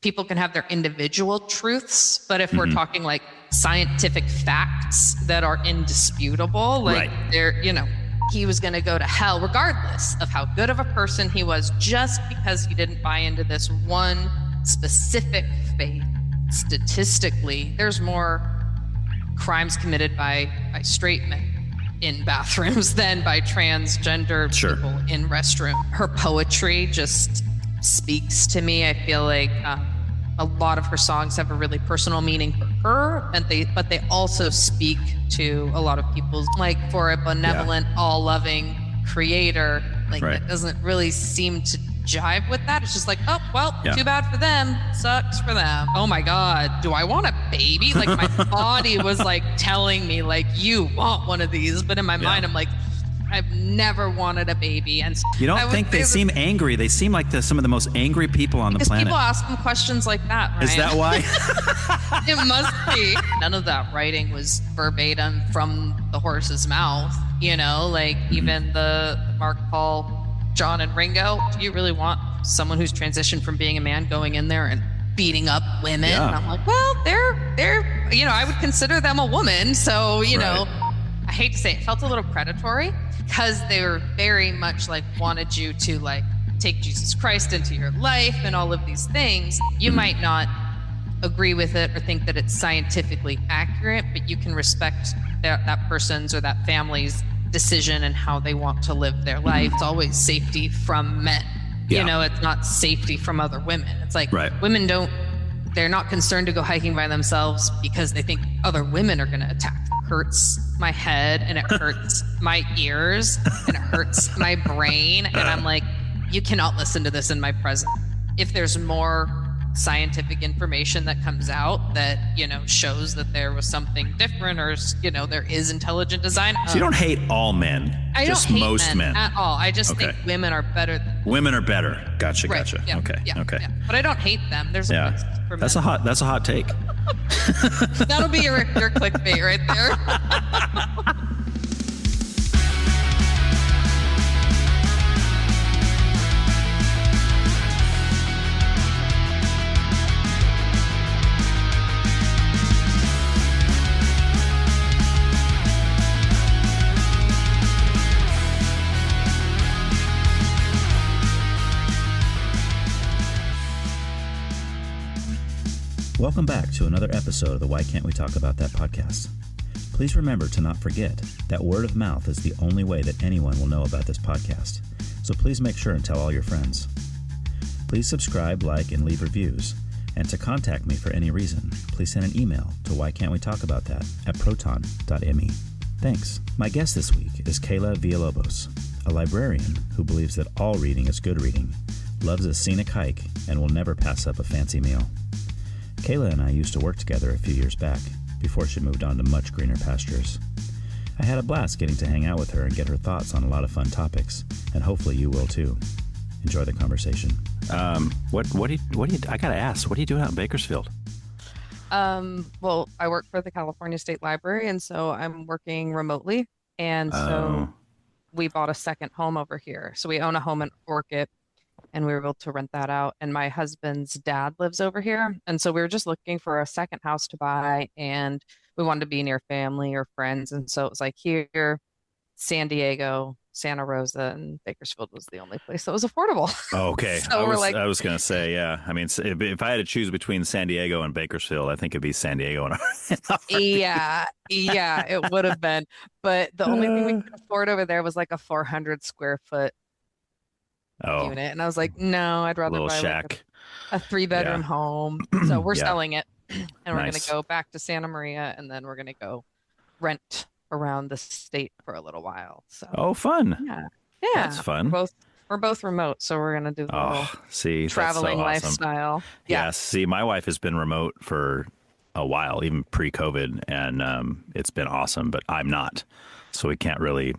people can have their individual truths, but if we're talking like scientific facts that are indisputable, like they're, you know, he was going to go to hell regardless of how good of a person he was, just because he didn't buy into this one specific faith. Statistically, there's more crimes committed by straight men in bathrooms than by transgender people in restrooms. Her poetry just speaks to me. I feel like a lot of her songs have a really personal meaning for her, and but they also speak to a lot of people's, like, for a benevolent, all-loving creator, like that doesn't really seem to jive with that. It's just like, oh, well, too bad for them, sucks for them. Oh my God, do I want a baby? Like, my body was like telling me, like, you want one of these, but in my mind I'm like, I've never wanted a baby. And you don't think they seem angry? They seem like some of the most angry people on the planet. People ask them questions like that, Ryan. Is that why? It must be. None of that writing was verbatim from the horse's mouth, you know, like even the Mark, Paul, John, and Ringo. Do you really want someone who's transitioned from being a man going in there and beating up women? And I'm like, well, they're, you know, I would consider them a woman. So, you know, I hate to say it felt a little predatory, because they were very much like wanted you to like take Jesus Christ into your life and all of these things. You might not agree with it or think that it's scientifically accurate, but you can respect that person's or that family's decision and how they want to live their life. It's always safety from men. You know, it's not safety from other women. It's like women they're not concerned to go hiking by themselves because they think other women are going to attack them. It hurts my head and it hurts my ears and it hurts my brain. And I'm like, you cannot listen to this in my presence. If there's more scientific information that comes out that, you know, shows that there was something different, or, you know, there is intelligent design. So you don't hate all men, just most men at all. I just think women are better. Women are better. Gotcha. Yeah. Okay. But I don't hate them. There's a place for men. That's a hot take. That'll be your clickbait right there. Welcome back to another episode of the Why Can't We Talk About That podcast. Please remember to not forget that word of mouth is the only way that anyone will know about this podcast, so please make sure and tell all your friends. Please subscribe, like, and leave reviews. And to contact me for any reason, please send an email to whycan'twetallkaboutthat@proton.me. Thanks. My guest this week is Kaela Villalobos, a librarian who believes that all reading is good reading, loves a scenic hike, and will never pass up a fancy meal. Kaela and I used to work together a few years back, before she moved on to much greener pastures. I had a blast getting to hang out with her and get her thoughts on a lot of fun topics, and hopefully you will too. Enjoy the conversation. What do you, I gotta ask, what are you doing out in Bakersfield? Well, I work for the California State Library, and so I'm working remotely. And so we bought a second home over here. So we own a home in Orchid, and we were able to rent that out. And my husband's dad lives over here. And so we were just looking for a second house to buy, and we wanted to be near family or friends. And so it was like here, San Diego, Santa Rosa, and Bakersfield was the only place that was affordable. Okay. So I was going to say, yeah. I mean, if I had to choose between San Diego and Bakersfield, I think it'd be San Diego. Yeah, it would have been. But the only thing we could afford over there was like a 400 square foot unit. And I was like, no, I'd rather buy like a 3-bedroom home. So we're selling it, and we're going to go back to Santa Maria, and then we're going to go rent around the state for a little while. So fun. Yeah, that's fun. We're both remote, so we're going to do the traveling lifestyle. Yeah. See, my wife has been remote for a while, even pre-COVID, and it's been awesome, but I'm not, so we can't really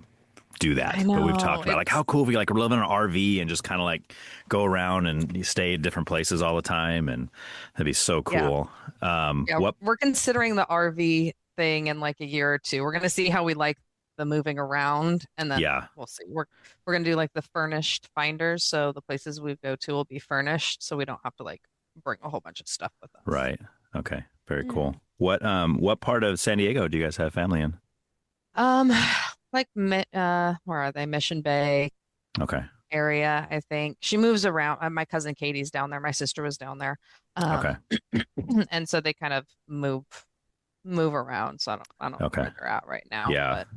do that. But we've talked about like how cool if we like live in an RV and just kind of like go around and you stay at different places all the time, and that'd be so cool. We're considering the RV thing in like a year or two. We're going to see how we like the moving around, and then we'll see. We're going to do like the furnished finders, so the places we go to will be furnished, so we don't have to like bring a whole bunch of stuff with us. Right. Okay. Very cool. What part of San Diego do you guys have family in? Um, like where are they? Mission Bay Okay. area, I think. She moves around. My cousin Katie's down there. My sister was down there. Okay. And so they kind of move around. So I don't know Okay. where they're at right now. Yeah. But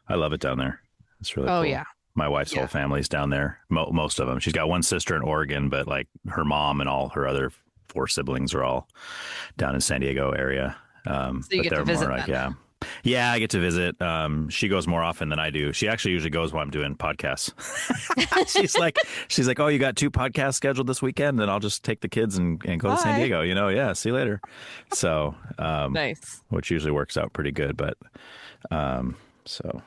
I love it down there. It's really oh cool. yeah. My wife's whole family's down there. Most of them. She's got one sister in Oregon, but like her mom and all her other 4 siblings are all down in San Diego area. So you get to visit more like, then. yeah, I get to visit. She goes more often than I do. She actually usually goes while I'm doing podcasts. she's like, oh, you got 2 podcasts scheduled this weekend, then I'll just take the kids and go to San Diego. Yeah, see you later. So Nice. which usually works out pretty good. But so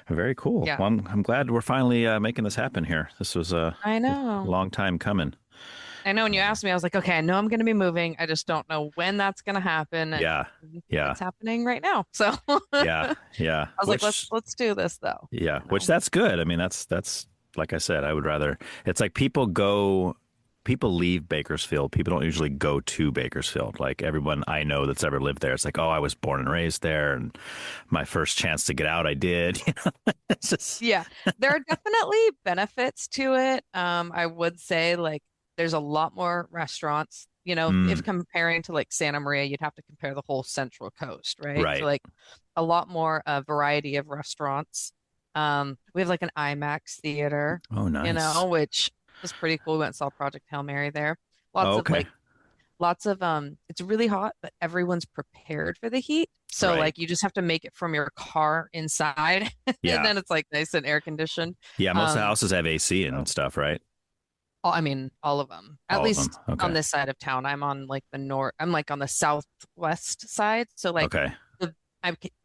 very cool. Yeah. Well, I'm glad we're finally making this happen here. This was a long time coming. I know when you asked me, I was like, okay, I know I'm going to be moving. I just don't know when that's going to happen. And Yeah. it's happening right now. So Yeah. I was like, let's do this though. Yeah, which that's good. I mean, that's like I said, I would rather. It's like people leave Bakersfield. People don't usually go to Bakersfield. Like everyone I know that's ever lived there, it's like, oh, I was born and raised there, and my first chance to get out, I did. It's just There are definitely benefits to it. I would say like there's a lot more restaurants. If comparing to like Santa Maria, you'd have to compare the whole Central Coast, right? Right. So like a lot more variety of restaurants. We have like an IMAX theater. Oh, nice. Which was pretty cool. We went and saw Project Hail Mary there. Okay. Lots of it's really hot, but everyone's prepared for the heat. So Right. like you just have to make it from your car inside. Yeah. And then it's like nice and air conditioned. Yeah, most of the houses have AC and stuff, right? I mean, all of them. At All of least them. Okay. on this side of town. I'm on like the north. I'm like on the southwest side. So like Okay.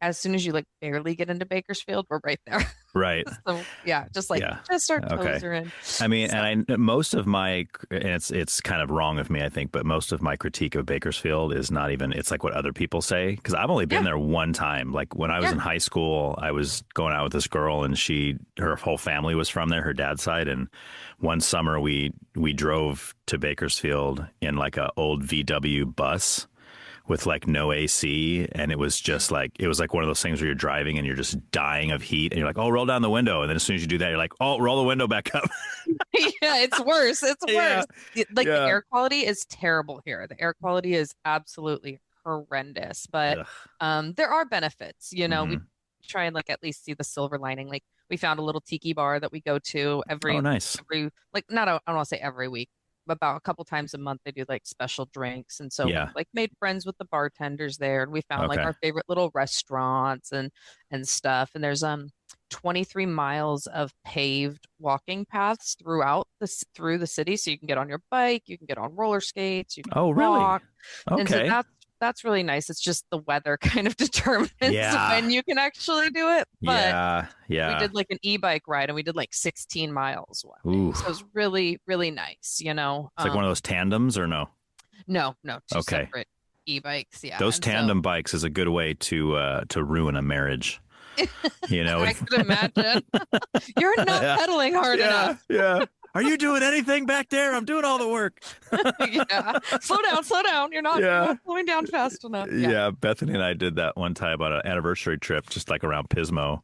as soon as you like barely get into Bakersfield, we're right there. Right. So yeah, just our toes are in. I mean, and most of my, and it's kind of wrong of me, I think, but most of my critique of Bakersfield is not even, it's like what other people say. Because I've only been there one time. Like when I was in high school, I was going out with this girl, and her whole family was from there, her dad's side. And one summer we drove to Bakersfield in like a old VW bus with like no AC, and it was like one of those things where you're driving and you're just dying of heat, and you're like, oh, roll down the window, and then as soon as you do that, you're like, oh, roll the window back up. Yeah, it's worse. It's worse. Like the air quality is terrible here. The air quality is absolutely horrendous, but there are benefits. We try and like at least see the silver lining. Like we found a little tiki bar that we go to every like not I don't want to say every week. About a couple times a month they do like special drinks, and so we like made friends with the bartenders there, and we found like our favorite little restaurants and stuff. And there's 23 miles of paved walking paths through the city, so you can get on your bike, you can get on roller skates, you can walk. Okay. And so that's really nice. It's just the weather kind of determines when you can actually do it. But we did like an e-bike ride, and we did like 16 miles one day. So it was really, really nice, It's like one of those tandems, or no? No, two separate e-bikes. Yeah. Those tandem bikes is a good way to ruin a marriage. I could imagine. You're not pedaling hard enough. Yeah. Are you doing anything back there? I'm doing all the work. Slow down. You're not slowing down fast enough. Yeah. Bethany and I did that one time on an anniversary trip, just like around Pismo.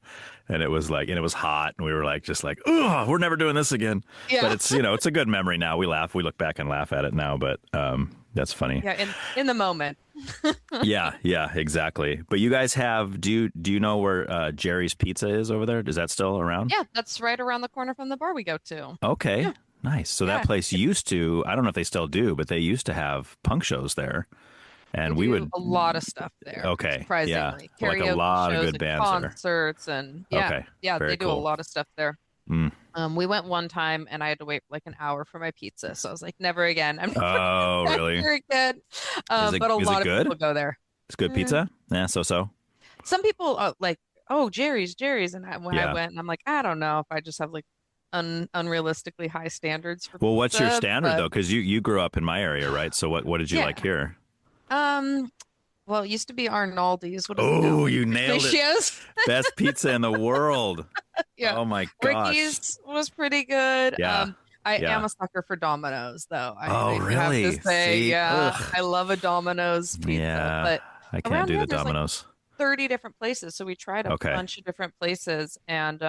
And it was hot, and we were like, just like, oh, we're never doing this again. Yeah. But it's, it's a good memory now. We look back and laugh at it now, but that's funny. Yeah, in the moment. Yeah, exactly. But you guys have, do you know where Jerry's Pizza is over there? Is that still around? Yeah, that's right around the corner from the bar we go to. Okay, nice. So that place used to, I don't know if they still do, but they used to have punk shows there. And we would a lot of stuff there. Okay. Surprisingly. Yeah. Like a lot of good bands there. Concerts and they do a lot of stuff there. We went one time, and I had to wait like an hour for my pizza. So I was like, never again. I'm never really? again. But a lot of people go there. It's good pizza? Yeah, so. Some people are like, oh, Jerry's. And when I went, and I'm like, I don't know if I just have like unrealistically high standards for pizza. What's your standard though? Because you grew up in my area, right? So what did you like here? Well, it used to be Arnaldi's. Oh, you nailed it. Best pizza in the world. Yeah. Oh my gosh. Ricky's was pretty good. Yeah. I Yeah. am a sucker for Domino's, though. Oh, I do have really? to say, See? yeah, Ugh. I love a Domino's pizza. Yeah. But I can't around do here, the there's like Domino's. 30 different places. So we tried a Okay. bunch of different places, and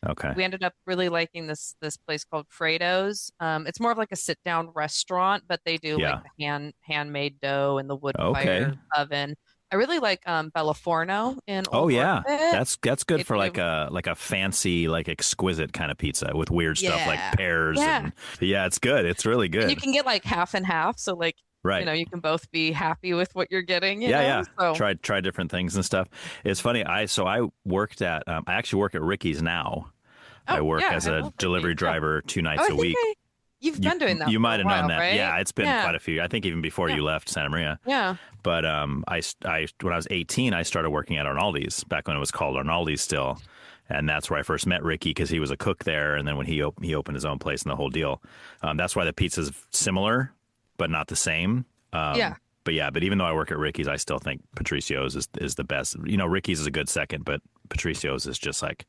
Okay. we ended up really liking this place called Fredo's. It's more of like a sit down restaurant, but they do like Yeah. the handmade dough in the wood Okay. fire oven. I really like Bella Forno in Oh Old yeah. Orchard. That's good They for do, like a fancy, like exquisite kind of pizza with weird stuff like yeah, pears yeah. and yeah, it's good. It's really And you good. can get like half and half, so like Right. you can both be happy with what you're getting, Yeah, yeah. So Try different things and stuff. It's funny. I worked at I actually work at Ricky's now. I oh work yeah, as I a love Ricky. delivery Yeah. driver 2 Oh, nights I a think week. you've You been doing that you for might a have known while, that. right? Yeah, it's been Yeah, quite a few. I think even before yeah, you left Santa Maria. yeah. But I when I was 18, I started working at Arnaldi's back when it was called Arnaldi's still, and that's where I first met Ricky because he was a cook there, and then when he opened his own place and the whole deal. That's why the pizza's similar, but not the same. Yeah. But even though I work at Ricky's, I still think Patricio's is the best. You know, Ricky's is a good second, but Patricio's is just like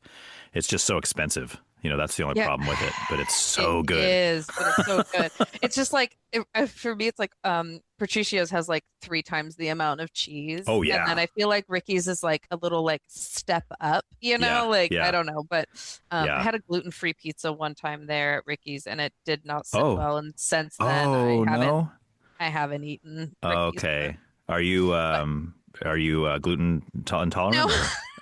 it's just so expensive. You know, that's the only Yeah. problem with it. But it's It so good. is, but it's so good. It's just like for me, it's like Patricia's has like 3 times the amount of cheese, Oh and then yeah, I feel like Ricky's is like a little like step up, yeah, like I yeah, don't know, but I yeah. had a gluten-free pizza one time there at Ricky's, and it did not sit Oh, well, and since then oh no. I haven't eaten Ricky's. But Okay. Are you gluten intolerant? no,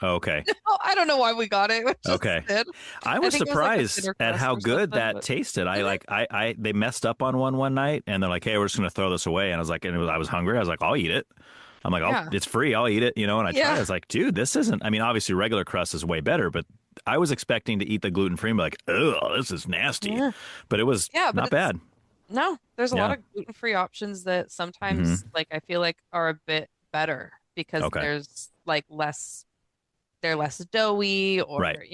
Oh, okay. no, I don't know why we got it. We just Okay. did. I I was think it was like a surprised thinner at crust how or good something, that but tasted. mhm. I they messed up on one night and they're like, "Hey, we're just going to throw this away." And I was like, I was hungry. I was like, "I'll eat it." I'm like, Yeah, it's free. I'll eat it, you know, and I tried it. I yeah, was like, "Dude, this isn't I mean, obviously regular crust is way better, but I was expecting to eat the gluten-free and be like, "Ugh, this is nasty." yeah, But it was yeah, but not bad. no, there's a lot Yeah. of gluten-free options that Hmm. sometimes like I feel like are a bit better because Okay. there's like they're less doughy Right. or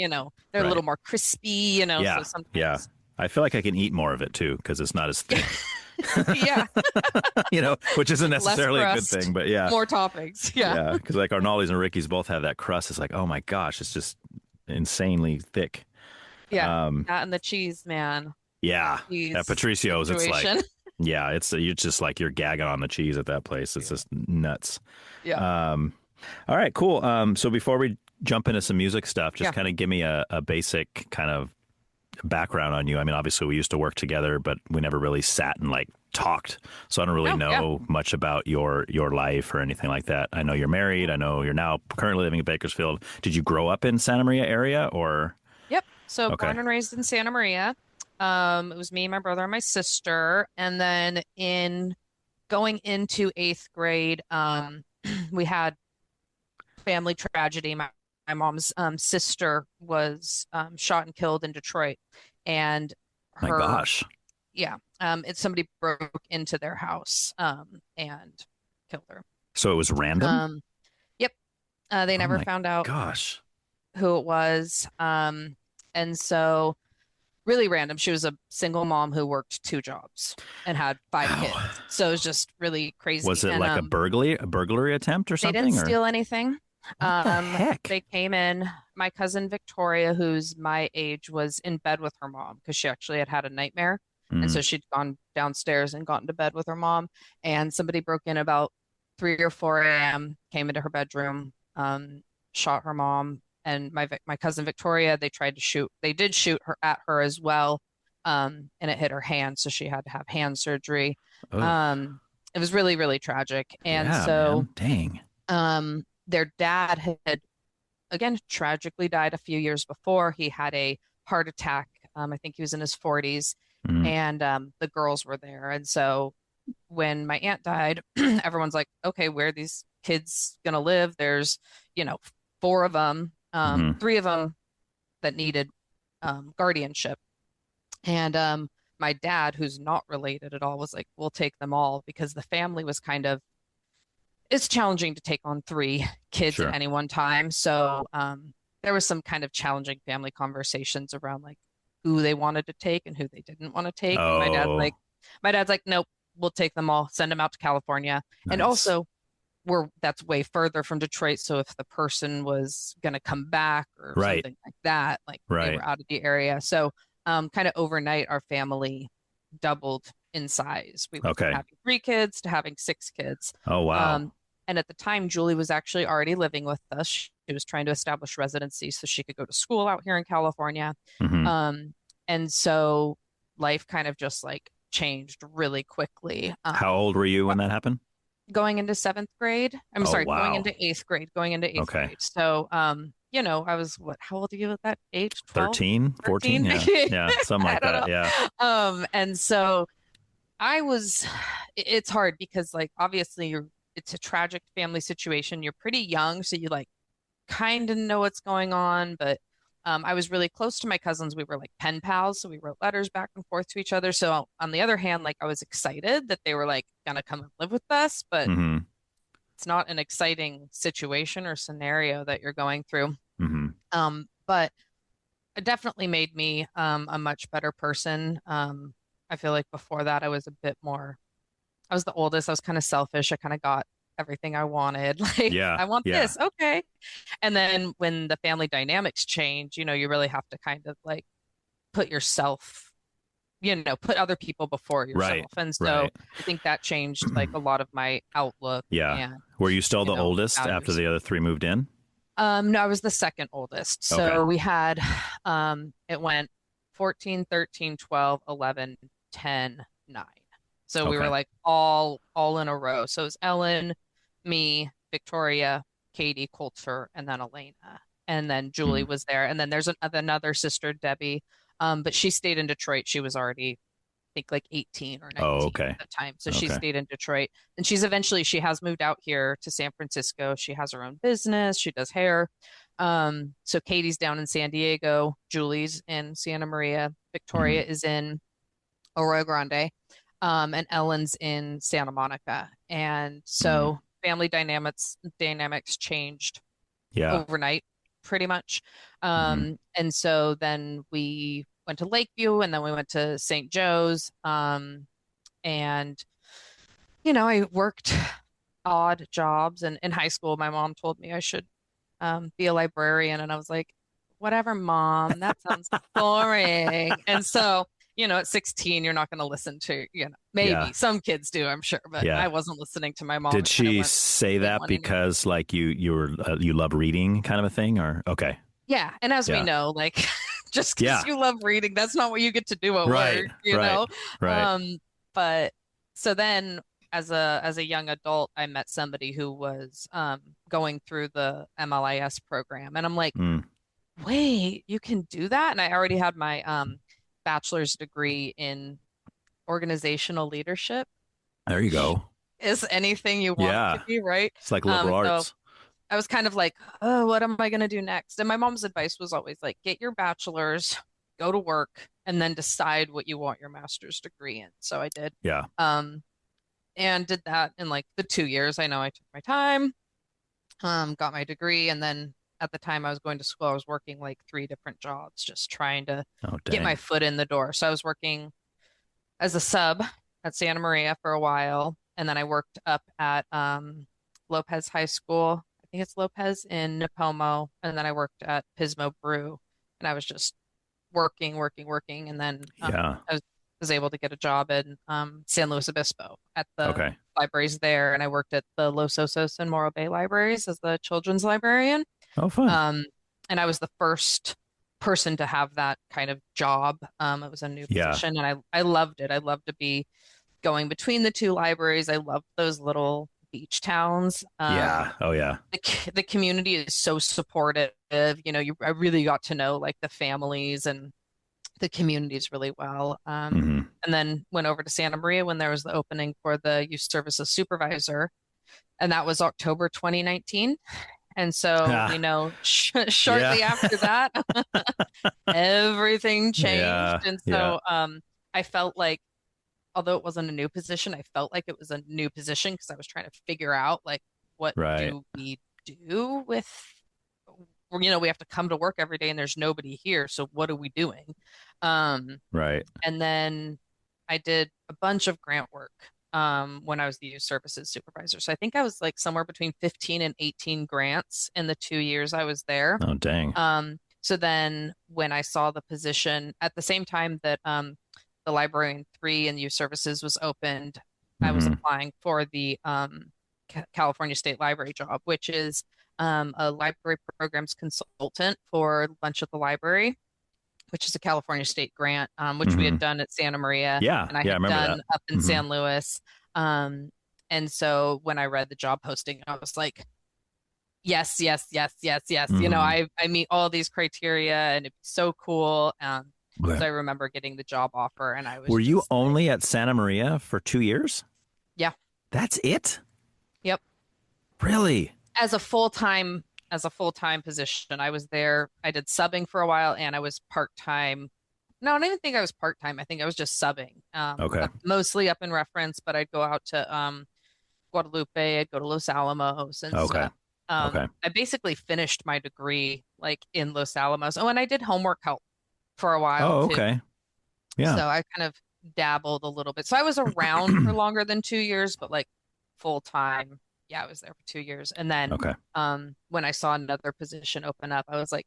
they're a Right. little more crispy, so Yeah. Yeah. sometimes I feel like I can eat more of it too because it's not as yeah, thick. yeah, You know, which isn't less necessarily a good crust, thing, but yeah, more toppings. Yeah. yeah, because like Arnaldi's and Ricky's both have that crust. It's like, oh my gosh, it's just insanely thick. Yeah. Um, That and the cheese, man. yeah, at Cheese Patricio's, it's like, situation. yeah, it's you're just like you're gagging on the cheese at that place. It's just nuts. Yeah. Um, all right, cool. So before we jump into some music stuff, just Yeah. kind of give me a basic kind of background on you. I mean, obviously we used to work together, but we never really sat and like talked. So I don't really Oh, yeah. know much about your life or anything like that. I know you're married. I know you're now currently living in Bakersfield. Did you grow up in Santa Maria area or? Yep. So Okay. born and raised in Santa Maria. It was me, my brother, and my sister. And then in going into 8th grade, we had family tragedy. My mom's sister was shot and killed in Detroit, and My her gosh. yeah, it's somebody broke into their house and killed her. So it was random? Yep. They Oh never my found out gosh. who it was. And so really random. She was a single mom who worked 2 jobs and had 5 kids. Wow. So it was just really crazy. Was it And like a burglary attempt or they something? didn't Or steal anything. what the heck? They came in. My cousin Victoria, who's my age, was in bed with her mom because she actually had a nightmare. And so Mm, she'd gone downstairs and gotten to bed with her mom. And somebody broke in about 3 or 4 a.m., came into her bedroom, shot her mom. And my cousin Victoria, they did shoot her at her as well. And it hit her hand, so she had to have hand surgery. ugh. It was really, really tragic. And Yeah, so man. Dang. their dad had again tragically died a few years before. He had a heart attack. I think he was in his 40s, Mm, and the girls were there. And so when my aunt died, everyone's like, okay, where are these kids gonna live? There's, 4 of them, hmm 3 of them that needed guardianship. And my dad, who's not related at all, was like, we'll take them all because the family was it's challenging to take on 3 kids at Sure. any one time. So there was some kind of challenging family conversations around like who they wanted to take and who they didn't want to take. And Oh, my dad's like, nope, we'll take them all, send them out to California. And nice. also that's way further from Detroit. So if the person was going to come back or Right. something like that, like they Right. were out of the area. So kind of overnight, our family doubled in size. We went from Okay. having 3 kids to having 6 kids. Oh, wow. And at the time, Julie was actually already living with us. She was trying to establish residency so she could go to school out here in California. Hmm. And so life kind of just like changed really quickly. How old were you when that happened? Going into 7th grade. I'm Oh, sorry, going wow. into 8th grade, going into eighth Okay. grade. So, I was how old are you at that age? 12, 13, 14? 13? Yeah. Yeah. Something I like don't that. know. Yeah. And so I was, it's hard because like obviously it's a tragic family situation. You're pretty young, so you like kind of know what's going on, but I was really close to my cousins. We were like pen pals, so we wrote letters back and forth to each other. So on the other hand, like I was excited that they were like gonna come and live with us, but Hmm. it's not an exciting situation or scenario that you're going through. Hmm. But it definitely made me a much better person. I feel like before that, I was a bit more, I was the oldest. I was kind of selfish. I kind of got everything I wanted. Like, Yeah. I want Yeah. this. Okay. And then when the family dynamics change, you really have to kind of like put yourself, put other people before Right. yourself. And so Right. I think that changed like a lot of my outlook Yeah. and, Were you still the oldest after values. the other three moved in? No, I was the second oldest. Okay. So we had, it went 14, 13, 12, 11, 10, 9. So we were Okay. like all in a row. So it was Ellen, me, Victoria, Katie, Coulter, and then Elena. And then Julie Hmm. was there. And then there's another sister, Debbie. But she stayed in Detroit. She was already think like 18 or Oh, 19 okay. at the time. So she Okay. stayed in Detroit. And she has moved out here to San Francisco. She has her own business. She does hair. So Katie's down in San Diego. Julie's in Santa Maria. Hmm. Victoria is in Arroyo Grande. And Ellen's in Santa Monica. And Hmm. so family dynamics changed Yeah. overnight, pretty much. Hmm. And so then we went to Lakeview and then we went to St. Joe's. And, I worked odd jobs. And in high school, my mom told me I should be a librarian. And I was like, whatever, mom, that sounds boring. And so, at 16, you're not going to listen to, Yeah. maybe some kids do, I'm sure, but I Yeah. wasn't listening to my mom. Did It kind of she went, say didn't that want any of it. because like you love reading kind of a thing or okay. Yeah. And as we Yeah. know, like just because Yeah. you love reading, that's not what you get to do at Right. Right. work. Right. But so then as a young adult, I met somebody who was going through the MLIS program. And I'm like, Mm. wait, you can do that? And I already had my bachelor's degree in organizational leadership, There you which go. is anything you want to Yeah. be, right? It's like liberal So arts. I was kind of like, oh, what am I going to do next? And my mom's advice was always like, get your bachelor's, go to work, and then decide what you want your master's degree in. So I did. Yeah. Um, and did that in like the 2 years. I know I took my time, got my degree, and then at the time I was going to school, I was working like 3 different jobs, just trying to Oh, get my dang. foot in the door. So I was working as a sub at Santa Maria for a while, and then I worked up at Lopez High School. I think it's Lopez in Nipomo, and then I worked at Pismo Brew, and I was just working, working, working, and then Yeah. I was able to get a job in San Luis Obispo at the Okay. libraries there, and I worked at the Los Osos and Morro Bay libraries as the children's librarian. Oh, fun. Um, and I was the first person to have that kind of job. It was a new Yeah. position, and I loved it. I loved to be going between the two libraries. I loved those little beach towns. Yeah. Oh, yeah. The community is so supportive. I really got to know like the families and the communities really well. Hmm. And then went over to Santa Maria when there was the opening for the youth services supervisor, and that was October 2019. And so we Ah, know yeah. shortly after that, everything changed. Yeah. And Yeah. so I felt like, although it wasn't a new position, I felt like it was a new position because I was trying to figure out like what Right. do we do with, we have to come to work every day and there's nobody here. So what are we doing? Um, Right. and then I did a bunch of grant work when I was the youth services supervisor. So I think I was like somewhere between 15 and 18 grants in the 2 years I was there. Oh, dang. Um, So then when I saw the position at the same time that the librarian 3 in youth services was opened, I was Mm-hmm. applying for the California State Library job, which is a library programs consultant for lunch at the library, which is a California state grant, which we Mm-hmm. had done at Santa Maria Yeah. and I Yeah. I had remember that. done up in Mm-hmm. San Luis. Um, and so when I read the job posting, I was like, yes, yes, yes, yes, yes. You know, Mm-hmm. I meet all these criteria and it's so cool. Okay. So I remember getting the job offer and I was Were you just like, only at Santa Maria for 2 years? yeah, That's it? yep. Really? As a full-time position. I was there. I did subbing for a while and I was part-time. No, I don't even think I was part-time. I think I was just subbing. Okay. Mostly up in reference, but I'd go out to Guadalupe, I'd go to Los Alamos and Okay. stuff. Okay. I basically finished my degree like in Los Alamos. Oh, and I did homework help for a while Oh, too. okay. Yeah. So I kind of dabbled a little bit. So I was around for longer than 2 years, but like full time, yeah, I was there for 2 years. And then Okay. when I saw another position open up, I was like,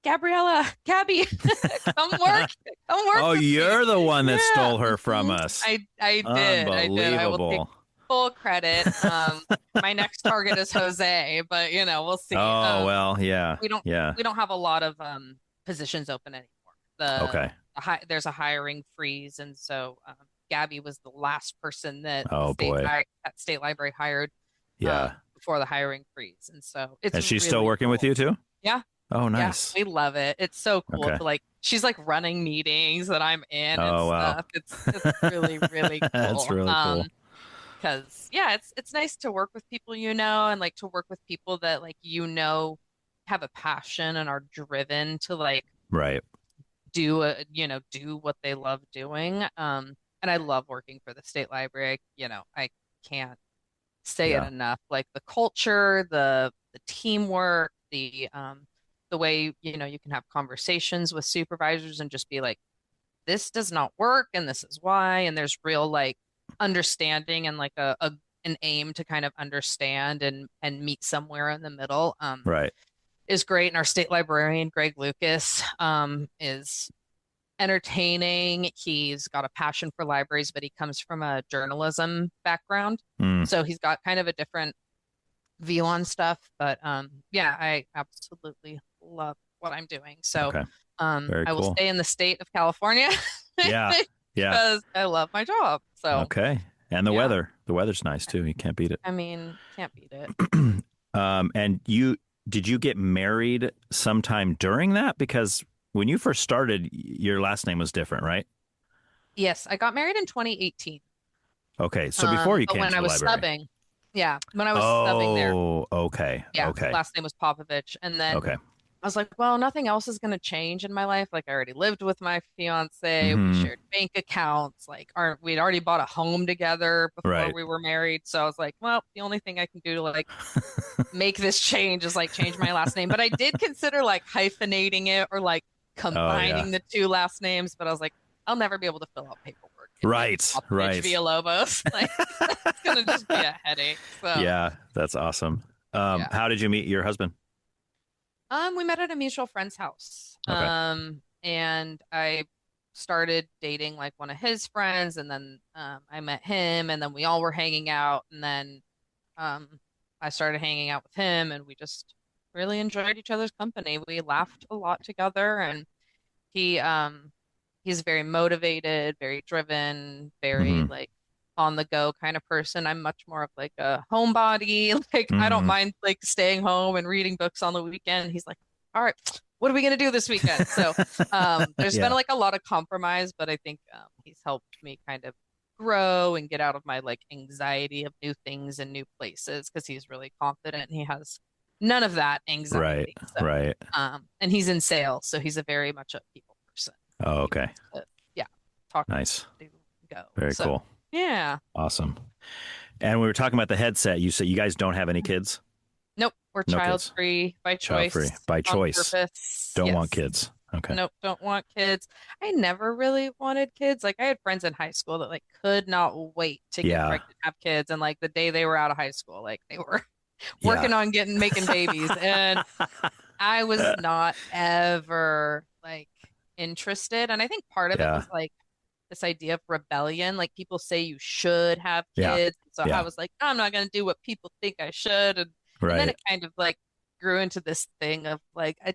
Gabriella, Gabby, come work, come work Oh, with you're me. the one that Yeah. stole her from Mhm. us. I did. I will take Unbelievable. full credit. My next target is Jose, but you know, we'll see. Oh, well, yeah. We don't Yeah. we don't have a lot of positions open anymore. The, Okay. there's a hiring freeze, and so Gabby was the last person that Oh, boy. State Library hired Yeah. before the hiring freeze, and so it's And she's still really working with cool. you too? Yeah, Oh, yeah, nice. we love it. It's so cool Okay. to like. She's like running meetings that I'm in and Oh, wow. stuff. It's really really That's cool. really cool. Because yeah, it's nice to work with people you know and like to work with people that like you know have a passion and are driven to like Right. do what they love doing. And I love working for the state library. I can't say it Yeah. enough. Like the culture, the teamwork, the way, you can have conversations with supervisors and just be like, this does not work and this is why. And there's real like understanding and like an aim to kind of understand and meet somewhere in the middle. Right. Is great. And our state librarian, Greg Lucas, is entertaining. He's got a passion for libraries, but he comes from a journalism background. Mm. So he's got kind of a different view on stuff. But yeah, I absolutely love what I'm doing. So Okay. Very I will cool. stay in the state of California. Yeah. Yeah. Because I love my job. So Okay. And the yeah. weather. The weather's nice too. You can't beat it. I mean, can't beat it. And did you get married sometime during that? Because when you first started, your last name was different, right? Yes, I got married in 2018. Okay. So before you But came when to I the was library. subbing, yeah, when I was subbing there, Oh, okay. yeah, Okay. last name was Popovich. And then Okay. I was like, well, nothing else is going to change in my life. Like I already lived with my fiance, we Mhm. shared bank accounts, like we'd already bought a home together before Right. we were married. So I was like, well, the only thing I can do to like make this change is like change my last name. But I did consider like hyphenating it or like combining the two last names, but I was like, I'll never be able to fill out paperwork. Right. Right. Villalobos. Like it's gonna just be a headache. So Yeah, that's awesome. Yeah. How did you meet your husband? we met at a mutual friend's house. Okay. And I started dating like one of his friends, and then I met him, and then we all were hanging out, and then I started hanging out with him, and we just really enjoyed each other's company. We laughed a lot together, and he he's very motivated, very driven, very Mhm. like on the go kind of person. I'm much more of like a homebody. Like I don't Mhm. mind like staying home and reading books on the weekend. He's like, all right, what are we gonna do this weekend? So there's Yeah. been like a lot of compromise, but I think he's helped me kind of grow and get out of my like anxiety of new things and new places because he's really confident and he has none of that Right. anxiety. So, Right. and he's in sales, so he's a very much a people person. Oh, okay. Yeah, talk Nice. to go. Very So, cool. yeah. Awesome. And we were talking about the headset. You said you guys don't have any kids? Nope, we're No child kids. free by choice. Child-free by on choice. purpose. Don't want Yes. kids. Okay. Nope, don't want kids. I never really wanted kids. Like I had friends in high school that like could not wait to get Yeah. pregnant, have kids, and like the day they were out of high school, like they were Yeah. working on making babies. And I was not ever like interested. And I think part of it Yeah. was like this idea of rebellion. Like people say you should have Yeah. kids. So I Yeah. was like, I'm not going to do what people think I should. And then Right. it kind of like grew into this thing of like, I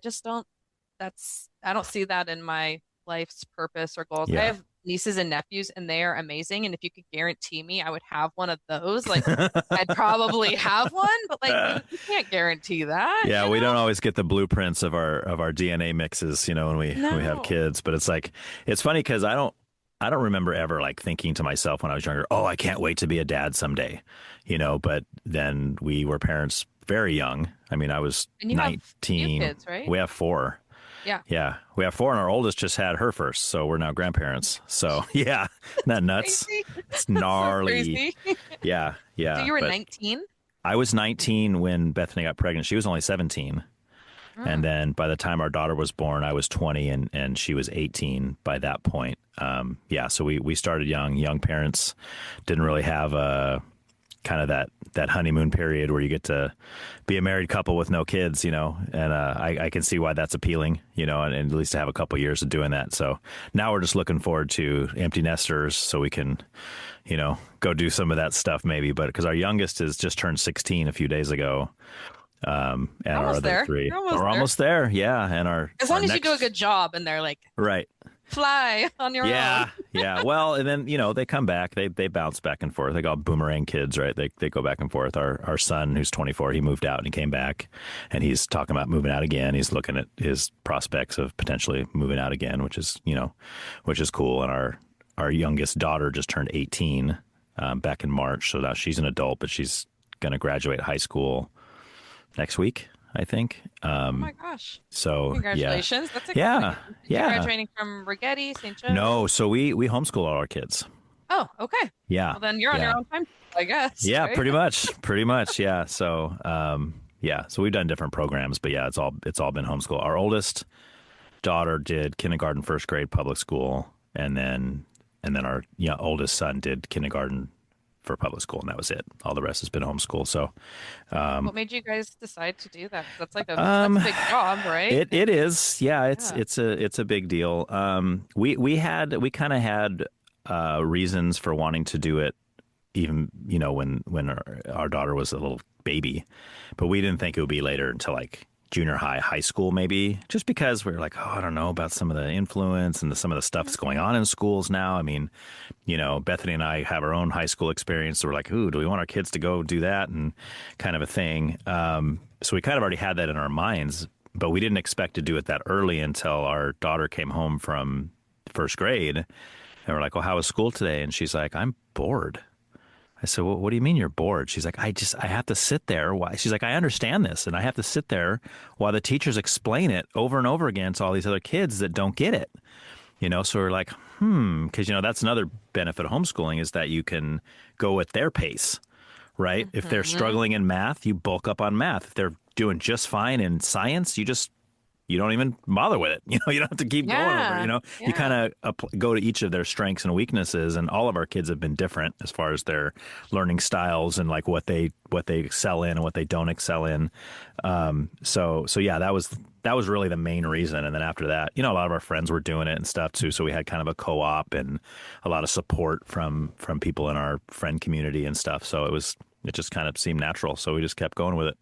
don't see that in my life's purpose or goals. I Yeah. have nieces and nephews and they are amazing. And if you could guarantee me I would have one of those, like I'd probably have one, but like you can't guarantee that, Yeah, you we know? don't always get the blueprints of our DNA mixes, when we have No. kids. But it's like it's funny because I don't remember ever like thinking to myself when I was younger, oh, I can't wait to be a dad someday, But then we were parents very young. I mean, I was And you have few 19. kids, right? We have four. Yeah. Yeah, we have four, and our oldest just had her first, so we're now grandparents. So yeah, isn't that nuts? Crazy. It's That's so gnarly. crazy. Yeah, So yeah. you were But 19? I was 19 when Bethany got pregnant. She was only 17. And Mm. then by the time our daughter was born, I was 20 and she was 18 by that point. Yeah, so we started young parents, didn't really have a kind of that honeymoon period where you get to be a married couple with no kids, and I can see why that's appealing, and at least to have a couple years of doing that. So now we're just looking forward to empty nesters so we can, go do some of that stuff maybe. But because our youngest has just turned 16 a few days ago. And our Almost other there. three You're almost are there. almost there. Yeah. And As our long as you do a next- good job and they're like, right. fly on your Yeah, own. yeah. Well, and then they come back. They bounce back and forth. They call boomerang kids, right? They go back and forth. Our son, who's 24, he moved out and he came back, and he's talking about moving out again. He's looking at his prospects of potentially moving out again, which is cool. And our youngest daughter just turned 18 back in March, so now she's an adult, but she's going to graduate high school next week, I think. Oh my gosh. So Congratulations. yeah. That's exciting. Yeah, You're yeah. graduating from Rigetti, St. Joe? No, so we homeschool all our kids. Oh, okay. Yeah. Well, then you're on yeah. your own time, I guess. Yeah, right? pretty much. Yeah. So, so we've done different programs, but yeah, it's all been homeschool. Our oldest daughter did kindergarten, first grade, public school, and then our oldest son did kindergarten for public school, and that was it. All the rest has been homeschool. So, What made you guys decide to do that? That's like that's a big job, right? it is. Yeah, it's a big deal. We kind of had reasons for wanting to do it, even when our daughter was a little baby, but we didn't think it would be later until like junior high school, maybe, just because we were like, oh, I don't know about some of the influence and some of the stuff that's going on in schools now. I mean, Bethany and I have our own high school experience. So we're like, ooh, do we want our kids to go do that? And kind of a thing. So we kind of already had that in our minds, but we didn't expect to do it that early until our daughter came home from first grade. And we're like, well, how was school today? And she's like, I'm bored. I said, well, what do you mean you're bored? She's like, I have to sit there. Why? She's like, I understand this, and I have to sit there while the teachers explain it over and over again to all these other kids that don't get it. So we're like, because, that's another benefit of homeschooling is that you can go at their pace, right? If they're struggling in math, you bulk up on math. If they're doing just fine in science, you don't even bother with it. You don't have to keep going over, You kind of go to each of their strengths and weaknesses, and all of our kids have been different as far as their learning styles and like what they excel in and what they don't excel in. So yeah, that was really the main reason. And then after that, a lot of our friends were doing it and stuff too. So we had kind of a co-op and a lot of support from people in our friend community and stuff. So it just kind of seemed natural. So we just kept going with it.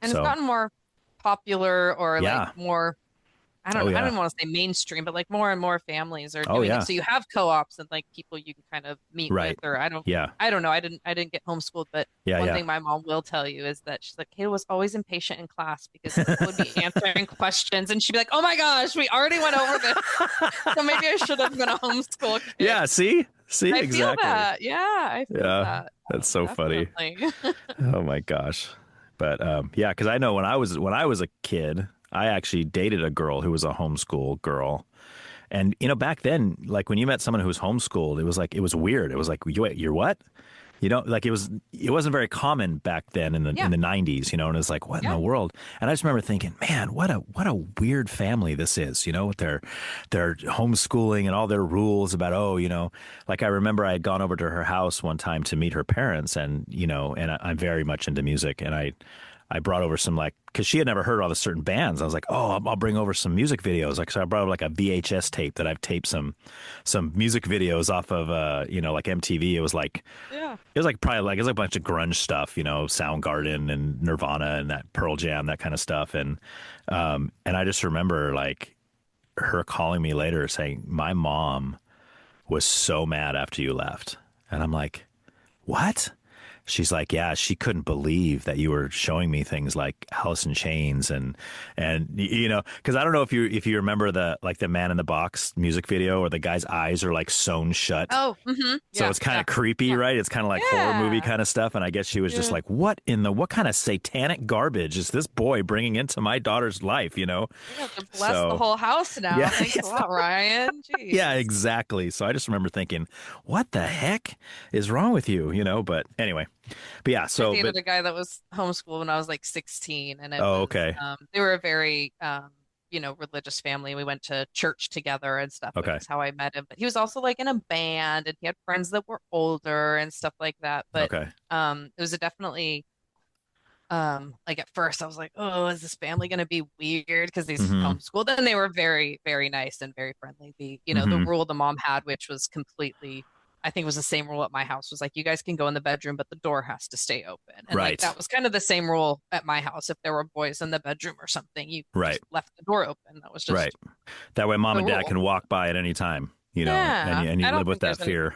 And it's gotten more popular or like more, I don't want to say mainstream, but like more and more families are doing it. So you have co-ops and like people you can kind of meet with, or I don't know. I didn't get homeschooled, but one thing my mom will tell you is that she's like, Kaela was always impatient in class because people would be answering questions and she'd be like, oh my gosh, we already went over this. So maybe I should have been a homeschool kid. Yeah. See, I exactly. feel that. Yeah. I feel that. That's so Definitely. funny. Oh my gosh. But because I know when I was a kid, I actually dated a girl who was a homeschool girl. And, back then, like when you met someone who was homeschooled, it was weird. It was like, wait, you're what? Like it wasn't very common back then in the 90s, and it's like, what in the world? And I just remember thinking, man, what a weird family this is, with their homeschooling and all their rules about, like I remember I had gone over to her house one time to meet her parents and, and I'm very much into music. And I brought over some because she had never heard all the certain bands. I was like, oh, I'll bring over some music videos. Like, so I brought over like a VHS tape that I've taped some music videos off of, like MTV. It was like, probably like, it was like a bunch of grunge stuff, Soundgarden and Nirvana and that Pearl Jam, that kind of stuff. And I just remember like her calling me later saying, my mom was so mad after you left. And I'm like, what? She's like, yeah, she couldn't believe that you were showing me things like Alice in Chains and because I don't know if you remember the Man in the Box music video where the guy's eyes are like sewn shut. Oh, mm-hmm. So it's kind of creepy, right? It's kind of like horror movie kind of stuff. And I guess she was just like, what kind of satanic garbage is this boy bringing into my daughter's life? You have to bless the whole house now. Yeah, thanks a lot, Ryan. Jeez. Yeah, exactly. So I just remember thinking, what the heck is wrong with you? But anyway. But yeah, so I dated a guy that was homeschooled when I was like 16, and okay. They were a very religious family. We went to church together and stuff. Okay. That's how I met him. But he was also like in a band, and he had friends that were older and stuff like that. But okay. It was definitely like at first I was like, oh, is this family going to be weird because these homeschooled? And they were very, very nice and very friendly. The rule the mom had, which was completely, I think it was the same rule at my house, was like, you guys can go in the bedroom, but the door has to stay open. And right. like that was kind of the same rule at my house. If there were boys in the bedroom or something, you right. just left the door open. That was just right. That way mom and dad can walk by at any time, and you live with that fear.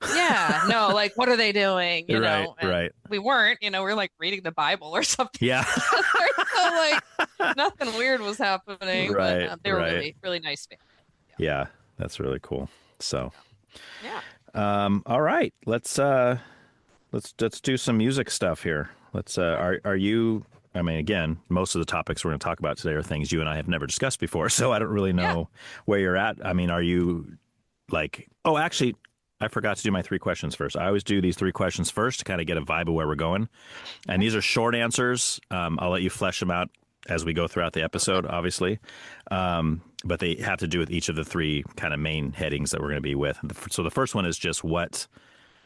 Yeah. No, like, what are they doing? You right, know? And right. we weren't, we were like reading the Bible or something. Yeah. So like nothing weird was happening. Right. But they were really, really nice family. Yeah. That's really cool. So. Yeah. All right, let's do some music stuff here. Are you, I mean, again, most of the topics we're going to talk about today are things you and I have never discussed before, so I don't really know where you're at. I mean, are you like, oh, actually, I forgot to do my 3 questions first. I always do these 3 questions first to kind of get a vibe of where we're going. And these are short answers. I'll let you flesh them out as we go throughout the episode, obviously. But they have to do with each of the 3 kind of main headings that we're going to be with. So the first one is just what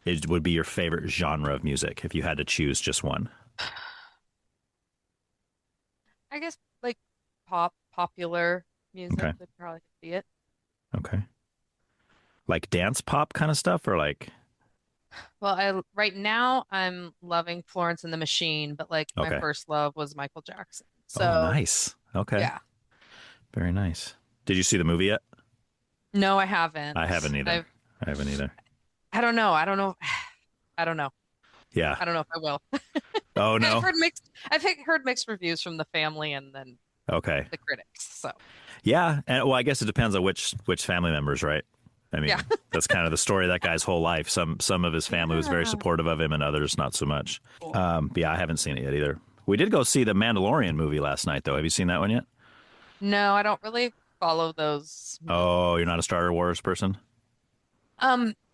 would be your favorite genre of music if you had to choose just one? I guess like popular music would probably be it. Okay. Like dance pop kind of stuff or like? Well, right now I'm loving Florence and the Machine, but like my first love was Michael Jackson. So nice. Okay. Yeah. Very nice. Did you see the movie yet? No, I haven't. I haven't either. I haven't either. I don't know. Yeah. I don't know if I will. Oh no. I've heard mixed reviews from the family and then the critics. So. Yeah, and well, I guess it depends on which family members, right? I mean, that's kind of the story of that guy's whole life. Some of his family was very supportive of him, and others not so much. Cool. Yeah, I haven't seen it yet either. We did go see the Mandalorian movie last night, though. Have you seen that one yet? No, I don't really follow those. Oh, you're not a Star Wars person?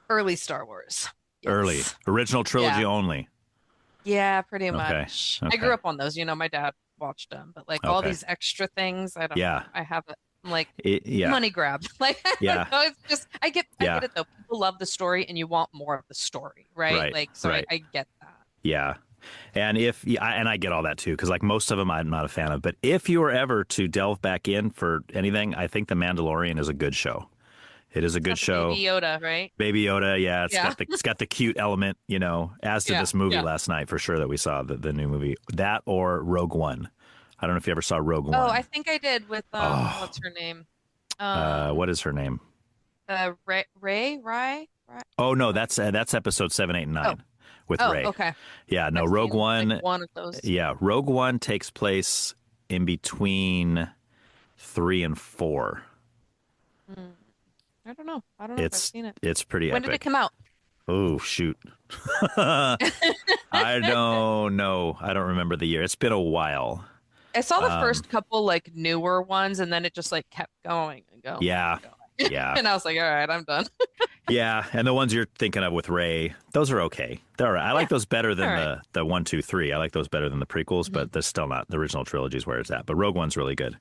Early Star Wars. Yes. Early. Original trilogy only. Yeah, pretty much. Okay. I grew up on those. My dad watched them, but like all these extra things, I don't know. I haven't. I'm like, money grab. Like, I don't know. It's just, I get it though. People love the story and you want more of the story, right? Like, so I get that. Yeah. And I get all that too, because like most of them I'm not a fan of. But if you were ever to delve back in for anything, I think The Mandalorian is a good show. It is a good show. Baby Yoda, right? Baby Yoda, yeah. It's got the cute element, as did this movie last night for sure that we saw, the new movie. That or Rogue One. I don't know if you ever saw Rogue One. Oh, I think I did with what's her name? What is her name? Ray? Oh no, that's episode 7, 8, and 9 with Ray. Oh, okay. Yeah, no, Rogue One. Like one of those. Yeah, Rogue One takes place in between 3 and 4. I don't know. I don't know if I've seen it. It's pretty When epic. did it come out? Oh, shoot. I don't know. I don't remember the year. It's been a while. I saw the first couple like newer ones and then it just like kept going and going. Yeah. And going. Yeah. And I was like, all right, I'm done. Yeah. And the ones you're thinking of with Ray, those are okay. They're all right. I like those better than the 1, 2, 3. I like those better than the prequels, but they're still not. The original trilogy is where it's at. But Rogue One's really good.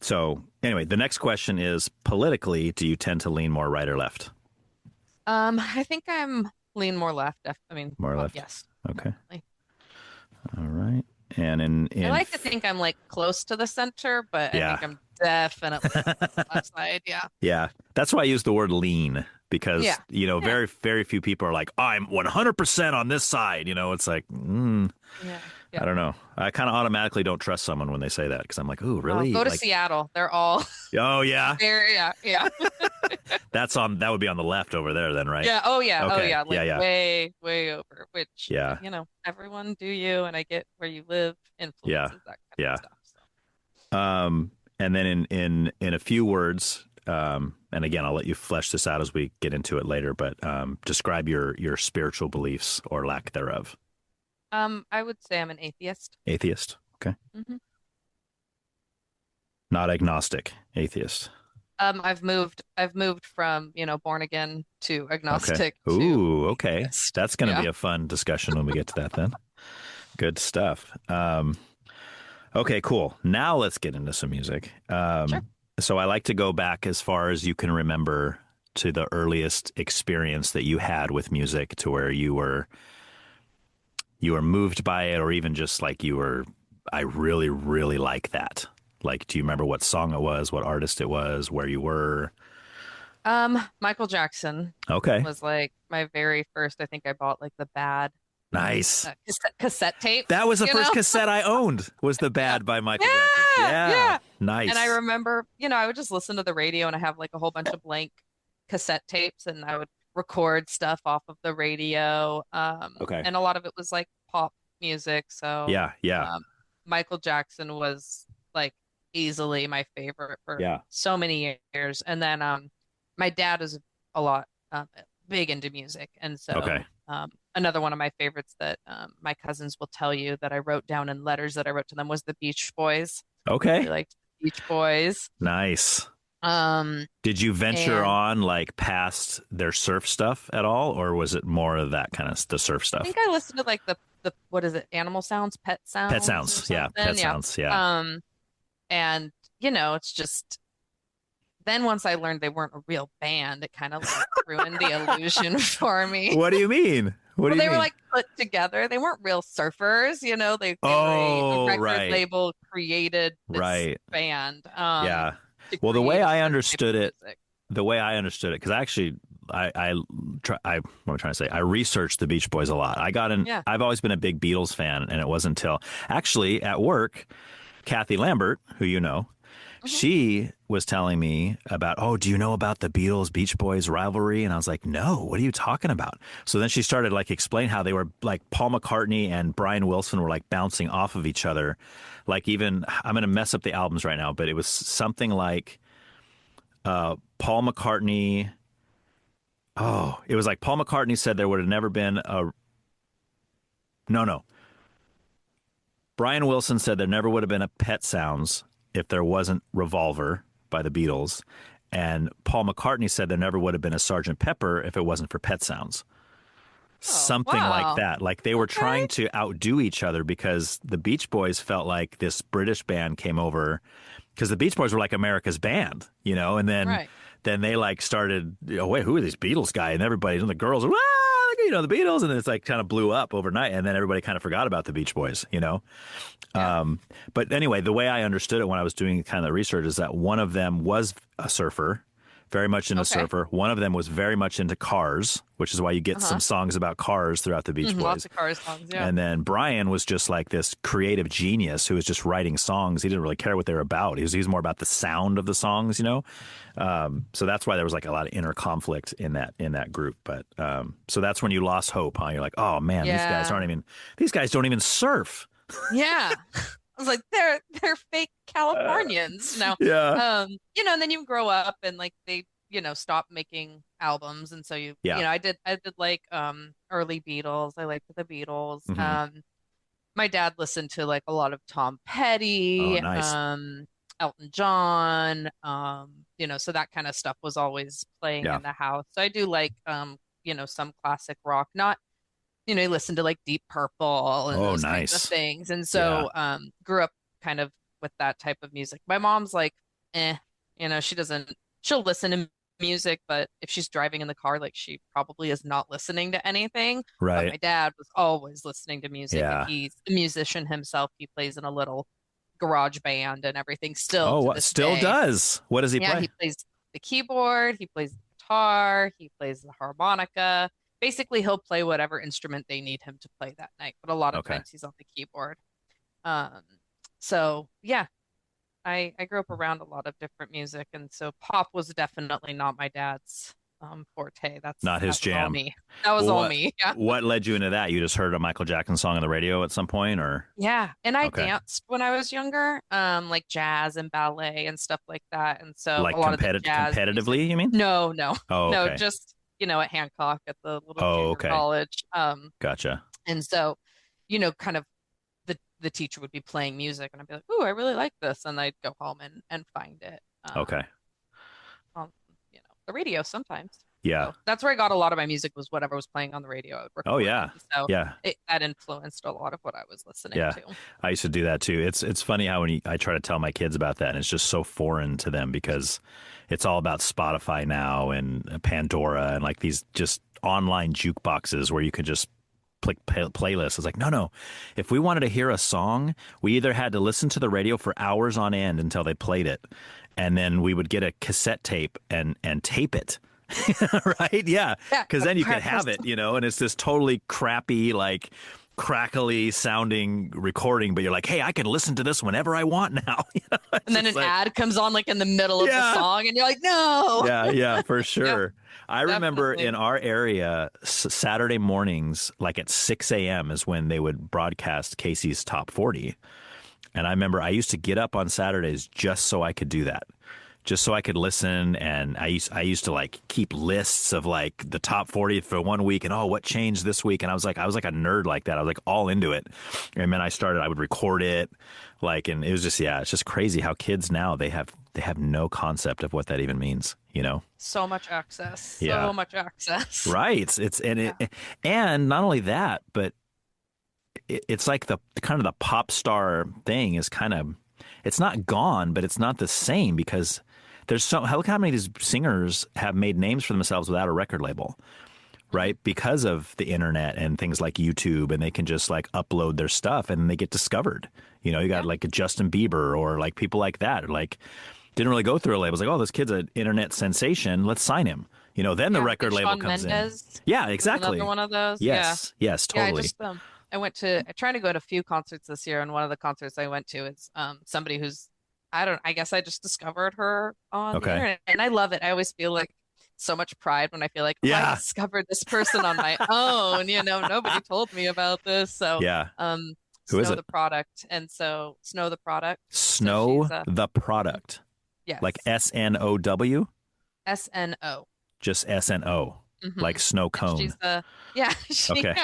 So anyway, the next question is, politically, do you tend to lean more right or left? I think I'm lean more left. I mean, more left. Yes. Okay. Definitely. All right. And I like to think I'm like close to the center, but I yeah. think I'm definitely on the left side. Yeah. Yeah. That's why I use the word lean because, Yeah. Yeah. very, very few people are like, I'm 100% on this side. It's like, Yeah. I Yeah. don't know. I kind of automatically don't trust someone when they say that because I'm like, ooh, Oh, really? go to Like, Seattle. They're all oh, yeah. there. Yeah. Yeah. That would be on the left over there then, right? Yeah. Oh, yeah. Oh, Okay. yeah. Yeah. Like Yeah. way, way over, which, Yeah. everyone do you. And I get where you live Yeah. influences that kind Yeah. of stuff. And then in a few words, and again, I'll let you flesh this out as we get into it later, but describe your spiritual beliefs or lack thereof. I would say I'm an atheist. Atheist. Okay. Hmm. Not agnostic, atheist. I've moved from, born again to Okay. agnostic to Ooh, okay. atheist. That's going to Yeah. be a fun discussion when we get to that then. Good stuff. Okay, cool. Now let's get into some music. Sure. So I like to go back as far as you can remember to the earliest experience that you had with music to where you were moved by it or even just like I really, really like that. Like, do you remember what song it was, what artist it was, where you were? Michael Jackson Okay. was like my very first. I think I bought like the Bad Nice. cassette tape. That was the you first know? cassette I owned was The Yeah. Bad by Michael Jackson. Yeah, Yeah. yeah. Nice. And I remember, I would just listen to the radio and I have like a whole bunch of blank cassette tapes and I would record stuff off of the radio. Okay. And a lot of it was like pop music. So, Yeah, yeah, Michael Jackson was like easily my favorite for yeah. so many years. And then, my dad is a lot, big into music. And so, Okay. another one of my favorites that, my cousins will tell you that I wrote down in letters that I wrote to them was the Beach Boys. Really Okay. liked the Beach Boys. Nice. Um, Did you venture and on like past their surf stuff at all, or was it more of that kind of the surf I stuff? think I listened to like the what is it? Animal sounds, pet Pet sounds or sounds. Yeah. something. Pet Yeah. sounds. Yeah. And it's just then once I learned they weren't a real band, it kind of like ruined the illusion for me. What do you mean? What do Well, you they were mean? like put together. They weren't real surfers, they were the Oh, record right. label created this Right. band Yeah. to Well, create a certain type of it, music. because actually, what am I trying to say? I researched the Beach Boys a lot. Yeah. I've always been a big Beatles fan, and it wasn't until actually at work, Kathy Lambert, who you know, she was telling me about, oh, do you know about the Beatles Beach Boys rivalry? And I was like, no, what are you talking about? So then she started like explain how they were like Paul McCartney and Brian Wilson were like bouncing off of each other. Like even, I'm going to mess up the albums right now, but it was something like Paul McCartney. Oh, it was like Paul McCartney said there would have never been a. No. Brian Wilson said there never would have been a Pet Sounds if there wasn't Revolver by the Beatles. And Paul McCartney said there never would have been a Sgt. Pepper if it wasn't for Pet Sounds. Something like Wow. that. Like they were Okay. trying to outdo each other because the Beach Boys felt like this British band came over because the Beach Boys were like America's band, and then Right. then they like started, wait, who are these Beatles guys? And everybody, and the girls, the Beatles, and then it's like kind of blew up overnight, and then everybody kind of forgot about the Beach Boys, Yeah. But anyway, the way I understood it when I was doing kind of the research is that one of them was a surfer, very much into Okay. surfer. One of them was very much into cars, which is why you get some songs about cars throughout the Beach Boys. Lots of Cars songs, yeah. And then Brian was just like this creative genius who was just writing songs. He didn't really care what they were about. He was more about the sound of the songs, So that's why there was like a lot of inner conflict in that group. But so that's when you lost hope, huh? You're like, oh man, Yeah. these guys don't even surf. Yeah. I was like, they're fake Californians. No. Yeah. And then you grow up and like they, stop making albums. And so Yeah. I did like early Beatles. I liked the Beatles. Mhm. My dad listened to like a lot of Tom Petty, Oh, nice. Elton John, so that kind of stuff was always playing Yeah. in the house. So I do like some classic rock, not you listen to like Deep Purple and Oh, those kinds of nice. things. And so grew up kind of with that type of music. My mom's like, she'll listen to music, but if she's driving in the car, like she probably is not listening to anything. But Right. my dad was always listening to music, and Yeah. he's a musician himself. He plays in a little garage band and everything still Oh, to what this still day. does? What does he Yeah, play? he plays the keyboard, he plays the guitar, he plays the harmonica. Basically, he'll play whatever instrument they need him to play that night, but a lot of Okay. times he's on the keyboard. Um, so yeah, I grew up around a lot of different music, and so pop was definitely not my dad's forte. Not his That was all jam. me. That was Well, all what me. Yeah. what led you into that? You just heard a Michael Jackson song on the radio at some point, or Yeah, and I okay, danced when I was younger, like jazz and ballet and stuff like that. And so a like lot of the jazz music. competitively? You mean? No, no, Oh, no, okay. just at Hancock at the little Oh, junior okay. college. Gotcha. And so, kind of the teacher would be playing music, and I'd be like, "Ooh, I really like this," and I'd go home and find it Okay. on the radio sometimes. Yeah. So that's where I got a lot of my music was whatever was playing on the radio. I would Oh, record. yeah. And so Yeah. that influenced a lot of what I was listening Yeah. to. I used to do that too. It's funny how I try to tell my kids about that, and it's just so foreign to them because it's all about Spotify now and Pandora and like these just online jukeboxes where you could just click playlists. It's like, no. If we wanted to hear a song, we either had to listen to the radio for hours on end until they played it, and then we would get a cassette tape and tape it. Right? Yeah. Yeah, Because then you could have it, and it's this totally crappy, like crackly sounding recording, but you're like, hey, I can listen to this whenever I want now. And then an ad comes on like in the middle of Yeah. the song, and you're like, no. Yeah, for sure. I remember definitely. in our area, Saturday mornings, like at 6 a.m. is when they would broadcast Casey's Top 40. And I remember I used to get up on Saturdays just so I could do that. Just so I could listen, and I used to like keep lists of like the top 40 for one week, and what changed this week, and I was like a nerd like that. I was like all into it, and then I would record it, like, and it was just it's just crazy how kids now they have no concept of what that even means, So much access. Yeah. So much access. Right? And not only that, but it's like the kind of the pop star thing is kind of, it's not gone, but it's not the same because how many of these singers have made names for themselves without a record label, right? Because of the internet and things like YouTube, and they can just like upload their stuff and they get discovered. You got like a Justin Bieber or like people like that, like didn't really go through a label. It's like, oh, this kid's an internet sensation. Let's sign him. Then the record label Shawn comes Mendes in. Yeah, exactly. Another one of those. Yes, yes, totally. Yeah, I tried to go to a few concerts this year, and one of the concerts I went to is somebody who's I guess I just discovered her on the internet, and I love it. I always feel like so much pride when I feel like, I discovered this person on my own. Nobody told me about this. So yeah. Who Snow is it? the Product. And so Snow the Product. Snow So the Product. Yes. Like SNOW? SNO. Just SNO. Mhm. Like snow cone. She's Okay.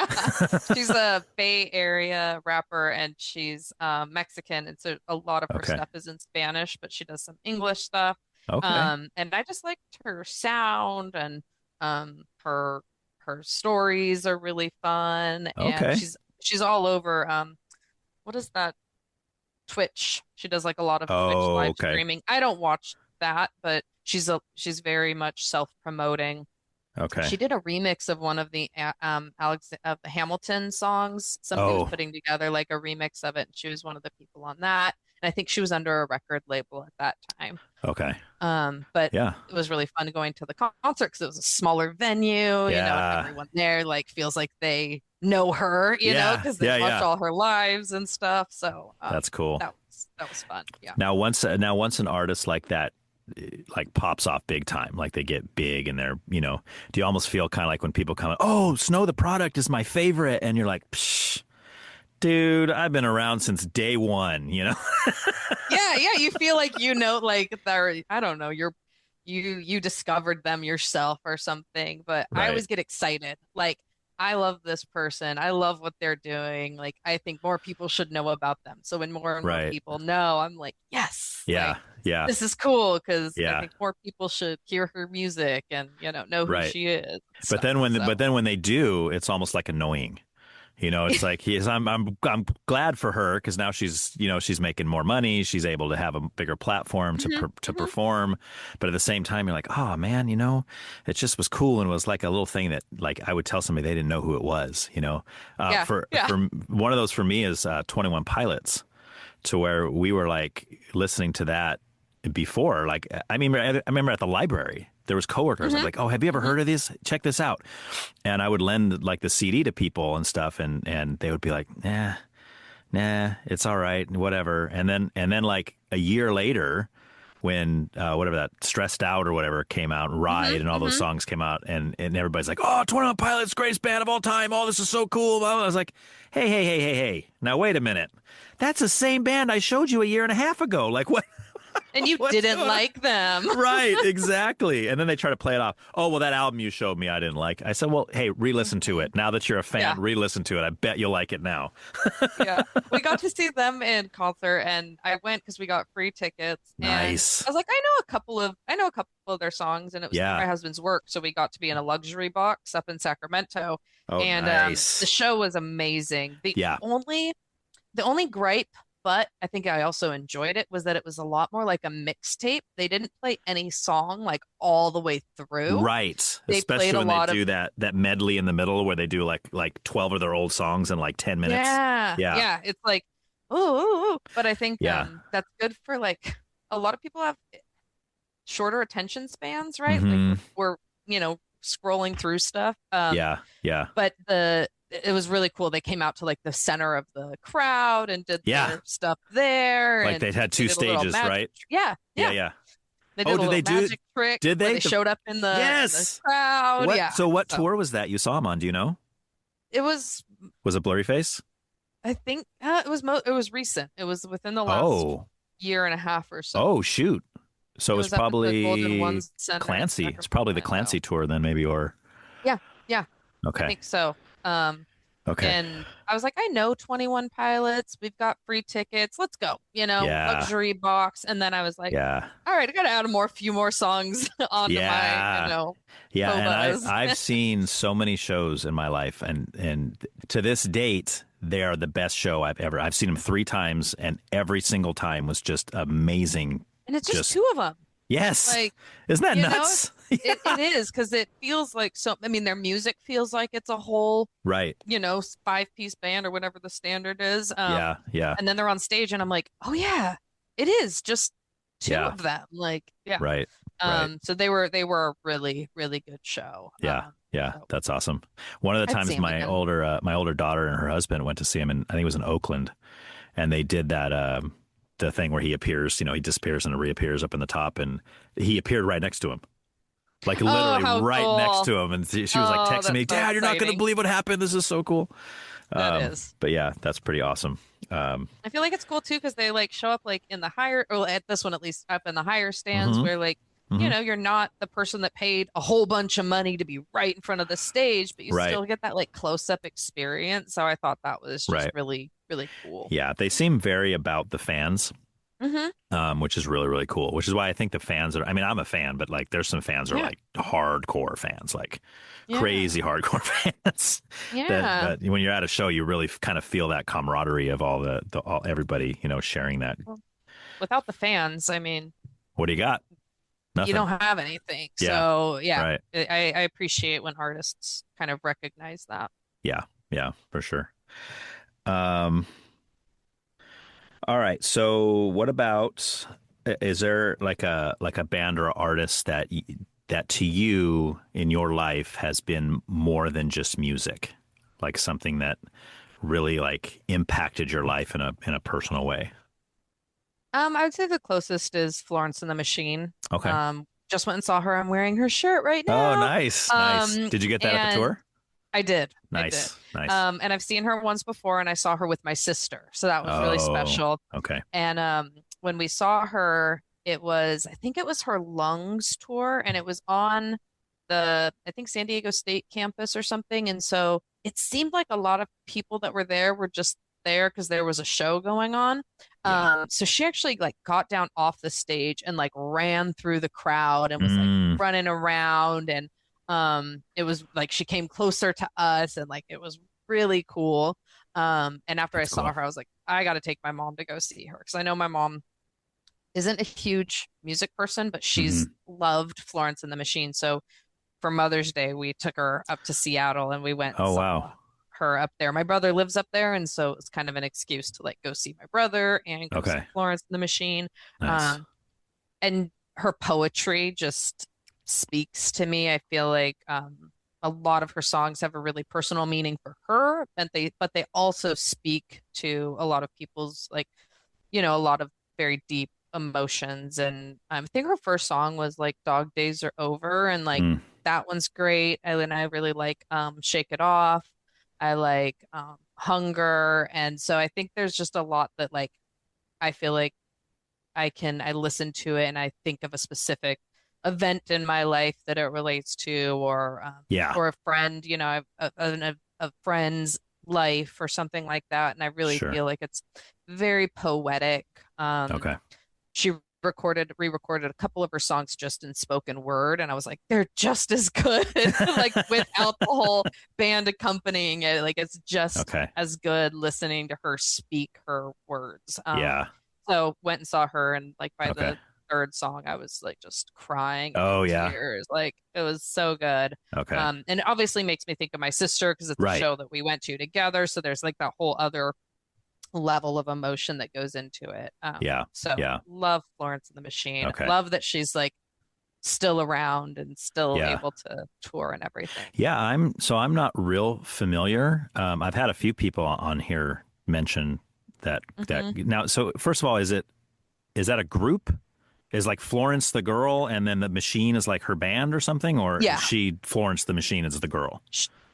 she's a Bay Area rapper, and she's Mexican, and so a lot of her Okay. stuff is in Spanish, but she does some English stuff. Okay. And I just liked her sound, and her stories are really fun, Okay. and she's all over what is that? Twitch. She does like a lot of Twitch live okay. streaming. I don't watch that, but she's very much self-promoting. Okay. She did a remix of one of the of the Hamilton songs. Somebody was putting together like a remix of it, and she was one of the people on that. And I think she was under a record label at that time. Okay. But Yeah. it was really fun going to the concert because it was a smaller venue, and everyone there like feels like they know her, because they watched all her lives and stuff. So that's cool. That was fun. Yeah. Now once an artist like that like pops off big time, like they get big and they're, do you almost feel kind of like when people come, oh, Snow the Product is my favorite, and you're like, psh, dude, I've been around since day one, Yeah, you feel like like they're, I don't know, you discovered them yourself or something, but Right. I always get excited. Like, I love this person. I love what they're doing. Like, I think more people should know about them. So when more and more Right. people know, I'm like, yes. Yeah. Like, Yeah. this is cool because Yeah. I think more people should hear her music and know who Right. she is. But then when they do, it's almost like annoying, It's like I'm glad for her because now she's making more money. She's able to have a bigger platform to perform. But at the same time, you're like, oh man, it just was cool and it was like a little thing that like I would tell somebody they didn't know who it was. For one of those for me is 21 Pilots, to where we were like listening to that before. Like I remember at the library. There was coworkers. I was like, "Oh, have you ever heard of this? Check this out." And I would lend like the CD to people and stuff, and they would be like, "Nah, it's all right, whatever." And then like a year later, when whatever that Stressed Out or whatever came out, Ride and all those songs came out, and everybody's like, "Oh, 21 Pilots, greatest band of all time. Oh, this is so cool." I was like, "Hey! Now wait a minute. That's the same band I showed you a year and a half ago. Like what?" And you didn't like them. Right, exactly. And then they try to play it off. Oh, well, that album you showed me I didn't like. I said, well, hey, re-listen to it. Now that you're a fan, re-listen to it. I bet you'll like it now. Yeah. We got to see them in concert, and I went because we got free tickets. Nice. I was like, I know a couple of their songs, and it was through my husband's work. So we got to be in a luxury box up in Sacramento. Oh, and nice. The show was amazing. The only gripe, but I think I also enjoyed it, was that it was a lot more like a mixtape. They didn't play any song like all the way through. Right. They Especially played when they do that medley in the middle where they do like 12 of their old songs in like 10 minutes. Yeah. It's like, oh, but I think that's good for like a lot of people have shorter attention spans, right? Like we're scrolling through stuff. But it was really cool. They came out to like the center of the crowd and did their stuff there. Like and they had two stages, right? Yeah. They did a little magic trick. Did they? They showed up in the crowd. So what tour was that you saw them on? Do you know? It was it Blurry Face? I think it was recent. It was within the last year and a half or so. Oh shoot! So it was probably Clancy. It's probably the Clancy tour then, maybe, or yeah. Okay, I think so. Okay. And I was like, I know 21 Pilots. We've got free tickets. Let's go. Luxury box. And then I was like, all right, I got to add a few more songs onto my, Yeah, and I've seen so many shows in my life, and to this date, they are the best show I've seen them 3 times, and every single time was just amazing. And it's just 2 of them. Yes. Like, isn't that nuts? It is, because it feels like their music feels like it's a whole, right, 5-piece band or whatever the standard is. Yeah. And then they're on stage and I'm like, oh yeah, it is just 2 of them. Like, yeah. Right. So they were a really, really good show. That's awesome. One of the times my older daughter and her husband went to see him, and I think it was in Oakland, and they did that the thing where he appears, he disappears and reappears up in the top, and he appeared right next to him. Like literally right next to him. And she was like texting me, Dad, you're not going to believe what happened. This is so cool. That is. But yeah, that's pretty awesome. I feel like it's cool too, because they like show up like in the higher, or at this one at least, up in the higher stands where like, you're not the person that paid a whole bunch of money to be right in front of the stage, but you still get that like close-up experience. So I thought that was just really, really cool. Yeah, they seem very about the fans. Which is really, really cool, which is why I think the fans are, I'm a fan, but like there's some fans who are like hardcore fans, like crazy hardcore fans. That when you're at a show, you really kind of feel that camaraderie of all everybody, sharing that. Well, without the fans, what do you got? Nothing. You don't have anything. So I appreciate when artists kind of recognize that. Yeah, for sure. All right. So what about, is there like a band or artist that to you in your life has been more than just music? Like something that really like impacted your life in a personal way? I would say the closest is Florence and the Machine. Okay. Just went and saw her. I'm wearing her shirt right now. Oh, nice. Did you get that at the tour? I did. Nice. And I've seen her once before, and I saw her with my sister. So that was really special. Okay. And when we saw her, I think it was her Lungs tour, and it was on I think San Diego State campus or something. And so it seemed like a lot of people that were there were just there because there was a show going on. So she actually like got down off the stage and like ran through the crowd and was like running around, and it was like she came closer to us, and like it was really cool. And after I That's saw cool. her, I was like, I got to take my mom to go see her because I know my mom isn't a huge music person, but she's Hmm. loved Florence and the Machine. So for Mother's Day, we took her up to Seattle and we went and Oh, wow. saw her up there. My brother lives up there, and so it's kind of an excuse to like go see my brother and go see Okay. Florence and the Machine. Nice. Um, and her poetry just speaks to me. I feel like a lot of her songs have a really personal meaning for her, and they also speak to a lot of people's like, a lot of very deep emotions. And I think her first song was like Dog Days Are Over, and like Mm. that one's great. And I really like Shake It Off. I like Hunger. And so I think there's just a lot that like I feel like I listen to it and I think of a specific event in my life that it relates to, Yeah. or a friend, a friend's life or something like that. And I really Sure. feel like it's very poetic. Okay. She re-recorded a couple of her songs just in spoken word, and I was like, they're just as good, like without the whole band accompanying it. Like it's just Okay. as good listening to her speak her words. Yeah. So went and saw her, and like by Okay. the third song, I was like just crying and Oh, in yeah. tears. Like it was so good. Okay. And it obviously makes me think of my sister because it's a Right. show that we went to together. So there's like that whole other level of emotion that goes into it. Yeah. So Yeah. love Florence and the Machine. Okay. Love that she's like still around and still Yeah. able to tour and everything. Yeah. I'm not real familiar. I've had a few people on here mention that Hmm. now. So first of all, is that a group? Is like Florence the girl and then the Machine is like her band or something? Or is Yeah. she Florence the Machine is the girl?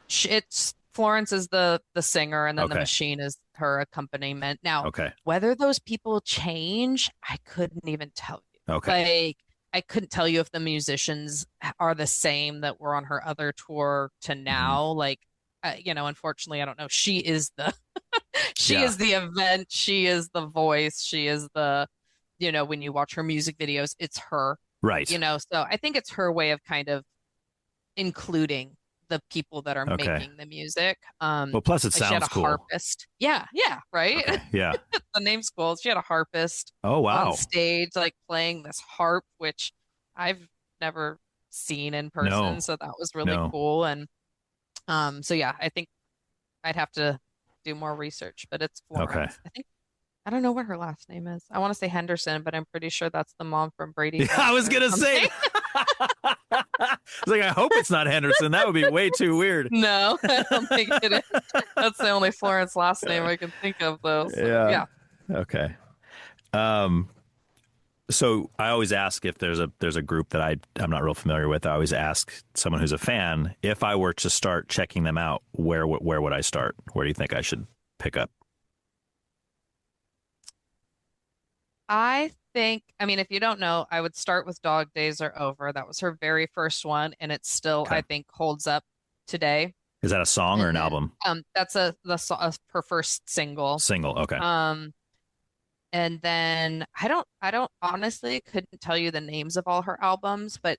It's Florence is the singer, and then the Okay. Machine is her accompaniment. Now, Okay. whether those people change, I couldn't even tell you. Okay. Like, I couldn't tell you if the musicians are the same that were on her other tour to Hmm. now. Like, unfortunately, I don't know. She is the she Yeah. is the event. She is the voice. She is when you watch her music videos, it's her. Right. So I think it's her way of kind of including the people that are Okay. making the music. Well, plus it Like she had sounds a cool. harpist. Yeah, yeah, right. Okay. Yeah. The name's cool. She had a harpist Oh, on wow. stage, like playing this harp, which I've never seen in person. No. So that was really No. cool. And so yeah, I think I'd have to do more research, but it's Okay. Florence. I don't know what her last name is. I want to say Henderson, but I'm pretty sure that's the mom from Brady Yeah, I Bunch was or gonna say something. that. I was like, I hope it's not Henderson. That would be way too weird. No, I don't think it is. That's the only Florence last name I can think of, though. So Yeah. yeah. Okay. Um, so I always ask if there's a group that I'm not real familiar with. I always ask someone who's a fan if I were to start checking them out, where would I start? Where do you think I should pick up? I mean, if you don't know, I would start with Dog Days Are Over. That was her very first one, and it still, Okay. I think, holds up today. Is that a song or And an then, album? that's her first single. Single. Okay. Um, and then I don't honestly couldn't tell you the names of all her albums, but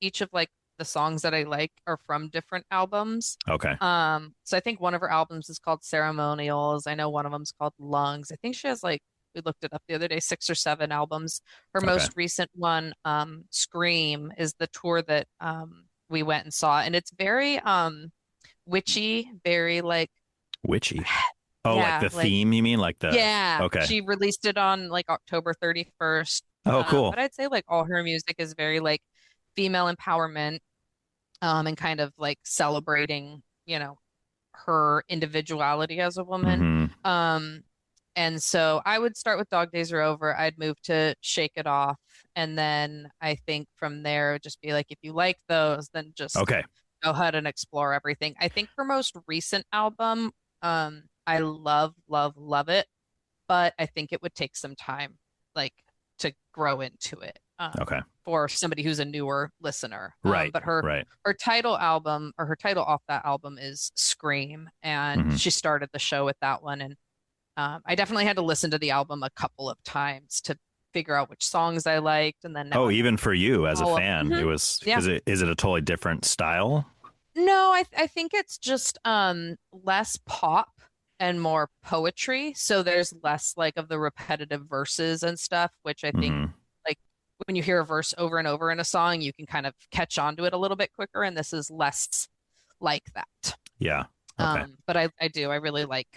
each of like the songs that I like are from different albums. Okay. So I think one of her albums is called Ceremonials. I know one of them's called Lungs. I think she has like we looked it up the other day, 6 or 7 albums. Her Okay. most recent one, Scream, is the tour that we went and saw, and it's very witchy, very like Witchy. Oh, like yeah, the like theme, you mean? Like the yeah. Okay. She released it on like October 31st. Oh, cool. But I'd say like all her music is very like female empowerment, and kind of like celebrating, her individuality as a woman. Hmm. Um, and so I would start with Dog Days Are Over. I'd move to Shake It Off. And then I think from there, just be like, if you like those, then just Okay. go ahead and explore everything. I think her most recent album, I love, love, love it, but I think it would take some time, like, to grow into it. Okay. For somebody who's a newer listener. Right. But her Right. her title album or her title off that album is Scream, and Mhm. she started the show with that one. And I definitely had to listen to the album a couple of times to figure out which songs I liked, and then now Oh, I even for you as a all of- fan, it Mhm. was Yeah. is it a totally different style? No, I think it's just less pop and more poetry. So there's less like of the repetitive verses and stuff, which I think Hmm. like when you hear a verse over and over in a song, you can kind of catch on to it a little bit quicker, and this is less like that. Yeah. Okay. But I really like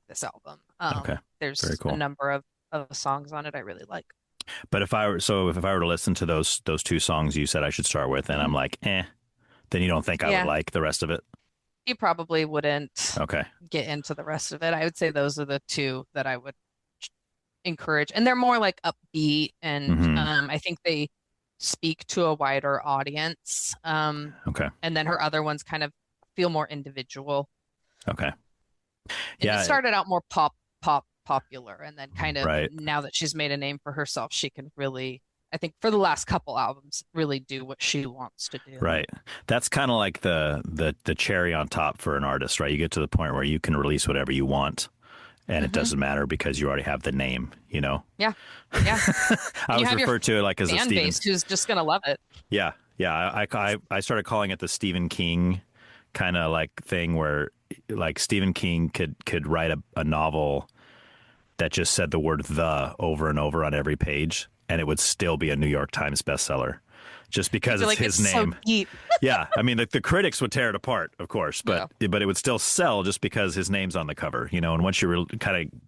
this album. Okay. Very There's a cool. number of songs on it I really like. But if I were to listen to those two songs you said I should start with, and I'm Mhm. like, then you don't think I would Yeah, like the rest of it? you probably wouldn't Okay. get into the rest of it. I would say those are the two that I would encourage. And they're more like upbeat and Hmm. I think they speak to a wider audience. Okay. And then her other ones kind of feel more individual. Okay. And it Yeah. started out more popular and then kind of Right. now that she's made a name for herself, she can really, I think for the last couple albums, really do what she wants to do. Right. That's kind of like the cherry on top for an artist, right? You get to the point where you can release whatever you want and it Hmm. doesn't matter because you already have the name, you know? Yeah. Yeah. I And you always have your refer to it like as a fan Stephen. base who's just gonna love it. Yeah. Yeah. I started calling it the Stephen King kind of like thing where like Stephen King could write a novel that just said the word the over and over on every page and it would still be a New York Times bestseller just I because feel it's like it's his so name. deep. Yeah, I mean the critics would tear it apart, of course, Yeah. but it would still sell just because his name's on the cover, you know. And once you kind of,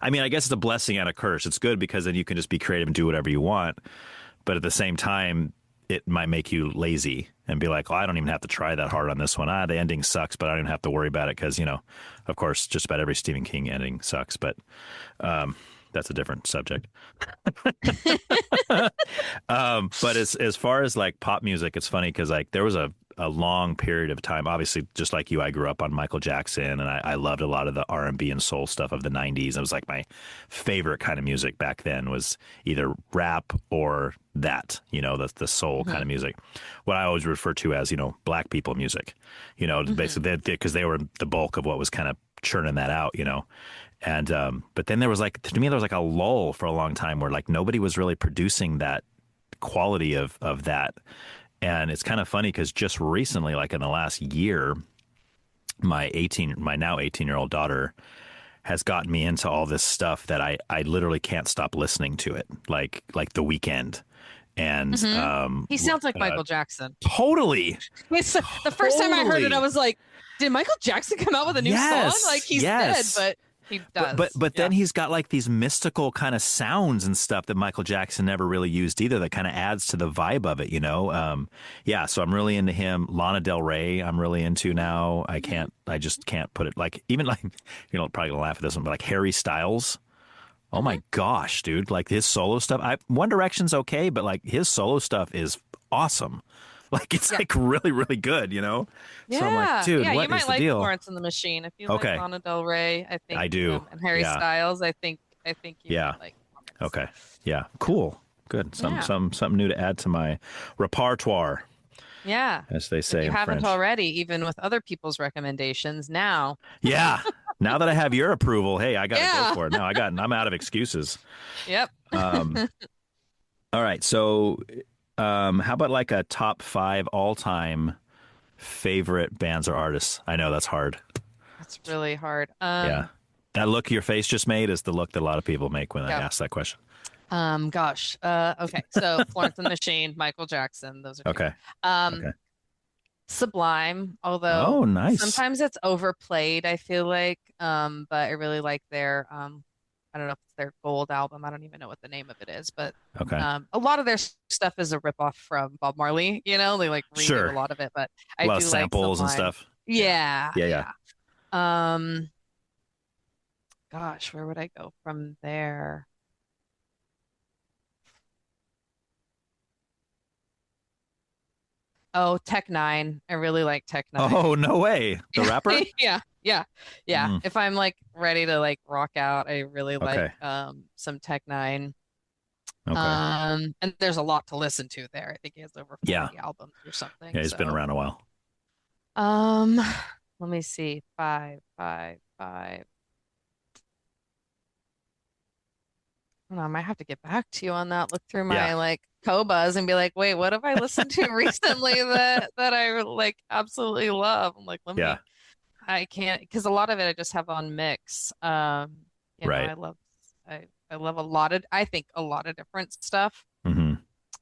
I mean, I guess it's a blessing and a curse. It's good because then you can just be creative and do whatever you want, but at the same time, it might make you lazy and be like, well, I don't even have to try that hard on this one. The ending sucks, but I don't even have to worry about it because you know, of course, just about every Stephen King ending sucks, but that's a different subject. But as far as like pop music, it's funny because like there was a long period of time. Obviously, just like you, I grew up on Michael Jackson, and I loved a lot of the R&B and soul stuff of the '90s. It was like my favorite kind of music back then was either rap or that, you know, the soul kind Hmm. of music. What I always refer to as, you know, black people music, you know, Hmm. basically because they were the bulk of what was kind of churning that out, you know. And but then there was like to me there was like a lull for a long time where like nobody was really producing that quality of that. And it's kind of funny because just recently, like in the last year, my now 18-year-old daughter has gotten me into all this stuff that I literally can't stop listening to it, like The Weekend, and Hmm. He sounds like Michael Jackson. totally, The first time I heard it, I totally, was like, did Michael Jackson come out with a new song? Like yes, he's dead, yes. but he But does. then Yeah. he's got like these mystical kind of sounds and stuff that Michael Jackson never really used either. That kind of adds to the vibe of it, you know. Yeah, so I'm really into him. Lana Del Rey, I'm really into now. I just can't put it like even like you know probably gonna laugh at this one, but like Harry Styles. Oh Hmm. my gosh, dude! Like his solo stuff. One Direction's okay, but like his solo stuff is awesome. Like it's Yeah. like really really good, you know. So I'm like, Yeah. dude, Yeah. You what is might the like deal? Florence and the Machine. If you like Okay, Lana Del Rey, I I think, do. and Harry Yeah. Styles, I think you Yeah. might like Florence. Okay. Yeah. Yeah. Cool. Good. Yeah. Something new to add to my repertoire, Yeah. as they If say you in haven't French. already, even with other people's recommendations, now. Yeah. Now that I have your approval, hey, I got to go Yeah. for it. Now I'm out of excuses. Yep. Um, all right. So, how about like a top 5 all-time favorite bands or artists? I know that's hard. That's really hard. Yeah. That look your face just made is the look that a lot of people make when I Yeah. ask that question. Gosh. Okay. So Florence and the Machine, Michael Jackson, those are two. Okay. Um, Okay. Sublime, although Oh, nice. sometimes it's overplayed, I feel like. But I really like their I don't know if it's their gold album. I don't even know what the name of it is, but Okay. a lot of their stuff is a ripoff from Bob Marley, you know, they like redo a Sure. lot of it, but A I lot of do like samples and Sublime. stuff. Yeah. Yeah, Yeah. Yeah. yeah. Um, gosh, where would I go from there? Oh, Tech Nine. I really like Tech Nine. Oh, no way. The rapper? Yeah, yeah, yeah. Mm, If I'm like ready to like rock out, I really like okay. some Tech Nine. Okay. And there's a lot to listen to there. I think he has over Yeah. 40 albums or something. Yeah, he's been So, around a while. um, let me see. Five. don't know, I might have to get back to you on that. Look through Yeah. my like Kobas and be like, wait, what have I listened to recently that I like absolutely love? I'm like, Yeah. I can't because a lot of it I just have on mix. Right. I love I think a lot of different stuff. Hmm.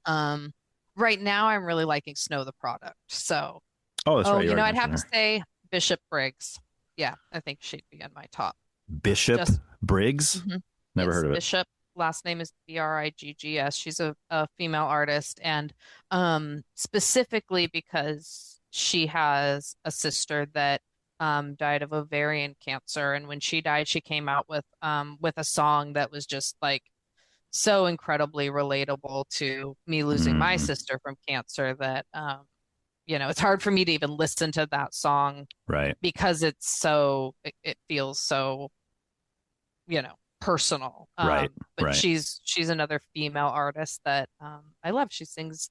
Um, right now I'm really liking Snow the Product. So, Oh, that's right. You already I'd have mentioned to her. say Bishop Briggs. Yeah, I think she'd be in my top. Bishop Just Briggs? mhm. Never It's heard of it. Bishop. Last name is Briggs. She's a female artist, and specifically because she has a sister that died of ovarian cancer, and when she died, she came out with a song that was just like so incredibly relatable to me losing my Mm, sister from cancer that it's hard for me to even listen to that song right. because it feels so personal. Right. But Right. she's another female artist that I love. She sings,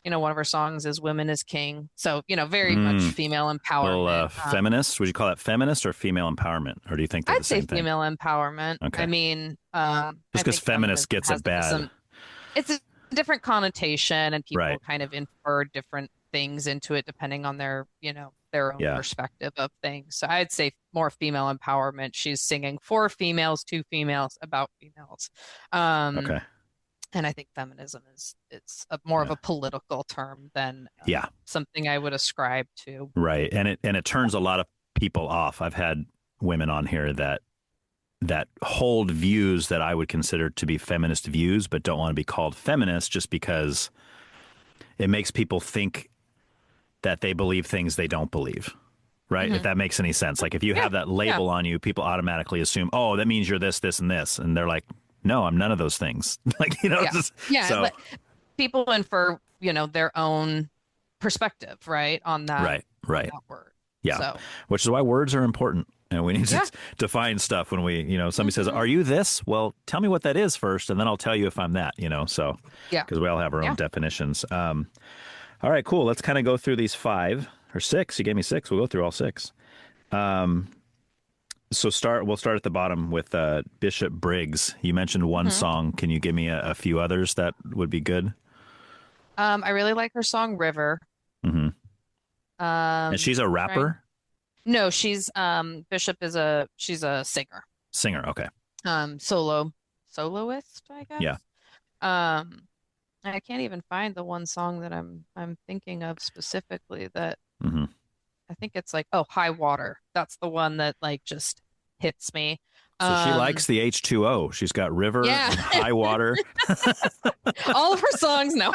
one of her songs is "Women is King," so very much Mm. female Little empowerment. feminist. Would you call that feminist or female empowerment? Or do you think they're the I'd say same thing? female empowerment. I Okay. mean, Just I because think feminist feminism gets has it bad. it's a different connotation, and people Right. kind of infer different things into it depending on their own Yeah. perspective of things. So I'd say more female empowerment. She's singing for females, to females, about females. Um, Okay. and I think feminism is it's more of Yeah. a political term than Yeah. something I would ascribe to. Right. And it turns a lot of people off. I've had women on here that hold views that I would consider to be feminist views, but don't want to be called feminist just because it makes people think that they believe things they don't believe. Right. If Hmm. that makes any sense. Like if you Yeah, have that yeah, label on you, people automatically assume, oh, that means you're this, this, and this. And they're like, no, I'm none of those things. Like, yeah, just, yeah. so People infer, their own perspective, right, right, on right. that word. Yeah. So, Which is why words are important. And we need to yeah. define stuff when somebody says, Hmm. are you this? Well, tell me what that is first, and then I'll tell you if I'm that, so Yeah. because we all have our own Yeah. definitions. All right, cool. Let's kind of go through these 5 or 6. You gave me 6. We'll go through all 6. So we'll start at the bottom with Bishop Briggs. You mentioned one Hmm. song. Can you give me a few others that would be good? I really like her song River. Hmm. And Um, she's a trying. rapper, No, Bishop she's a singer. singer. Okay. Soloist, I Yeah. guess. I can't even find the one song that I'm thinking of specifically that Hmm. I think it's like, oh, High Water. That's the one that like just hits me. So she Um, likes the H2O. She's got river yeah. and high water. All of her songs, no.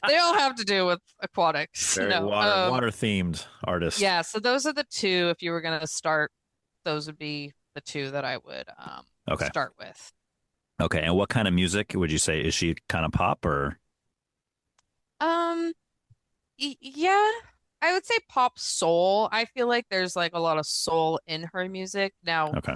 They all have to do with aquatics. Very No. water themed artist. Yeah, so those are the two. If you were gonna start, those would be the two that I would Okay. start with. Okay. And what kind of music would you say? Is she kind of pop or? Um, yeah, I would say pop soul. I feel like there's like a lot of soul in her music. Now, Okay.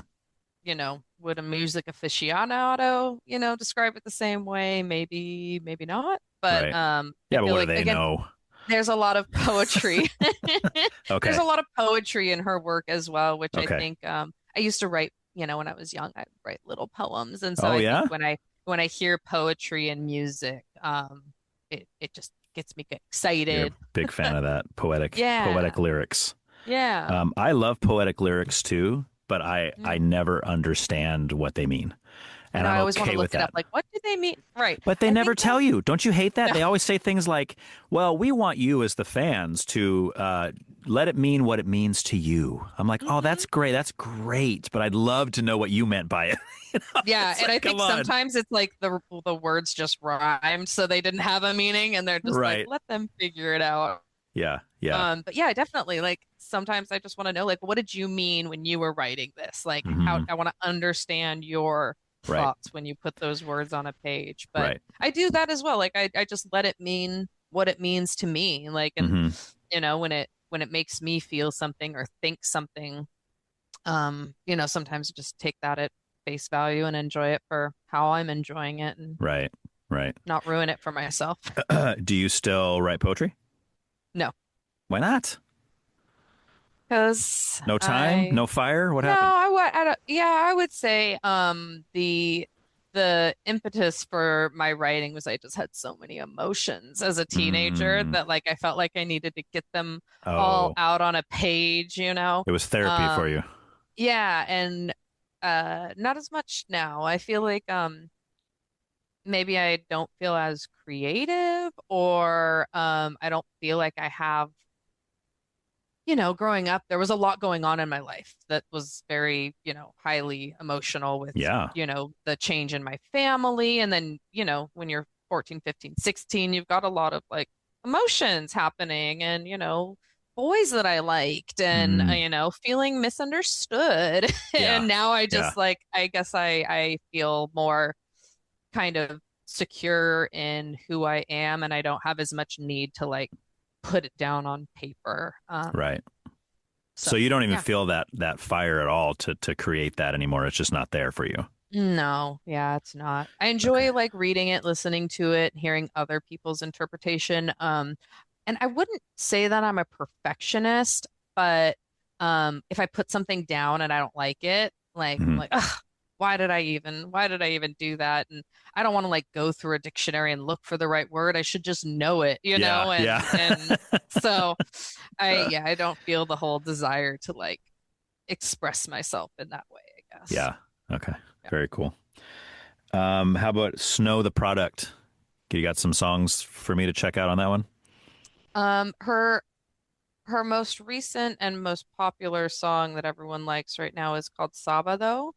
would a music aficionado, describe it the same way? Maybe, maybe not. But Right. I Yeah, but feel what do like they again, know? there's a lot of poetry. There's Okay. a lot of poetry in her work as well, which I Okay. think I used to write, when I was young, I'd write little poems. And so Oh, I yeah? think when I hear poetry and music, it just gets me You're a excited. big fan of that poetic Yeah. lyrics. Yeah. I love poetic lyrics too, but I Mm. never understand what they mean. I And know I'm I always want okay to with look it up. that. Like, what do they mean? Right. But they I never think tell you. Don't you hate that? no. They always say things like, well, we want you as the fans to let it mean what it means to you. I'm like, oh, Mhm. that's great. That's great. But I'd love to know what you meant by it. Yeah, It's and like, I think come on. sometimes it's like the words just rhymed, so they didn't have a meaning, and they're just like, Right. let them figure it out. Yeah. Yeah. But yeah, definitely. Like sometimes I just want to know, like, what did you mean when you were writing this? Like, how Hmm. I want to understand your Right. thoughts when you put those words on a page. But Right. I do that as well. Like, I just let it mean what it means to me. Like, and Hmm. when it makes me feel something or think something, sometimes just take that at face value and enjoy it for how I'm enjoying it and Right. Right. not ruin it for myself. Do you still write poetry? No, Why not? because No time? No fire? What happened? I don't, yeah, I would say the the impetus for my writing was I just had so many emotions as a teenager that like I felt like I needed to get them all out on a page, you know. It was therapy for you. Yeah, and not as much now. I feel like maybe I don't feel as creative, or I don't feel like I have, you know, growing up, there was a lot going on in my life that was very, you know, highly emotional with, you know, the change in my family. And then, you know, when you're 14, 15, 16, you've got a lot of like emotions happening and, you know, boys that I liked and, you know, feeling misunderstood. And now I just like, I guess I feel more kind of secure in who I am, and I don't have as much need to like put it down on paper. Right. So you don't even feel that fire at all to create that anymore. It's just not there for you. No, yeah, it's not. I enjoy like reading it, listening to it, hearing other people's interpretation. And I wouldn't say that I'm a perfectionist, but if I put something down and I don't like it, like I'm like, ugh, why did I even do that? And I don't want to like go through a dictionary and look for the right word. I should just know it, you know? And so I don't feel the whole desire to like express myself in that way, I guess. Yeah. Okay. Yeah. Very cool. How about Snow the Product? You got some songs for me to check out on that one? Her most recent and most popular song that everyone likes right now is called Sábado,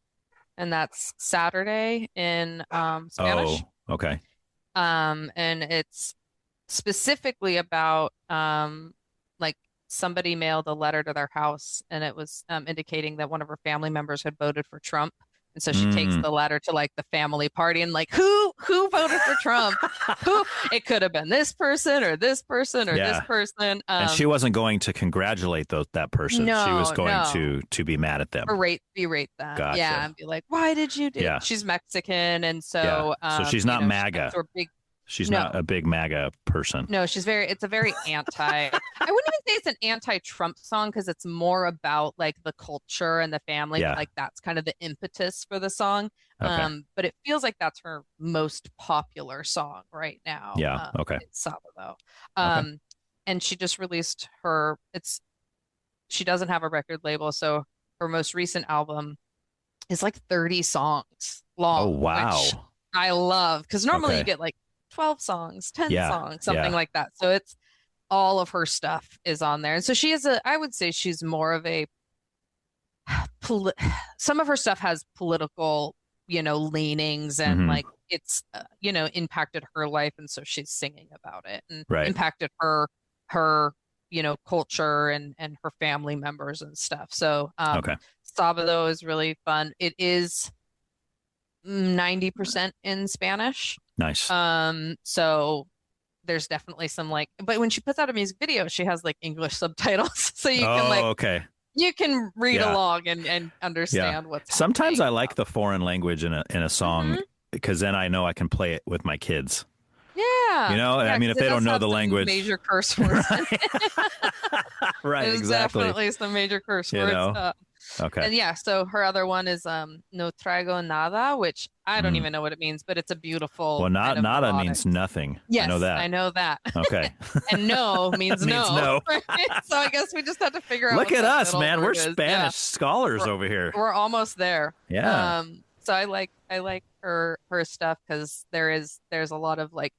and that's Saturday in Spanish. Oh, okay. And it's specifically about like somebody mailed a letter to their house, and it was indicating that one of her family members had voted for Trump. And so she takes the letter to like the family party and like, who voted for Trump? Who? It could have been this person or this person or this person. And she wasn't going to congratulate that person. No, she was going to be mad at them. Berate them. Gotcha. Yeah, and be like, why did you do? Yeah. She's Mexican, and so so she's not MAGA. She's not a big MAGA person. No, it's a very I wouldn't even say it's an anti-Trump song, because it's more about like the culture and the family. Yeah. Like that's kind of the impetus for the song. Okay. But it feels like that's her most popular song right now. Yeah. Okay. It's Sábado. And she just released she doesn't have a record label, so her most recent album is like 30 songs long. Oh, wow. Which I love, because normally you get like 12 songs, 10 songs, something like that. So it's all of her stuff is on there. And so I would say she's more of a, some of her stuff has political, you know, leanings, and like it's, you know, impacted her life. And so she's singing about it and impacted her, you know, culture and her family members and stuff. So Sábado is really fun. It is 90% in Spanish. Nice. So there's definitely some like, but when she puts out a music video, she has like English subtitles, so you can like, you can read along and understand what's happening. Sometimes I like the foreign language in a song, because then I know I can play it with my kids. Yeah. You know, I mean, if they don't know the language, major curse words. Right. There's exactly. Definitely some major curse words. Know? Okay. And yeah, so her other one is No Traigo Nada, which I don't even know what it means, but it's a beautiful. Well, kind of nada melodic. means nothing. Yes, I know that. Okay. And no means no. Right? So I guess we just have to figure out. Look at us, man. We're Spanish scholars over here. We're almost there. Yeah. So I like her stuff, because there's a lot of like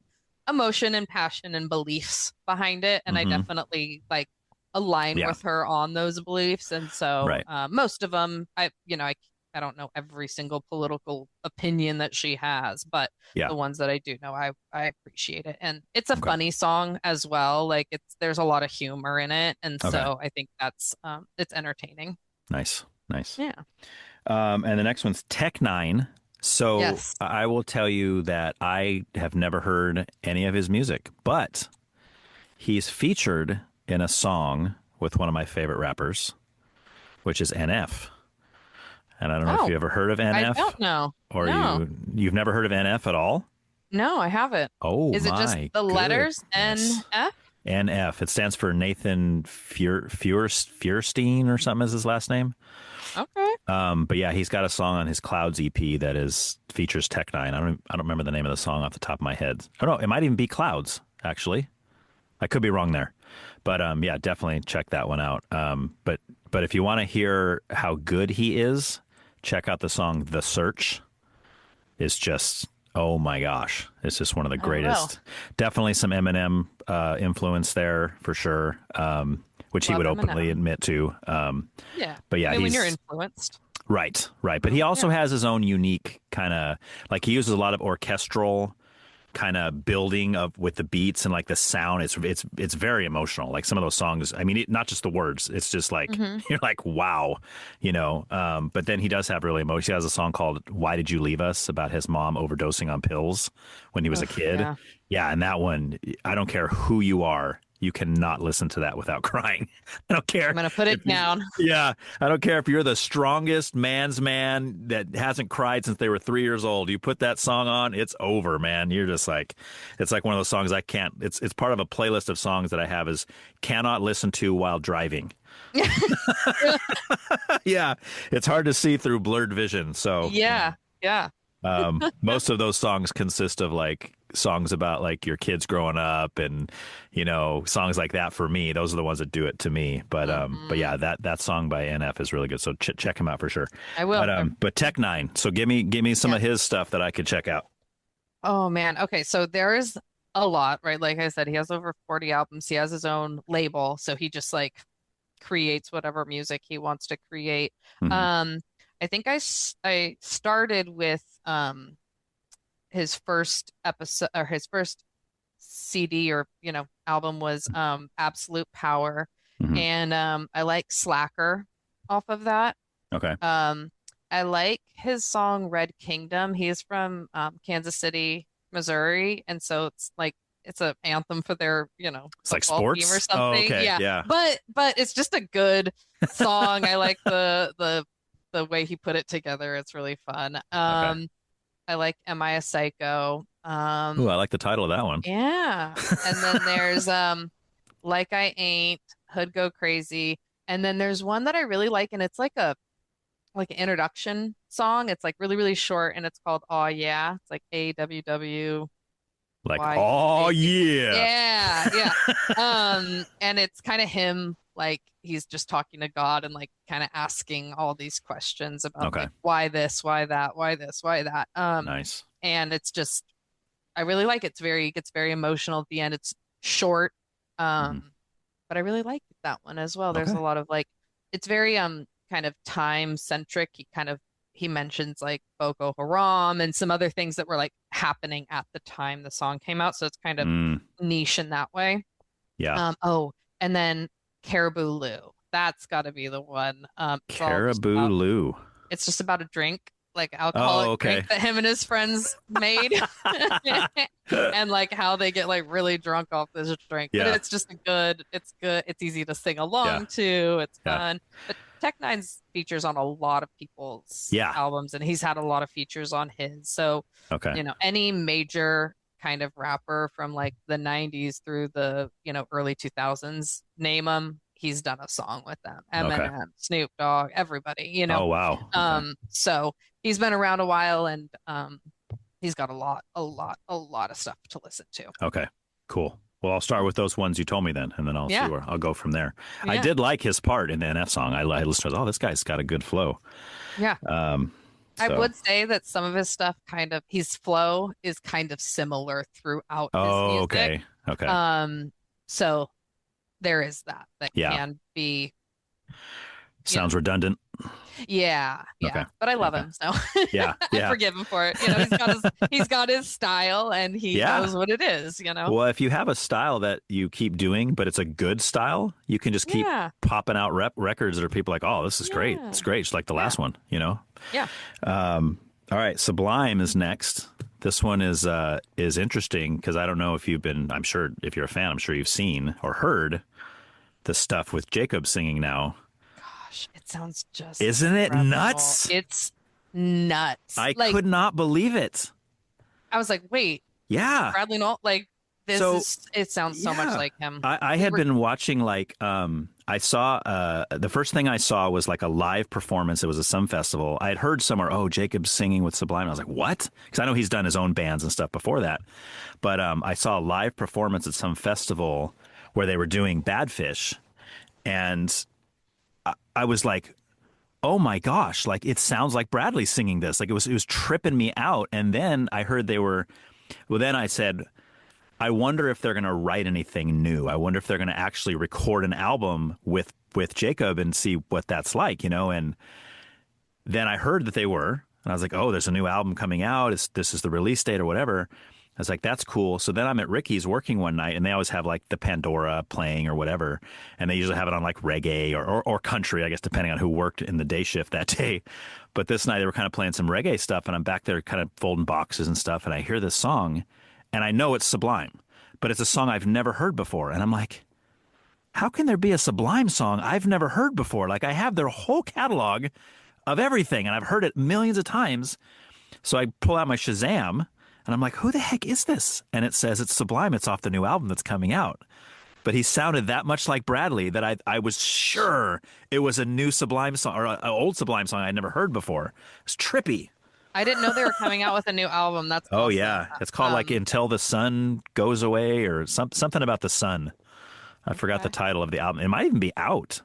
emotion and passion and beliefs behind it, and I definitely like align with her on those beliefs. And so most of them, I don't know every single political opinion that she has, but the ones that I do know, I appreciate it. And it's a funny song as well. Like there's a lot of humor in it, and so I think that's it's entertaining. Nice. Yeah. And the next one's Tech Nine. So I will tell you that I have never heard any of his music, but he's featured in a song with one of my favorite rappers, which is NF. And I don't know if you ever heard of NF. I don't know. Or you've never heard of NF at all? No, I haven't. Oh, is it just the letters NF? NF. It stands for Nathan Feuerstein or something is his last name. Okay. But yeah, he's got a song on his Clouds EP that features Tech Nine. I don't remember the name of the song off the top of my head. I don't know. It might even be Clouds, actually. I could be wrong there. But yeah, definitely check that one out. But if you want to hear how good he is, check out the song The Search. It's just, oh my gosh. It's just one of the greatest. Definitely some Eminem influence there for sure. Which he would openly admit to. Yeah. But yeah, when you're influenced. Right. But he also has his own unique kind of, like, he uses a lot of orchestral kind of building with the beats and like the sound. It's very emotional. Like some of those songs, I mean, not just the words. It's just like, you're like, wow, but then he does have really emotional. He has a song called Why Did You Leave Us, about his mom overdosing on pills when he was a kid. Yeah. And that one, I don't care who you are, you cannot listen to that without crying. I don't care. I'm going to put it down. Yeah. I don't care if you're the strongest man's man that hasn't cried since they were 3 years old. You put that song on, it's over, man. You're just like, it's like one of those songs I can't, it's part of a playlist of songs that I have is cannot listen to while driving. Yeah. It's hard to see through blurred vision. So yeah. Most of those songs consist of like songs about like your kids growing up and, songs like that. For me, those are the ones that do it to me. But yeah, that song by NF is really good. So check him out for sure. I will. But Tech Nine. So give me some of his stuff that I could check out. Oh man. Okay. So there's a lot, right? Like I said, he has over 40 albums. He has his own label. So he just like creates whatever music he wants to create. I think I started with his first episode or his first CD or album was Absolute Power, and I like Slacker off of that. Okay. I like his song Red Kingdom. He's from Kansas City, Missouri, and so it's an anthem for their it's like football sports team or something. Oh, okay. Yeah. But it's just a good song. I like the way he put it together. It's really fun. Okay. I like Am I a Psycho? Ooh, I like the title of that one. Yeah. And then there's Like I Ain't, Hood Go Crazy. And then there's one that I really like, and it's like an introduction song. It's like really, really short, and it's called Aw Yeah. It's like AWW. Like, oh yeah. Yeah. And it's kind of him, like he's just talking to God and like kind of asking all these questions about like, why this, why that, why this, why that. Nice. And it's just, I really like it. It gets very emotional at the end. It's short. But I really like that one as well. There's a lot of like, it's very kind of time centric. He mentions like Boko Haram and some other things that were like happening at the time the song came out. So it's kind of niche in that way. Yeah. And then Caribou Lou. That's got to be the one. Caribou Lou. It's just about a drink, like alcoholic drink that him and his friends made, and like how they get like really drunk off this drink. Yeah. But it's just it's good. It's easy to sing along to. It's fun. But Tech Nine's features on a lot of people's albums, and he's had a lot of features on his. So, any major kind of rapper from like the 90s through the, early 2000s, name them, he's done a song with them. Eminem, Snoop Dogg, everybody, Oh, wow. So he's been around a while, and he's got a lot of stuff to listen to. Okay, cool. Well, I'll start with those ones you told me then, and then I'll see where I'll go from there. Yeah. I did like his part in the NF song. I listened to this guy's got a good flow. Yeah. I would say that some of his stuff his flow is kind of similar throughout his music. Okay. So there is that can be. Sounds redundant. Yeah. Okay. But I love him, so yeah. I forgive him for it. He's got his style, and he knows what it is. Well, if you have a style that you keep doing, but it's a good style, you can just keep popping out records that are people like, oh, this is great. It's great. It's like the last one, Yeah. All right. Sublime is next. This one is interesting because I don't know if I'm sure if you're a fan, I'm sure you've seen or heard the stuff with Jacob singing now. It sounds just Isn't it incredible. nuts? It's nuts. I could not believe it. I was like, wait. Yeah. Bradley Noel, like It sounds so much like him. I had been watching I saw the first thing I saw was like a live performance. It was a some festival. I had heard somewhere, oh, Jacob's singing with Sublime. I was like, what? Because I know he's done his own bands and stuff before that. But I saw a live performance at some festival where they were doing Bad Fish, and I was like, oh my gosh, like it sounds like Bradley singing this. Like it was tripping me out. And then I heard then I said, I wonder if they're going to write anything new. I wonder if they're going to actually record an album with Jacob and see what that's like, And then I heard that they were, and I was like, oh, there's a new album coming out. This is the release date or whatever. I was like, that's cool. So then I'm at Ricky's working one night, and they always have like the Pandora playing or whatever, and they usually have it on like reggae or country, I guess, depending on who worked in the day shift that day. But this night they were kind of playing some reggae stuff, and I'm back there kind of folding boxes and stuff, and I hear this song. And I know it's Sublime, but it's a song I've never heard before. And I'm like, how can there be a Sublime song I've never heard before? Like, I have their whole catalog of everything, and I've heard it millions of times. So I pull out my Shazam, and I'm like, who the heck is this? And it says it's Sublime. It's off the new album that's coming out. But he sounded that much like Bradley that I was sure it was a new Sublime song, or an old Sublime song I'd never heard before. It's trippy. I didn't know they were coming out with a new album. That's oh awesome. Yeah, it's called like Until the Sun Goes Away or something about the sun. I forgot the title of the album. It might even be out.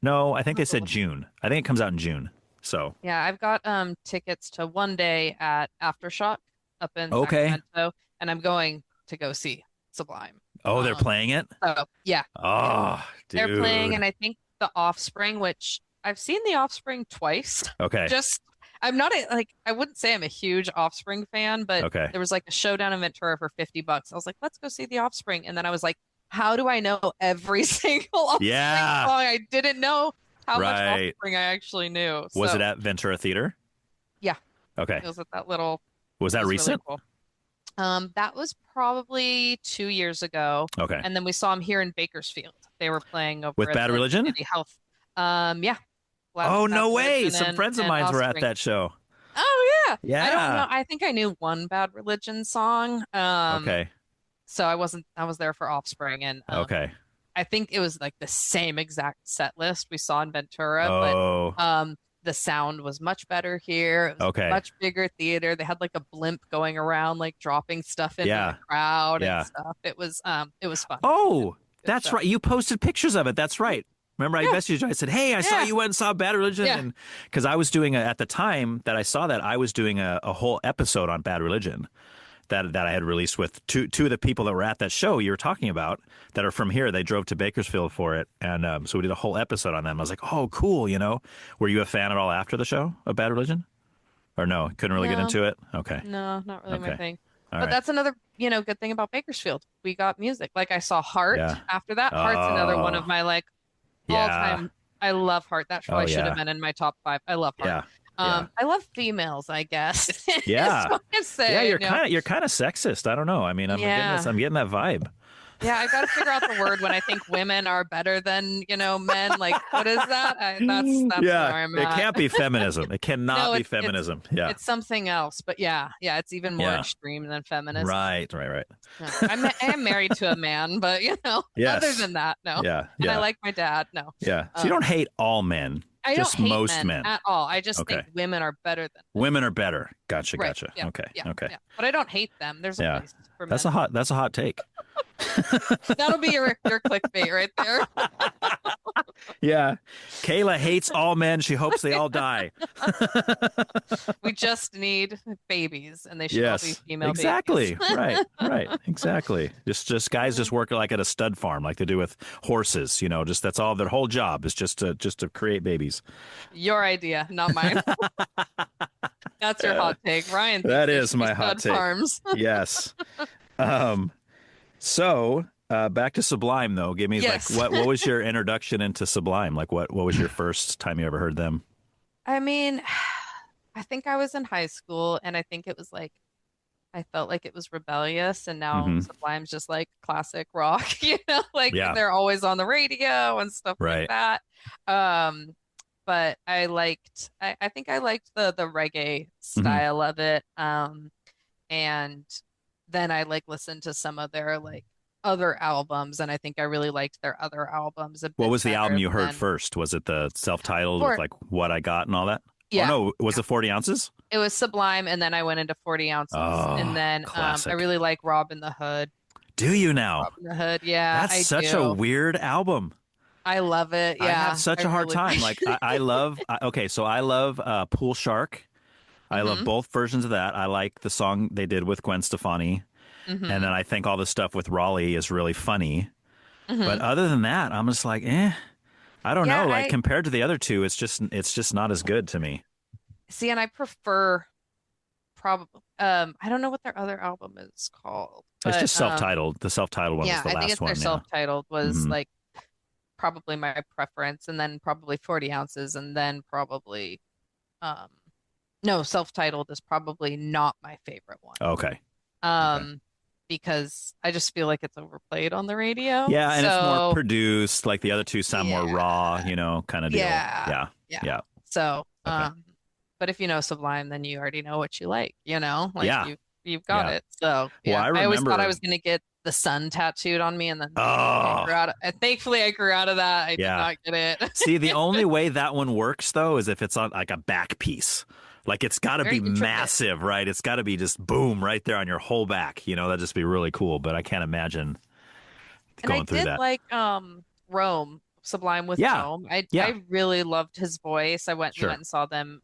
No, I think they said June. I think it comes out in June. So yeah, I've got tickets to one day at Aftershock up in Sacramento, and I'm going to go see Sublime. Oh, they're playing it? So yeah. Oh, dude. They're playing, and I think The Offspring, which I've seen The Offspring twice. Okay. I'm not I wouldn't say I'm a huge Offspring fan, but there was like a showdown in Ventura for $50. I was like, let's go see The Offspring. And then I was like, how do I know every single Offspring song? I didn't know how much Offspring I actually knew. Was it at Ventura Theater? Yeah. Okay. It was at that little. Was that recent? Really cool. That was probably 2 years ago. Okay. And then we saw them here in Bakersfield. They were playing over with at Bad Religion? Community Health. Yeah. Oh, no way. Some friends of mine were at that show. Oh, yeah. Yeah. I don't know. I think I knew one Bad Religion song. Okay. So I was there for Offspring. And okay. I think it was like the same exact set list we saw in Ventura. Oh. But the sound was much better here. It was a much bigger theater. They had like a blimp going around, like dropping stuff into the crowd and stuff. It was fun. Oh, that's right. You posted pictures of it. That's right. Remember, I messaged you. I said, hey, I saw you went and saw Bad Religion. And because I was doing, at the time that I saw that, I was doing a whole episode on Bad Religion that I had released with two of the people that were at that show you were talking about that are from here. They drove to Bakersfield for it. And so we did a whole episode on them. I was like, oh, cool. Were you a fan at all after the show of Bad Religion? Or no, couldn't really get into it? Okay. No, not really my thing. But that's another, good thing about Bakersfield. We got music. Like I saw Heart after that. Heart's another one of my all time. I love Heart. That probably should have been in my top 5. I love Heart. I love females, I guess. Yeah. Say, you're kind of sexist. I don't know. I mean, I'm getting that vibe. Yeah, I've got to figure out the word when I think women are better than, men. Like, what is that? That's where I'm at. It can't be feminism. It cannot be feminism. It's something else. But yeah, it's even more extreme than feminism. Right. No, I am married to a man, but, other than that, no. Yeah. And I like my dad, no. Yeah. So you don't hate all men. I just don't hate most men at all. I just think women are better than men. Women are better. Gotcha. Right. Gotcha. Yeah. Okay. Yeah. Okay. Yeah. But I don't hate them. There's a place for men. That's a hot take. That'll be your clickbait right there. Yeah. Kaela hates all men. She hopes they all die. We just need babies, and they should all be female exactly. babies. Right. Exactly. Just guys just work like at a stud farm, like they do with horses. Just that's all their whole job is just to create babies. Your idea, not mine. That's your hot take, Ryan. That is my hot take. Farms. Yes. So back to Sublime though. Give me what was your introduction into Sublime? Like what was your first time you ever heard them? I mean, I think I was in high school, and I think it was like I felt like it was rebellious, and now Sublime's just like classic rock, they're always on the radio and stuff like that. But I think I liked the reggae style of it. And then I like listened to some of their like other albums, and I think I really liked their other albums a What bit was the album better you heard than first? Was it the self-titled with for like What I Got and all that? Or yeah. no, was it 40 ounces? It was Sublime, and then I went into 40 ounces, and Oh, then I classic. really like Robin the Hood. Do you now? Robin the Hood, yeah, That's I such a do. weird album. I love it. I have Yeah, I such a hard really. time. Like okay, so I love Pool Shark. I love hmm both versions of that. I like the song they did with Gwen Stefani. And then hmm I think all the stuff with Raleigh is really funny. But hmm other than that, I'm just like, I don't Yeah, know. Like I compared to the other two, it's just not as good to me. see, and I prefer probably. I don't know what their other album is called, It's but just self-titled. The self-titled one was yeah, the I think last it's their one. Yeah. self-titled was hmm like probably my preference, and then probably 40 ounces, and then probably um, no, self-titled is probably not my favorite one. Okay. Okay. um, because I just feel like it's overplayed on the radio. Yeah, and it's more So produced. Like the other two sound more raw, yeah, kind of deal. yeah, Yeah. yeah. Yeah. So Okay. but if you know Sublime, then you already know what you like, like Yeah. you've got Yeah. it. So Well, yeah, I I always thought I remember. was gonna get the sun tattooed on me, and then Oh, thankfully I grew out of that. I did yeah. not get it. See, the only way that one works though is if it's on like a back piece. Like it's got to be Very intricate. massive, right? It's got to be just boom right there on your whole back. That'd just be really cool. But I can't imagine And I going through did that. like Rome, Sublime with Yeah, Rome. I yeah, I really loved his voice. We sure. went and saw them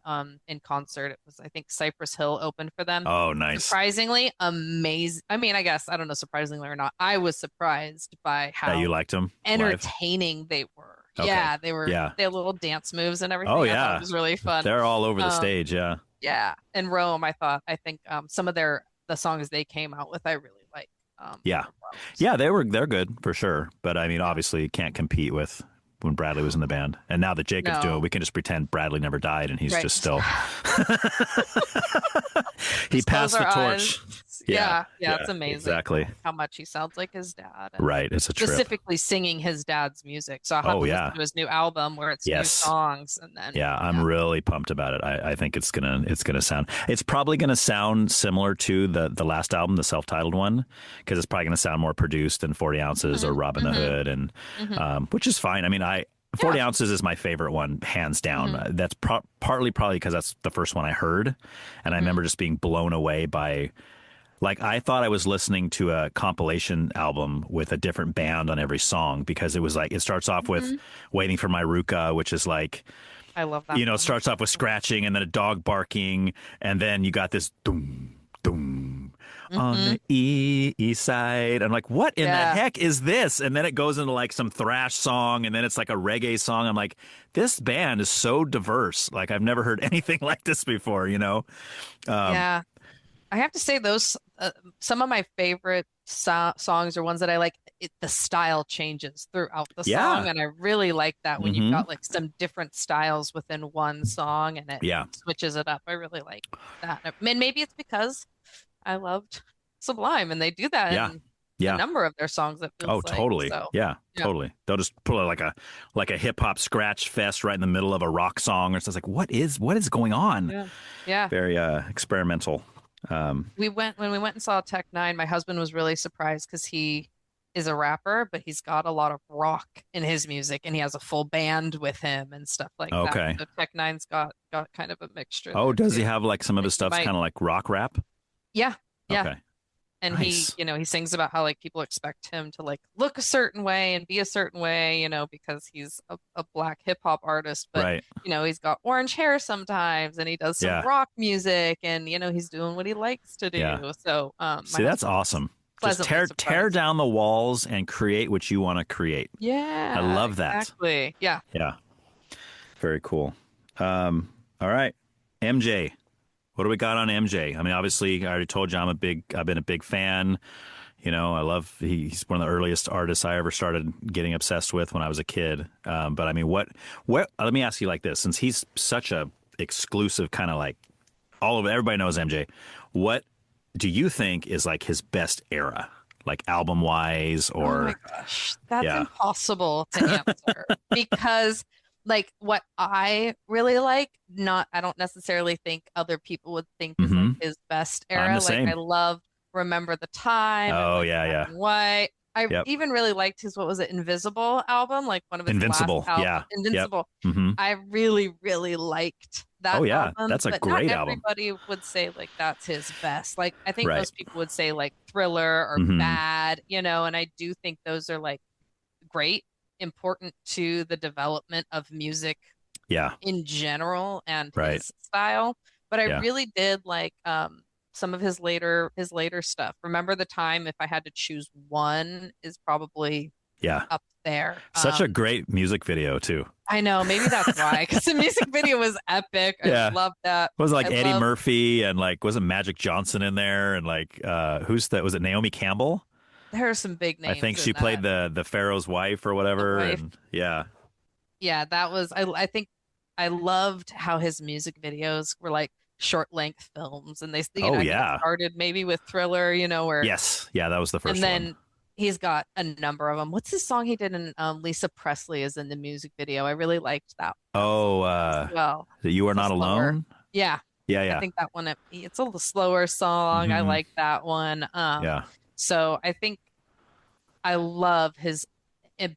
in concert. It was I think Cypress Hill opened for them. Oh, nice Surprisingly amazing. I mean, I guess I don't know surprisingly or not. I was surprised by that you how liked him live. entertaining they were. Okay, Yeah, yeah. they had little dance moves and Oh, everything. I thought it yeah. was really fun. They're all over the Um stage. Yeah, yeah, and Rome I think some of the songs they came out with I really like yeah, from Rome. yeah. So They're good for sure. But I mean, yeah. obviously, you can't compete with when Bradley was in the band. And now that Jacob's doing it, No. we can just pretend Bradley never died and he's Right. just still. He Just close passed the our torch. eyes. Yeah, Yeah, yeah, it's amazing exactly. how much he sounds like his dad, and Right. It's a trip. specifically singing his dad's music. So I'll have Oh, to yeah. listen to his new album where it's new Yes. songs, and then Yeah, I'm really pumped about it. I think it's probably gonna sound similar to the last album, the self-titled one, because it's probably gonna sound more produced than 40 ounces or hmm Robin the hmm Hood, and hmm 'Which is fine. I mean, 40 yeah. ounces is my favorite one, hands down. hmm That's partly probably because that's the first one I heard, and I hmm remember just being blown away by. Like I thought I was listening to a compilation album with a different band on every song because it was like it starts off with hmm "Waiting for My Ruka," which is like I love that it one. starts off with scratching and then a dog barking, and then you got this doom, doom on hmm the east side. I'm like, what in the Yeah. heck is this? And then it goes into like some thrash song, and then it's like a reggae song. I'm like, this band is so diverse. Like, I've never heard anything like this before. Um, Yeah. I have to say those some of my favorite songs are ones that I like the style changes throughout the yeah. song, and I really like that when you've hmm got like some different styles within one song and it Yeah. switches it up. I really like that. I mean, maybe it's because I loved Sublime and they do that Yeah. in a Yeah. number of their songs, it Oh, feels like. totally. So, Yeah, yeah. totally. They'll just put like a hip hop scratch fest right in the middle of a rock song, or something. It's like, what is going on? Yeah. Yeah. Very experimental. When we went and saw Tech Nine, my husband was really surprised because he is a rapper, but he's got a lot of rock in his music and he has a full band with him and stuff like that. Okay. So Tech Nine's got kind of a mixture Oh, there does he too. have like some of Like his you stuff's might, kind of like rock rap? yeah, yeah. Okay. And Nice. he sings about how like people expect him to like look a certain way and be a certain way, because he's a black hip hop artist, but Right. he's got orange hair sometimes and he does some Yeah. rock music and he's doing what he likes to Yeah. do. So my See, that's husband was awesome. Just pleasantly tear surprised. down the walls and create what you want to create. I Yeah, love that. exactly. Yeah. Yeah. Very cool. All right. MJ. What do we got on MJ? I mean, obviously, I already told you I've been a big fan. I love, he's one of the earliest artists I ever started getting obsessed with when I was a kid. But I mean, let me ask you like this, since he's such a exclusive kind of like everybody knows MJ. What do you think is like his best era? Like album wise Oh my or, gosh, that's yeah. impossible to answer because like what I really like, I don't necessarily think other people would think is like hmm his best I'm era. the Like I same. love Remember the Time and Oh like yeah, Black yeah. and White. I Yep. even really liked his, what was it, Invisible album, like one of his last Invincible. albums, Yeah. Yep. Invincible. Hmm. I really, really liked Oh that yeah, album, that's a but not great album. everybody would say like that's his best. Like I think Right. most people would say like Thriller or Hmm. Bad, and I do think those are like great, important to the development of music Yeah. in general and Right. his style. But I Yeah. really did like some of his later stuff. Remember the Time, if I had to choose one, is probably Yeah. up there. Such a great music video too. I know, maybe that's why, because the music video was epic. I Yeah. love that. Was it like I Eddie love Murphy and like wasn't Magic Johnson in there and like who's that? Was it Naomi Campbell? There are some big I think names she in played that. the Pharaoh's wife or The whatever. wife. And yeah. Yeah, that was I think I loved how his music videos were like short length films, and Oh I think it yeah. started maybe with Thriller, where Yes. Yeah, that was the and first one. then he's got a number of them. What's the song he did in Lisa Presley is in the music video? I really liked that Oh, as well. You Are It's a Not slower. Alone? Yeah, Yeah, I yeah. think that one it's a little slower song. I Hmm. like that one. Yeah. So I think I love his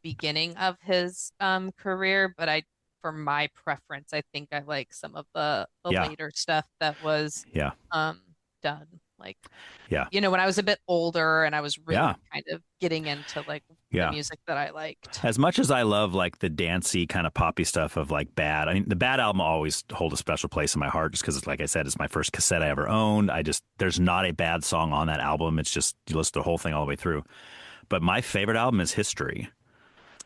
beginning of his career, but I for my preference, I think I like some of the Yeah. later stuff that was Yeah. um done. Like Yeah. when I was a bit older and I was Yeah. really kind of getting into like the Yeah. music that I liked. As much as I love like the dancey kind of poppy stuff of like Bad, I mean the Bad album always hold a special place in my heart just because, like I said, it's my first cassette I ever owned. There's not a bad song on that album. It's just you listen to the whole thing all the way through. But my favorite album is History.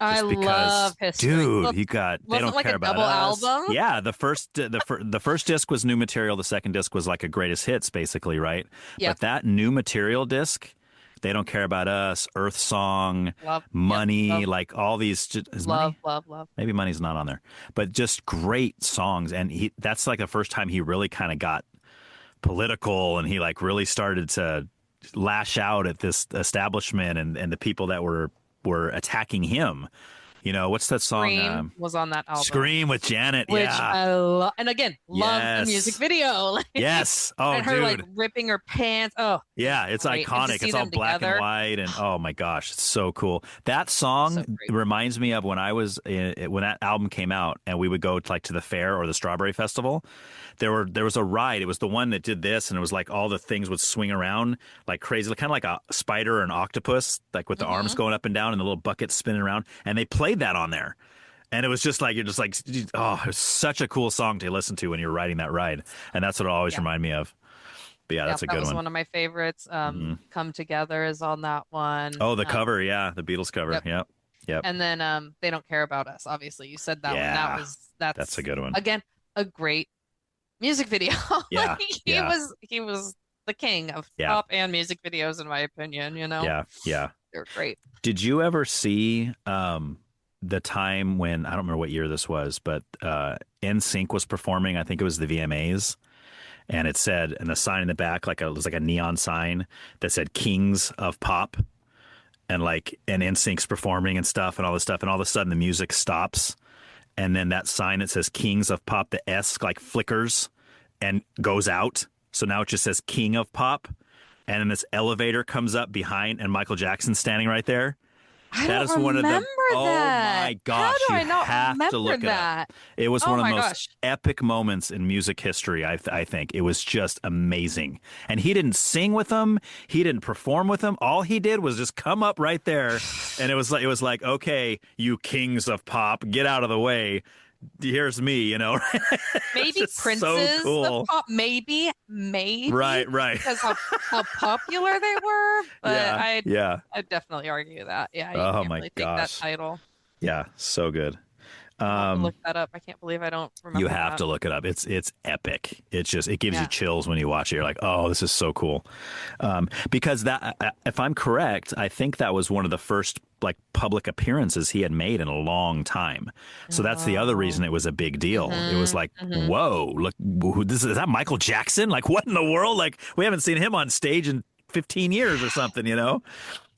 I Just because, love History. dude, Well, they wasn't don't like care a about double us. album. Yeah, the first disc was new material. The second disc was like a greatest hits, basically, right? Yep. But that new material disc, they don't care about us. Earth Song, Love. Yep. Money, Love, like all these. Is love, Money? love, love. Maybe Money's not on there, but just great songs. And that's like the first time he really kind of got political, and he like really started to lash out at this establishment and the people that were attacking him. What's that song? Scream was on that album. Scream with Janet. Which Yeah. I love. And again, love the Yes. music video. Like, Yes. Oh, and her like dude. ripping her pants. Oh, Yeah, it's great. And to iconic. see It's all them black together. and white, and oh my gosh, it's so cool. That song So great. reminds me of when I was when that album came out, and we would go to the fair or the Strawberry Festival. There was a ride. It was the one that did this, and it was like all the things would swing around like crazy, kind of like a spider or an octopus, like with the arms going up and down and the little buckets spinning around. And they played that on there. And it was just like, you're just like, oh, it was such a cool song to listen to when you're riding that ride. And that's what it'll always Yeah. remind me of. But yeah, that's a That good was one. one of my favorites. Come Together is on that one. Oh, the cover. Yeah. The Beatles cover. Yep. Yep. Yep. And then They Don't Care About Us. Obviously, you said that Yeah. one. That's a good one. Again, a great music video. Yeah. Yeah. He was the king of Yeah. pop and music videos, in my opinion. Yeah. Yeah. They're great. Did you ever see the time when, I don't remember what year this was, but NSYNC was performing? I think it was the VMAs. And it said, and the sign in the back, it was like a neon sign that said Kings of Pop. And NSYNC's performing and stuff and all this stuff. And all of a sudden the music stops. And then that sign that says Kings of Pop, the S flickers and goes out. So now it just says King of Pop. And then this elevator comes up behind and Michael Jackson's standing right there. I That don't is remember one of the that. Oh my gosh, How do I you not have to remember look it that? up. It was Oh one of the my most gosh. epic moments in music history, I think. It was just amazing. And he didn't sing with them, he didn't perform with them. All he did was just come up right there, and it was like, okay, you kings of pop, get out of the way. Here's me, Maybe Just Prince's so cool. of pop. Maybe. Right. Because how popular they were. But Yeah, yeah. I'd definitely argue that. Yeah, you Oh can't my really take that gosh. title. Yeah, so good. I'll have to look that up. I can't believe I don't remember You have that. to look it up. It's epic. It gives Yeah. you chills when you watch it. You're like, oh, this is so cool. Because that, if I'm correct, I think that was one of the first public appearances he had made in a long time. So that's the other reason it was a big deal. It was like, whoa, look, is that Michael Jackson? Like, what in the world? Like, we haven't seen him on stage in 15 years or something,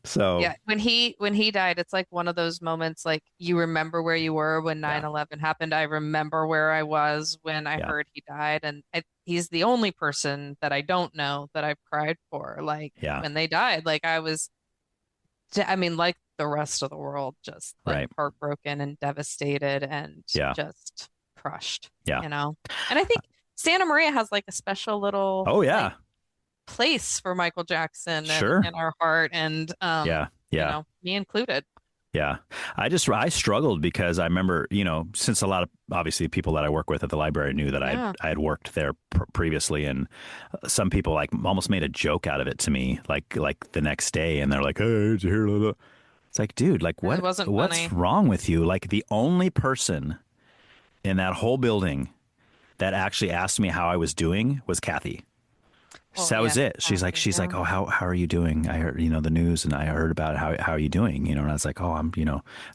So Yeah, when he died, it's like one of those moments like you remember where you were when 9/11 happened. I remember where I was when I Yeah. heard he died, and he's the only person that I don't know that I've cried for. Like when they died, like I mean, like the rest of the world, just like heartbroken and devastated and just crushed, you know? And I think Santa Maria has like a special little like, place for Michael Jackson in our heart, and you know, me included. Yeah. I struggled because I remember, you know, since a lot of obviously people that I work with at the library knew that I had worked there previously, and some people like almost made a joke out of it to me, like the next day, and they're like, "Hey, did you hear?" It's like, dude, like what's wrong with you? Like the only person in that whole building that actually asked me how I was doing was Kathy. So that was it. She's like, "Oh, how are you doing? I heard, you know, the news, and I heard about it. How are you doing?" You know, and I was like, "Oh, I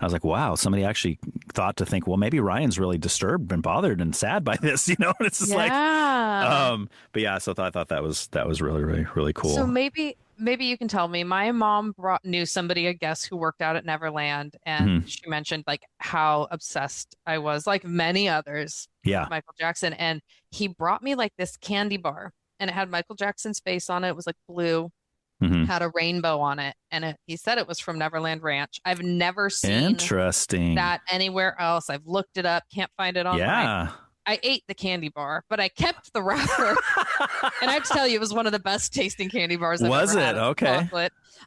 was like, wow, somebody actually thought to think, well, maybe Ryan's really disturbed and bothered and sad by this, you know." And it's just like, but yeah, so I thought that was really, really, really cool. So maybe you can tell me. My mom knew somebody, I guess, who worked out at Neverland, and she mentioned like how obsessed I was, like many others, with Michael Jackson, and he brought me like this candy bar. And it had Michael Jackson's face on it. It was like blue, had a rainbow on it. And he said it was from Neverland Ranch. I've never seen that anywhere else. I've looked it up, can't find it online. I ate the candy bar, but I kept the wrapper. And I have to tell you, it was one of the best tasting candy bars I've ever had. Okay.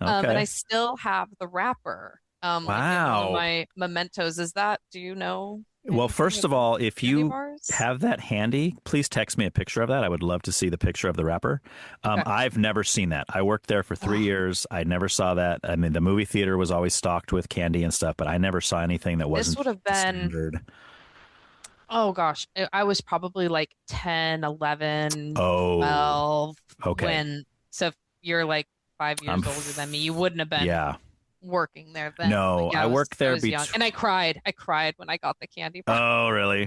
And I still have the wrapper. Wow. Like one of my mementos. Do you know? Well, first of all, if you have that handy, please text me a picture of that. I would love to see the picture of the wrapper. I've never seen that. I worked there for 3 years. I never saw that. I mean, the movie theater was always stocked with candy and stuff, but I never saw anything that wasn't standard. Oh, gosh. I was probably like 10, 11, 12. Okay. So if you're like 5 years older than me, you wouldn't have been working there then. No, I worked there. Young. And I cried when I got the candy bar. Oh, really?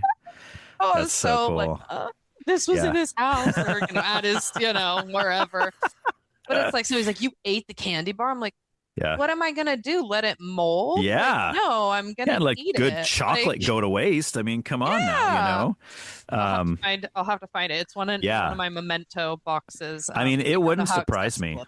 I was so cool. Like, this was in his house, or at his, wherever. But it's like, so he's like, "You ate the candy bar?" I'm like, what am I gonna do? Let it mold? Yeah. Like, no, I'm gonna eat good it. chocolate go to waste. I mean, come on now, I'll have to find it. It's one of my memento boxes. I mean, it wouldn't surprise me.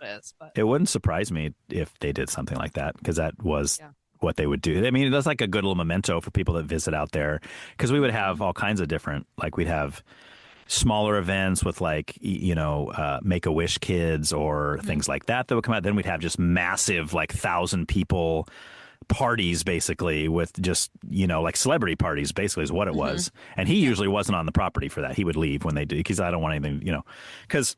It wouldn't surprise me if they did something like that, because that was what they would do. I mean, that's like a good little memento for people that visit out there, because we would have all kinds of different, like we'd have smaller events with like, Make-A-Wish kids or things like that would come out. Then we'd have just massive, like 1,000 people parties, basically, with just, like celebrity parties, basically is what it was. And he usually wasn't on the property for that. He would leave when they did, because I don't want anything, because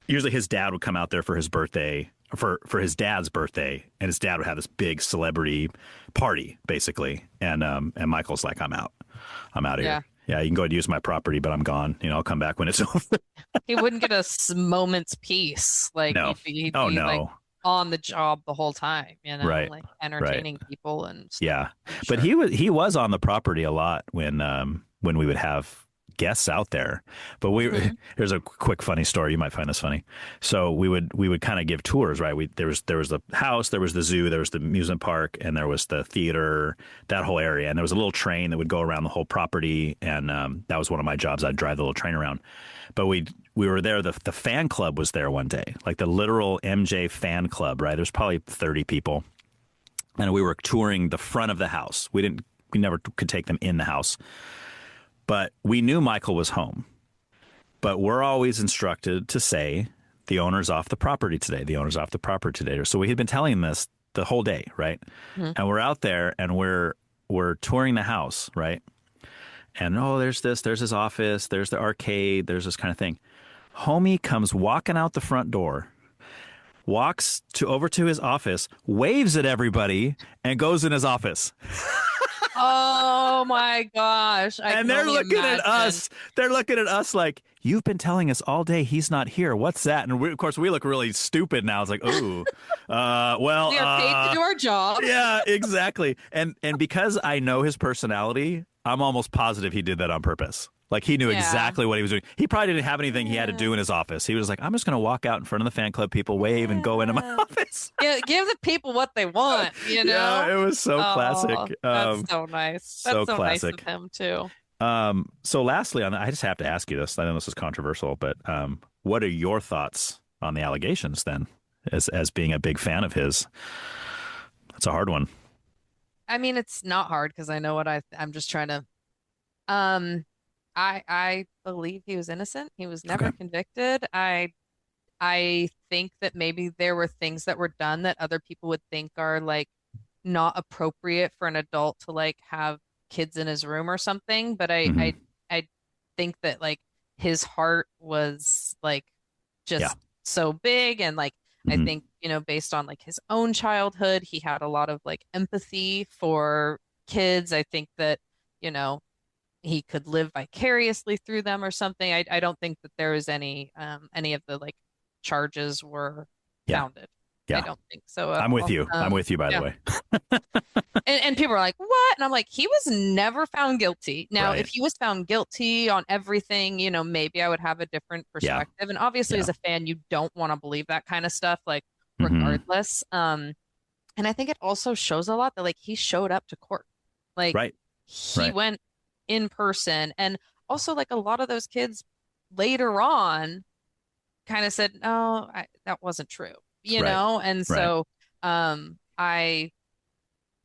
usually his dad would come out there for his birthday, for his dad's birthday, and his dad would have this big celebrity party, basically. And Michael's like, I'm out of here. Yeah, you can go ahead and use my property, but I'm gone. I'll come back when it's over. He wouldn't get a moment's peace. Like, no. He'd be like on the job the whole time, like entertaining people and stuff. Yeah. But he was on the property a lot when we would have guests out there. But here's a quick funny story. You might find this funny. So we would kind of give tours, right? There was the house, there was the zoo, there was the amusement park, and there was the theater, that whole area. And there was a little train that would go around the whole property, and that was one of my jobs. I'd drive the little train around. But we were there. The fan club was there one day, like the literal MJ fan club, right? There's probably 30 people, and we were touring the front of the house. We never could take them in the house. But we knew Michael was home. But we're always instructed to say, the owner's off the property today. The owner's off the property today. So we had been telling him this the whole day, right? And we're out there, and we're touring the house, right? And, there's his office, there's the arcade, there's this kind of thing. Homie comes walking out the front door, walks over to his office, waves at everybody, and goes in his office. Oh my gosh. And they're looking at us. They're looking at us like, you've been telling us all day he's not here. What's that? And of course, we look really stupid now. It's like, ooh, well. We are paid to do our job. Yeah, exactly. And because I know his personality, I'm almost positive he did that on purpose. Like, he knew exactly what he was doing. He probably didn't have anything he had to do in his office. He was like, I'm just going to walk out in front of the fan club people, wave, and go into my office. Yeah, give the people what they want, Yeah, it was so classic. That's so nice. That's so classic. Nice of him, too. So lastly, on I just have to ask you this. I know this is controversial, but what are your thoughts on the allegations then, as being a big fan of his? That's a hard one. I mean, it's not hard because I know what I'm just trying to um I believe he was innocent. He was Okay. never convicted. I think that maybe there were things that were done that other people would think are like not appropriate for an adult to like have kids in his room or something. But Hmm. I think that like his heart was like Yeah. just so big and like I Hmm. think, based on like his own childhood, he had a lot of like empathy for kids. I think that, you know, he could live vicariously through them or something. I don't think that there was any of the like charges were Yeah. founded. I Yeah. don't think so at I'm with all. you. I'm with you, by the Yeah. way. And people are like, what? And I'm like, he was never found guilty. Now, if Right. he was found guilty on everything, maybe I would have a different Yeah. perspective. And obviously, Yeah. as a fan, you don't want to believe that kind of stuff, like Hmm. regardless. And I think it also shows a lot that like he showed up to court. Like Right. he Right. went in person. And also like a lot of those kids later on kind of said, no, that wasn't true, Right. And Right. so I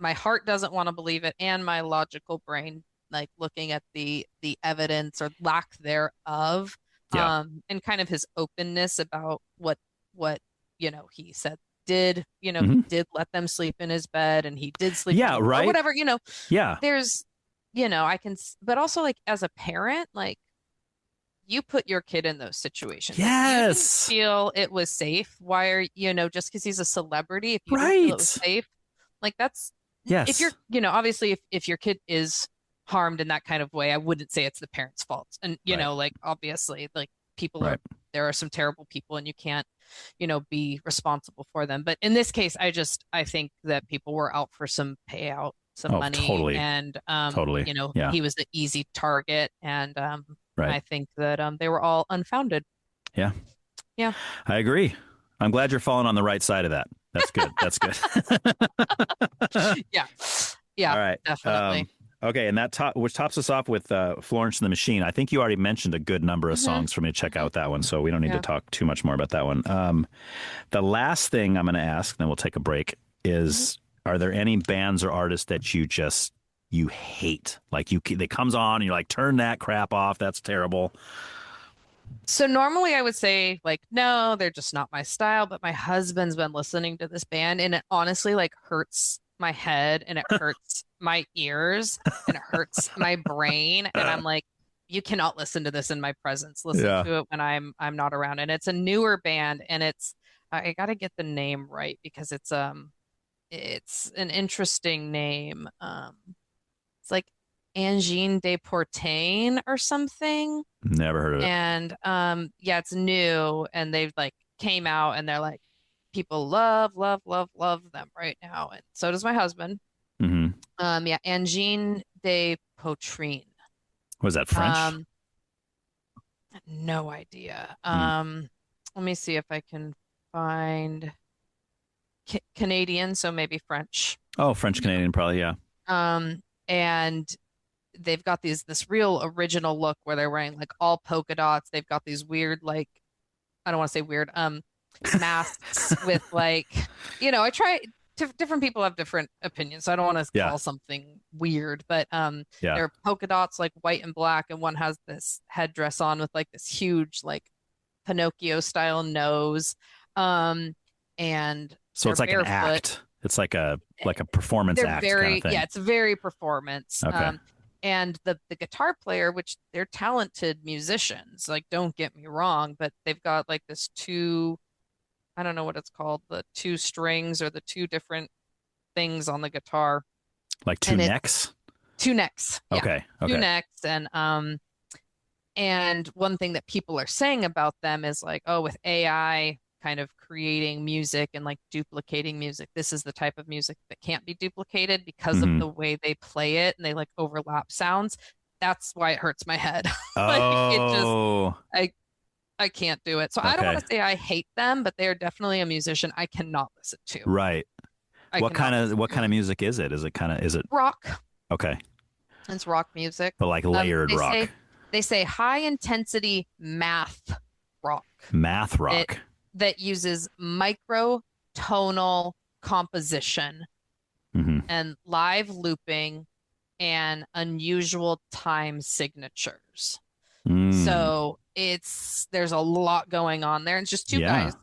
my heart doesn't want to believe it, and my logical brain, like looking at the evidence or lack thereof, Yeah. and kind of his openness about what he said he Hmm. did let them sleep in his bed and he did sleep on Yeah. the floor, Right. whatever, Yeah. there's I can, but also like as a parent, like you put your kid in those situations. If you didn't Yes. feel it was safe, why are, just because he's a celebrity, if you didn't feel it was Right. safe, like that's, if you're, Yes. obviously if your kid is harmed in that kind of way, I wouldn't say it's the parent's fault. And, Right. like obviously, like Right. there are some terrible people and you can't, be responsible for them. But in this case, I think that people were out for some payout, some Oh, money, totally. and, Totally. Yeah. he was the easy target. And, Right. I think that they were all unfounded. Yeah. Yeah. I agree. I'm glad you're falling on the right side of that. That's good. That's good. Yeah. All Yeah, right. definitely. Okay, and which tops us off with Florence and the Machine. I think you already mentioned a good number of Hmm. songs for me to check Hmm. out that one, so we don't need to Yeah. talk too much more about that one. The last thing I'm going to ask, then we'll take a break, Hmm. is are there any bands or artists that you hate? Like they comes on and you're like, turn that crap off. That's terrible. So normally I would say like, no, they're just not my style, but my husband's been listening to this band and it honestly like hurts my head and it hurts my ears and it hurts my brain. And I'm like, you cannot listen to this in my presence. Listen Yeah. to it when I'm not around. And it's a newer band and I gotta get the name right because it's an interesting name. It's like Angine de Portain or something. Never heard of it. And yeah, it's new and they've like came out and they're like people love, love, love, love them right now. And so does my husband. Hmm. Yeah, Angine de Poitrine. Was that French? Um, no idea. Mm. Let me see if I can find Canadian, so maybe French. Oh, French Canadian, probably. Yeah. And they've got this real original look where they're wearing like all polka dots. They've got these weird like I don't want to say weird masks with like I try different people have different opinions, so I don't want to Yeah. call something weird, but Yeah. they're polka dots like white and black, and one has this headdress on with like this huge like Pinocchio style nose, and So they're it's like an barefoot. act. It's like a performance They're act kind very of thing. yeah, it's very performance. Okay. And the guitar player, which they're talented musicians, like don't get me wrong, but they've got like this two, I don't know what it's called, the two strings or the two different things on the guitar. Like two And it's necks? two necks. Yeah. Okay. Two Okay. necks. And one thing that people are saying about them is like, oh, with AI kind of creating music and like duplicating music, this is the type of music that can't be duplicated because of Hmm. the way they play it and they like overlap sounds. That's why it hurts my head. Like it just Oh, I can't do it. So I don't want okay. to say I hate them, but they are definitely a musician I cannot listen to. Right. I What cannot listen what to kind of music is it? Is it rock. okay? It's rock music. But like layered They rock. say high intensity math rock. Math rock. That uses microtonal composition and live looping and unusual time signatures. So there's a lot going on there. It's just two guys.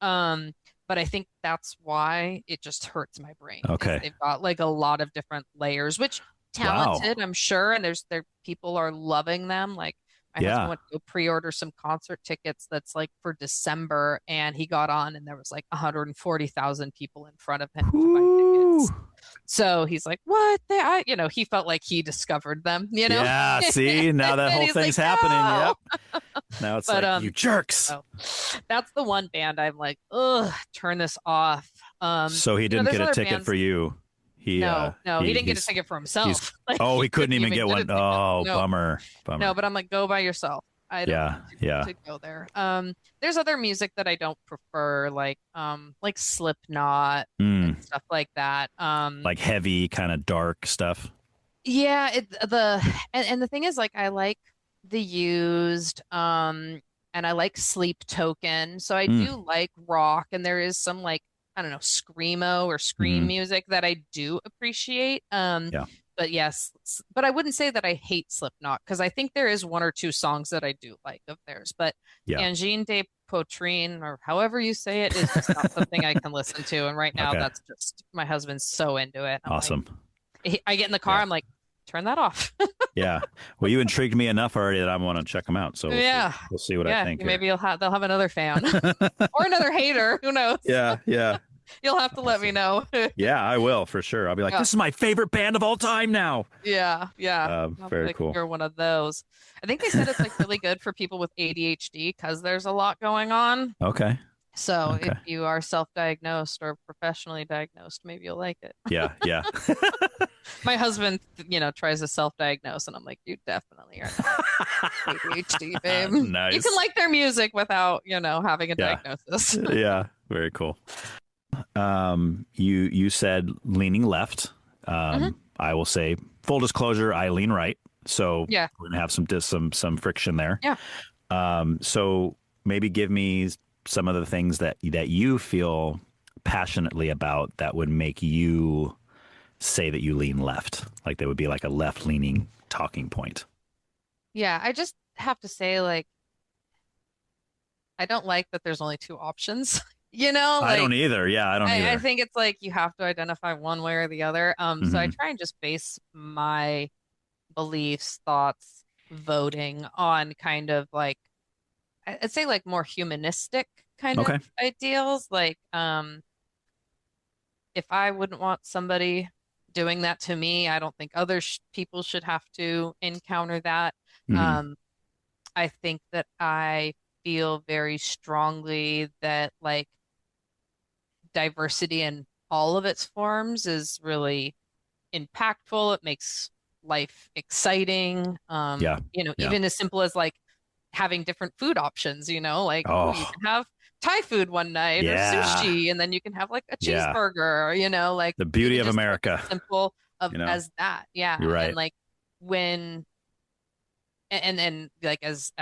But I think that's why it just hurts my brain. Okay. They've got like a lot of different layers, which talented, I'm sure, and there people are loving them. Like my husband went to go pre-order some concert tickets that's like for December, and he got on and there was like 140,000 people in front of him to buy tickets. So he's like, what? He felt like he discovered them, Yeah, see, now that whole thing's like, happening. No. Yep. Now it's like, you jerks. So that's the one band I'm like, ugh, turn this off. So he didn't get a ticket for you. No, he didn't get a ticket for himself. Like, he couldn't even get one. Oh, no. Bummer. No, but I'm like, go by yourself. I don't to go there. There's other music that I don't prefer, like Slipknot and stuff like that. Like heavy, kind of dark stuff. Yeah, and the thing is, like, I like The Used, and I like Sleep Token. So I do like rock, and there is some like, I don't know, screamo or scream music that I do appreciate. But yes, but I wouldn't say that I hate Slipknot, because I think there is one or two songs that I do like of theirs. But Angine de Poitrine, or however you say it, is just not something I can listen to. And right now, that's just, my husband's so into it. Awesome. Like, I get in the car, I'm like, turn that off. Yeah. Well, you intrigued me enough already that I want to check them out. So we'll see what I think. Maybe they'll have another fan or another hater. Who knows? Yeah. You'll have to let me know. Yeah, I will for sure. I'll be like, this is my favorite band of all time now. Yeah. Very cool. You're one of those. I think they said it's like really good for people with ADHD because there's a lot going on. Okay. So if you are self-diagnosed or professionally diagnosed, maybe you'll like it. Yeah. My husband, tries to self-diagnose, and I'm like, you definitely are not ADHD, babe. Nice. You can like their music without, having a diagnosis. Yeah. Very cool. You said leaning left. I will say, full disclosure, I lean right. So we're gonna have some friction there. Yeah. So maybe give me some of the things that you feel passionately about that would make you say that you lean left, like there would be like a left leaning talking point. Yeah, I just have to say, like, I don't like that there's only two options. I don't either. Yeah, I don't either. I think it's like you have to identify one way or the other. So I try and just base my beliefs, thoughts, voting on kind of like, I'd say like more humanistic kind of ideals. Like, if I wouldn't want somebody doing that to me, I don't think other people should have to encounter that. I think that I feel very strongly that like diversity in all of its forms is really impactful. It makes life exciting. Even as simple as like having different food options, like you can have Thai food one night or sushi, and then you can have like a cheeseburger, like the beauty of America. Simple as that. Yeah. You're right. And like when and like as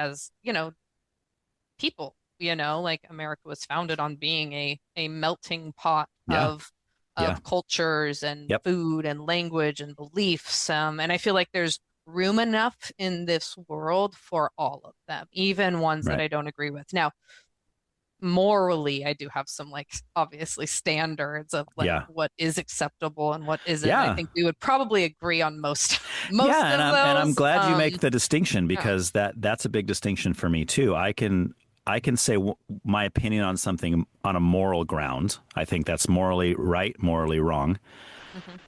people, like America was founded on being a melting pot of cultures and food and language and beliefs. And I feel like there's room enough in this world for all of them, even ones that I don't agree with. Now, morally, I do have some like obviously standards of like what is acceptable and what isn't. I think we would probably agree on most of those. And I'm glad you make the distinction, because that's a big distinction for me too. I can say my opinion on something on a moral ground. I think that's morally right, morally wrong.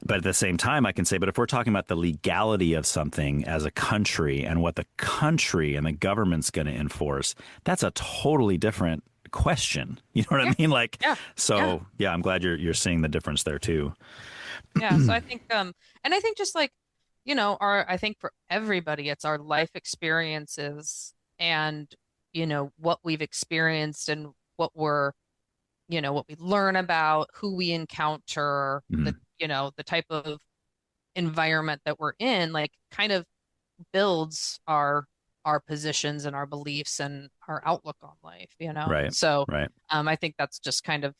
But at the same time, I can say, but if we're talking about the legality of something as a country and what the country and the government's going to enforce, that's a totally different question. You know what I mean? Like, I'm glad you're seeing the difference there too. Yeah. So I think, and I think just like, I think for everybody, it's our life experiences and, what we've experienced and what what we learn about, who we encounter, the type of environment that we're in, like kind of builds our positions and our beliefs and our outlook on life, you know? Right. So Right. I think that's just kind of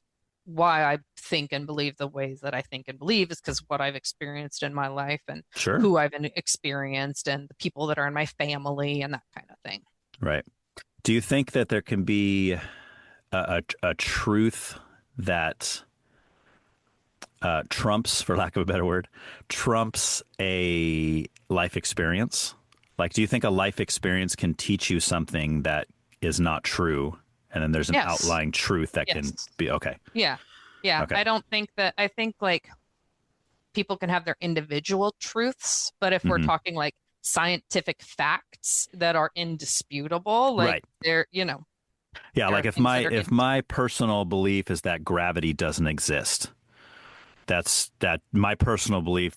why I think and believe the ways that I think and believe is because what I've experienced in my life and Sure. who I've experienced and the people that are in my family and that kind of thing. Right. Do you think that there can be a truth that trumps, for lack of a better word, trumps a life experience? Like, do you think a life experience can teach you something that is not true, and then there's an Yes. outlying truth that can Yes. be okay? Yeah. Yeah. Okay. I don't think that, I think like people can have their individual truths, but if we're Hmm. talking like scientific facts that are indisputable, like Right. they're, you know, Yeah. there are Like things that are if my personal belief is that gravity doesn't exist, that my personal belief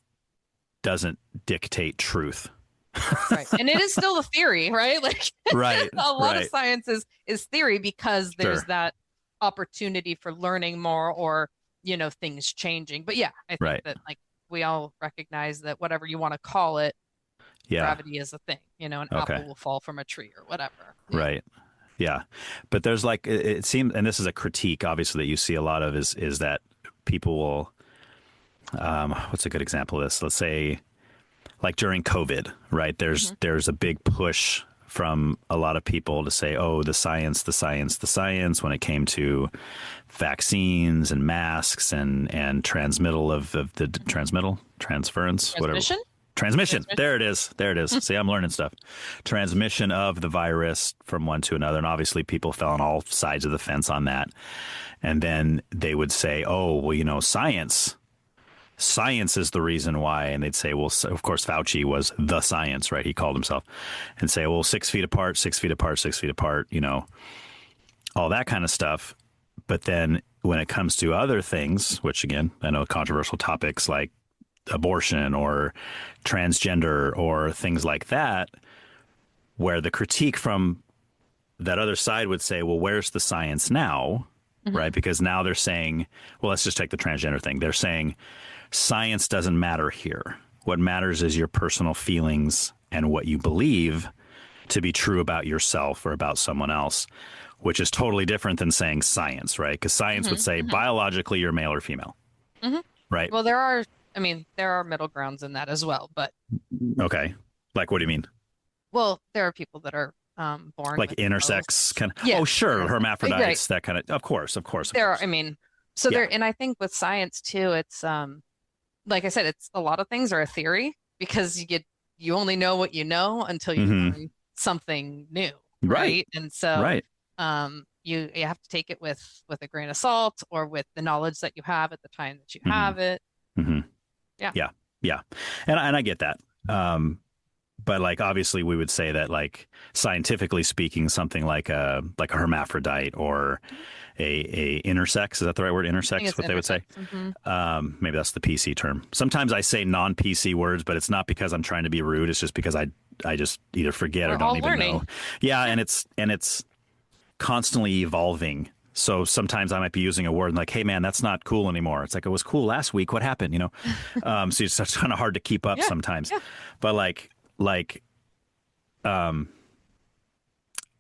doesn't dictate truth. right. And it is still a theory, right? Like Right. a lot of Right. science is theory because there's Sure. that opportunity for learning more or, you know, things changing. But yeah, I think Right. that like we all recognize that whatever you want to call it, Yeah. gravity is a thing, you know, an Okay. apple will fall from a tree or whatever. Yeah. Right. Yeah. But there's like it seems, and this is a critique obviously that you see a lot of is that people will what's a good example of this? Let's say like during COVID, right? Hmm. There's a big push from a lot of people to say, oh, the science, the science, the science when it came to vaccines and masks and transmittal of the transmittal, transference, whatever. Transmission? Transmission. Transmission? There it is. There it is. See, I'm learning stuff. Transmission of the virus from one to another. And obviously people fell on all sides of the fence on that. And then they would say, oh, well, you know, science is the reason why. And they'd say, well, of course, Fauci was the science, right? He called himself, and say, well, 6 feet apart, 6 feet apart, 6 feet apart, you know, all that kind of stuff. But then when it comes to other things, which again, I know controversial topics like abortion or transgender or things like that, where the critique from that other side would say, well, where's the science now? Hmm. Right. Because now they're saying, well, let's just take the transgender thing. They're saying science doesn't matter here. What matters is your personal feelings and what you believe to be true about yourself or about someone else, which is totally different than saying science, right? Because science would Hmm. say Hmm. biologically you're male or female, Hmm. right? Well, there are, I mean, there are middle grounds in that as well, but Okay. Like, what do you mean? well, there are people that are born Like with both. intersex kind of, Yeah, oh, sure, intersex. Right. hermaphrodites, that kind of course, of course, of There are, course. I mean, so Yeah. there, and I think with science too, it's like I said, it's a lot of things are a theory because you only know what you know until you Hmm. learn something new, Right. right? And so Right. you have to take it with a grain of salt or with the knowledge that you have at the time that you Hmm. have it. Hmm. Yeah. Yeah. Yeah. And I get that. But like obviously we would say that like scientifically speaking, something like a hermaphrodite or a intersex, is that the right word? I think Intersex, it's what they would say? intersex. Hmm. Maybe that's the PC term. Sometimes I say non-PC words, but it's not because I'm trying to be rude. It's just because I just either forget or We're don't all even learning. know. Yeah, and it's constantly evolving. So sometimes I might be using a word and like, hey man, that's not cool anymore. It's like it was cool last week. What happened? You know? So it's kind of hard to keep up Yeah. sometimes. Yeah. But like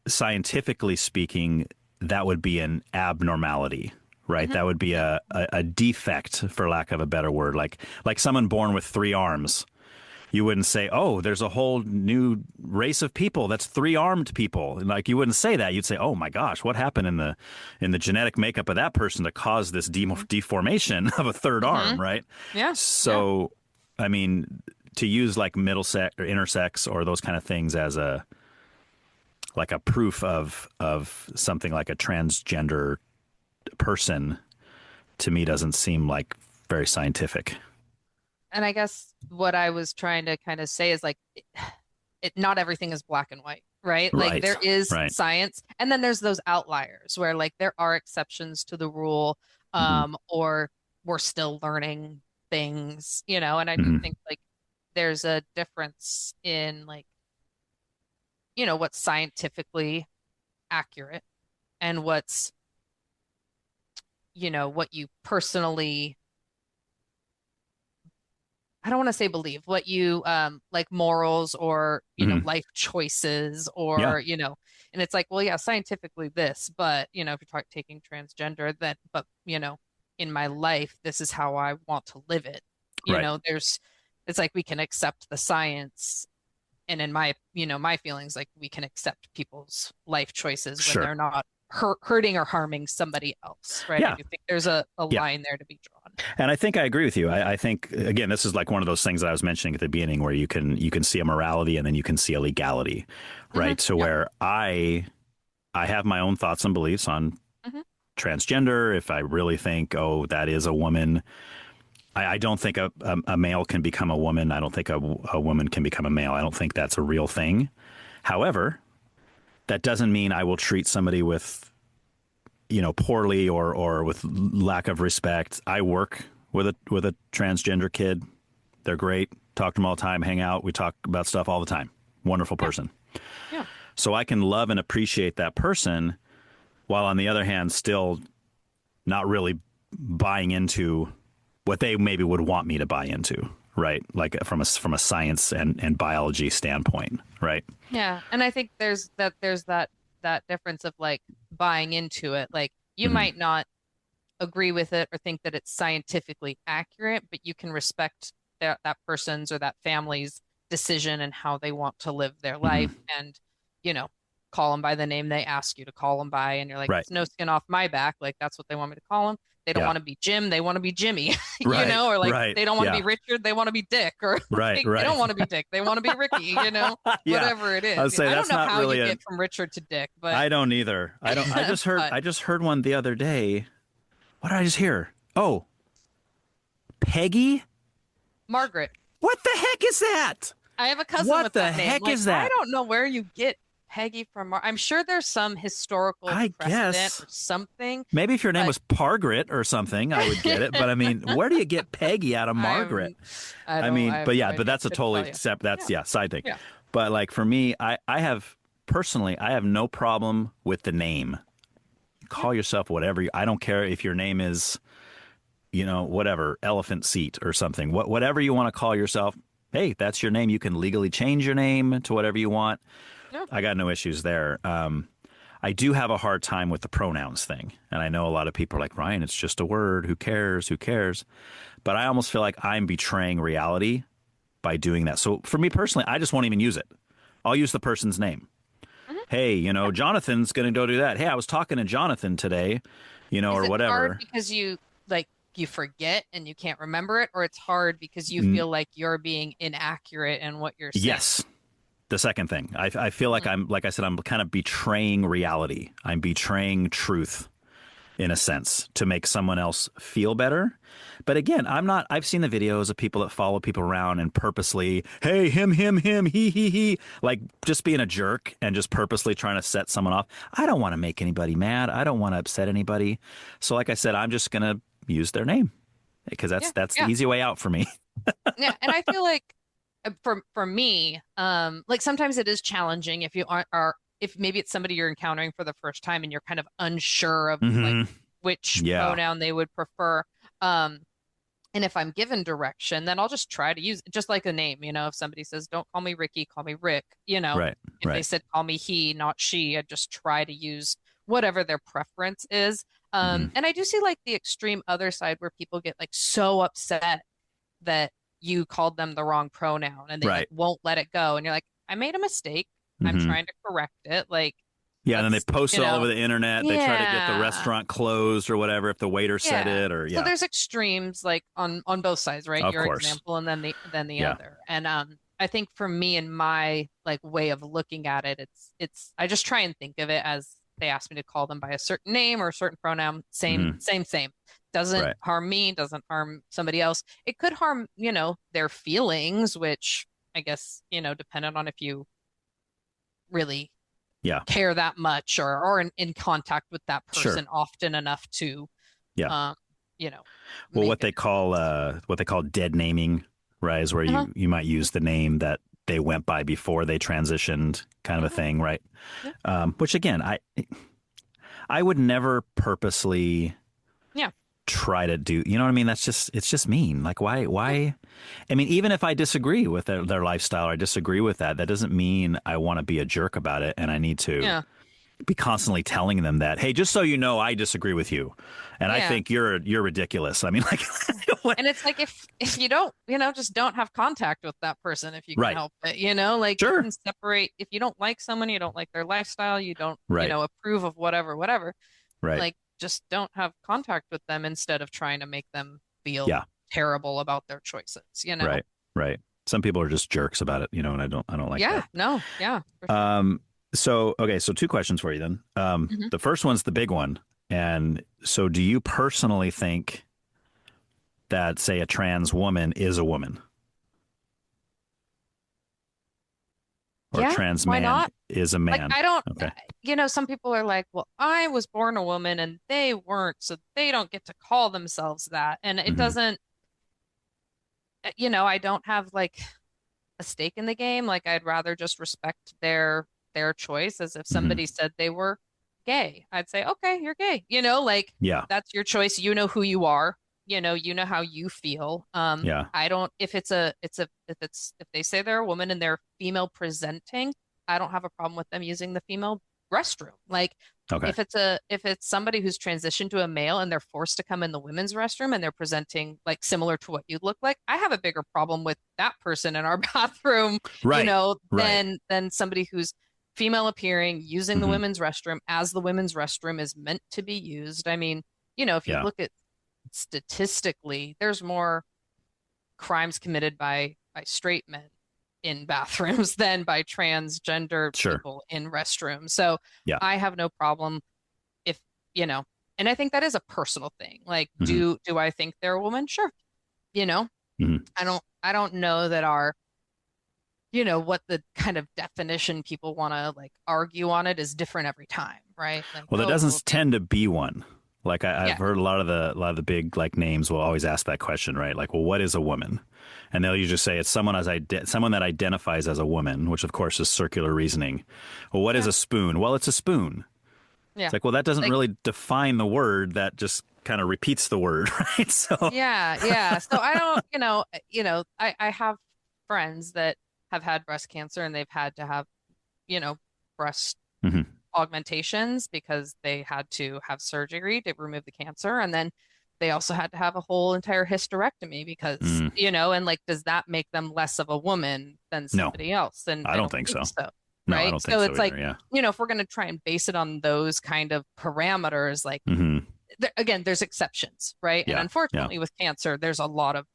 scientifically speaking, that would be an abnormality, right? Hmm. That would be a defect, for lack of a better word. Like someone born with 3 arms. You wouldn't say, "Oh, there's a whole new race of people that's 3-armed people." Like you wouldn't say that. You'd say, "Oh my gosh, what happened in the genetic makeup of that person to cause this deformation of a third Hmm. arm?" Right? Yeah. Yeah. So, I mean, to use like middle sex or intersex or those kind of things as a like a proof of something like a transgender person to me doesn't seem like very scientific. And I guess what I was trying to kind of say is like not everything is black and white, right? Like Right. there is Right. science, and then there's those outliers where like there are exceptions to the rule, Hmm. or we're still learning things, you know, and I do Hmm. think like there's a difference in like, you know, what's scientifically accurate and what's, you know, what you personally I don't want to say believe, what you like morals or, life choices Yeah. or, and it's like, well, yeah, scientifically this, but, if you're taking transgender, then, but, in my life, this is how I want to live it. Right. It's like we can accept the science. And in my feelings, like we can accept people's life choices when Sure. they're not hurting or harming somebody else, right? Yeah. I do think there's a line there to be drawn. And I think I agree with you. I think, again, this is like one of those things that I was mentioning at the beginning where you can see a morality and then you can see a legality, right? So where I have my own thoughts and beliefs on transgender. If I really think, oh, that is a woman, I don't think a male can become a woman. I don't think a woman can become a male. I don't think that's a real thing. However, that doesn't mean I will treat somebody with, poorly or with lack of respect. I work with a transgender kid. They're great. Talk to them all the time. Hang out. We talk about stuff all the time. Wonderful person. Yeah. So I can love and appreciate that person, while on the other hand, still not really buying into what they maybe would want me to buy into, right? Like from a science and biology standpoint, right? Yeah, and I think there's that difference of like buying into it. Like you might not agree with it or think that it's scientifically accurate, but you can respect that person's or that family's decision and how they want to live their life, and call them by the name they ask you to call them by, and you're like, Right. it's no skin off my back. Like that's what they want me to call them. They don't want to be Jim, they want to be Jimmy, Right. or like Right. they don't want to Yeah. be Richard, they want to be Dick, or Right. they don't want to be Dick, they want to be Ricky, Yeah. whatever it is. I would say I that's don't know not how really you get from Richard to Dick, but I don't either. I don't. I just heard. But- I just heard one the other day. What did I just hear? Oh, Peggy. Margaret. What the heck is that? I have a cousin What with the that name. heck Like, is that? I don't know where you get Peggy from. I'm sure there's some historical I precedent guess. or something. Maybe if your name But- was Pargret or something, I would get it. But I mean, where do you get Peggy out of Margaret? I but no yeah, idea. but that's a Couldn't totally tell you. separate. That's side thing. Yeah. But like for me, I have personally, I have no problem with the name. Call yourself whatever. I don't care if your name is, whatever, elephant seat or something. Whatever you want to call yourself. Hey, that's your name. You can legally change your name to whatever you want. Yeah. I got no issues there. I do have a hard time with the pronouns thing. And I know a lot of people are like, Ryan, it's just a word. Who cares? Who cares? But I almost feel like I'm betraying reality by doing that. So for me personally, I just won't even use it. I'll use the person's name. Hey, Jonathan's going to go do that. Hey, I was talking to Jonathan today, or Is it whatever. hard because you forget and you can't remember it, or it's hard because you feel like you're being inaccurate in what you're saying? Yes. The second thing, I feel like like I said, I'm kind of betraying reality. I'm betraying truth in a sense to make someone else feel better. But again, I've seen the videos of people that follow people around and purposely, hey, him, he, like just being a jerk and just purposely trying to set someone off. I don't want to make anybody mad. I don't want to upset anybody. So like I said, I'm just going to use their name because that's the easy way out for me. Yeah, and I feel like for me, like sometimes it is challenging if you are if maybe it's somebody you're encountering for the first time and you're kind of unsure of like which pronoun they would prefer. And if I'm given direction, then I'll just try to use it, just like a name. If somebody says, "Don't call me Ricky, call me Rick," Right. If they said, "Call me he, not she," I just try to use whatever their preference is. And I do see like the extreme other side where people get like so upset that you called them the wrong pronoun and they like, won't let it go. And you're like, I made a mistake. I'm trying to correct it. Like, yeah, and then they post it all over the internet. They try to get the restaurant closed or whatever if the waiter said it or So there's extremes like on both sides, right? Of Your course. example and then the other. And I think for me and my like way of looking at it, it's I just try and think of it as they asked me to call them by a certain name or a certain pronoun, same. Doesn't harm me, doesn't harm somebody else. It could harm, their feelings, which I guess, dependent on if you really care that much or are in contact with that person often enough to well, what they call dead naming, right, is where you might use the name that they went by before they transitioned, kind of a thing, right? Which again, I would never purposely try to do, you know what I mean? It's just mean. Like, why? I mean, even if I disagree with their lifestyle, or I disagree with that doesn't mean I want to be a jerk about it. And I need to be constantly telling them that, hey, just so you know, I disagree with you. And I think you're ridiculous. I mean, like, and it's like, if you don't, just don't have contact with that person if you can help it, like you can separate. If you don't like someone, you don't like their lifestyle, you don't, approve of whatever, like just don't have contact with them instead of trying to make them feel terrible about their choices, Right. Some people are just jerks about it, and I don't like that. No. Yeah. Sure. So two questions for you then. The first one's the big one. And so do you personally think that, say, a trans woman is a woman? Or a trans man is a man? Like, I don't, some people are like, well, I was born a woman and they weren't, so they don't get to call themselves that. And it doesn't, I don't have like a stake in the game. Like, I'd rather just respect their choice, as if somebody said they were gay. I'd say, okay, you're gay. That's your choice. You know who you are. You know how you feel. I don't, if they say they're a woman and they're female presenting, I don't have a problem with them using the female restroom. Like, if it's somebody who's transitioned to a male and they're forced to come in the women's restroom and they're presenting like similar to what you look like, I have a bigger problem with that person in our bathroom, than somebody who's female appearing, using the women's restroom as the women's restroom is meant to be used. I mean, if you look at statistically, there's more crimes committed by straight men in bathrooms than by transgender people in restrooms. So I have no problem if, and I think that is a personal thing. Like, do I think they're a woman? Sure. I don't know that our, what the kind of definition people want to like argue on it is different every time, right? Like, well, there doesn't tend to be one. Like I've heard a lot of the big like names will always ask that question, right? Like, well, what is a woman? And they'll usually say it's someone that identifies as a woman, which of course is circular reasoning. Well, what is a spoon? Well, it's a spoon. Yeah. It's like, well, that doesn't really define the word. That just kind of repeats the word, right? So yeah. So I don't, I have friends that have had breast cancer and they've had to have, breast augmentations because they had to have surgery to remove the cancer. And then they also had to have a whole entire hysterectomy because, and like, does that make them less of a woman than somebody else? And I don't think so. Right. No, I don't think so so it's either, like, if we're going to try and base it on those kind of parameters, like, again, there's exceptions, right? And unfortunately with cancer, there's a lot of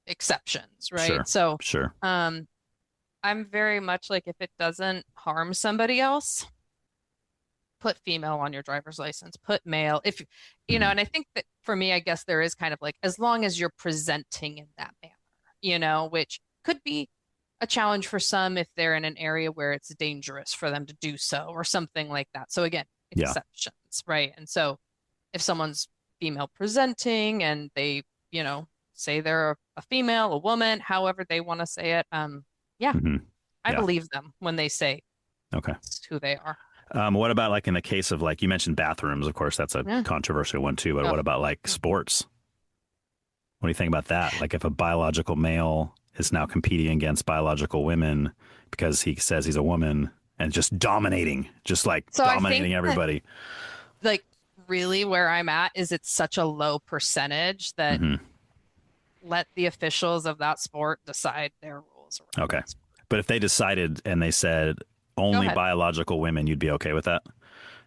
exceptions, right? Sure. I'm very much like, if it doesn't harm somebody else, put female on your driver's license, put male. If, and I think that for me, I guess there is kind of like, as long as you're presenting in that manner, which could be a challenge for some if they're in an area where it's dangerous for them to do so or something like that. So again, exceptions, right? And so if someone's female presenting and they, say they're a female, a woman, however they want to say it, I believe them when they say who they are. What about like in the case of like you mentioned bathrooms? Of course, that's a controversial one too. But what about like sports? What do you think about that? Like if a biological male is now competing against biological women because he says he's a woman and just dominating, dominating everybody. Like really where I'm at is it's such a low percentage that let the officials of that sport decide their rules. Okay. But if they decided and they said only biological women, you'd be okay with that?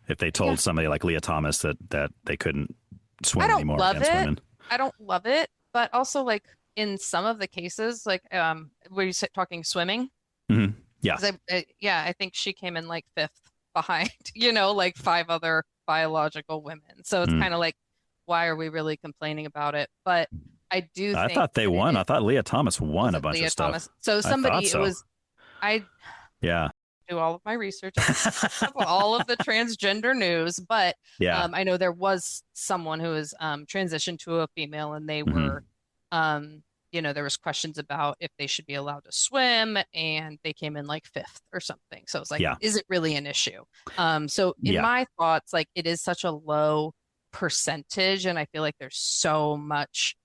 If they told somebody like Leah Thomas that they couldn't swim anymore against women? I don't love it, but also like in some of the cases, like were you talking swimming? Yeah. I think she came in like fifth behind, like 5 other biological women. So it's kind of like, why are we really complaining about it? But I do think I thought they won. I thought Leah Thomas won a bunch of stuff. So somebody, I do all of my research, all of the transgender news, but I know there was someone who was transitioned to a female and they were, there was questions about if they should be allowed to swim and they came in like 5th or something. So it's like, is it really an issue? So in my thoughts, like it is such a low percentage, and I feel like there's so much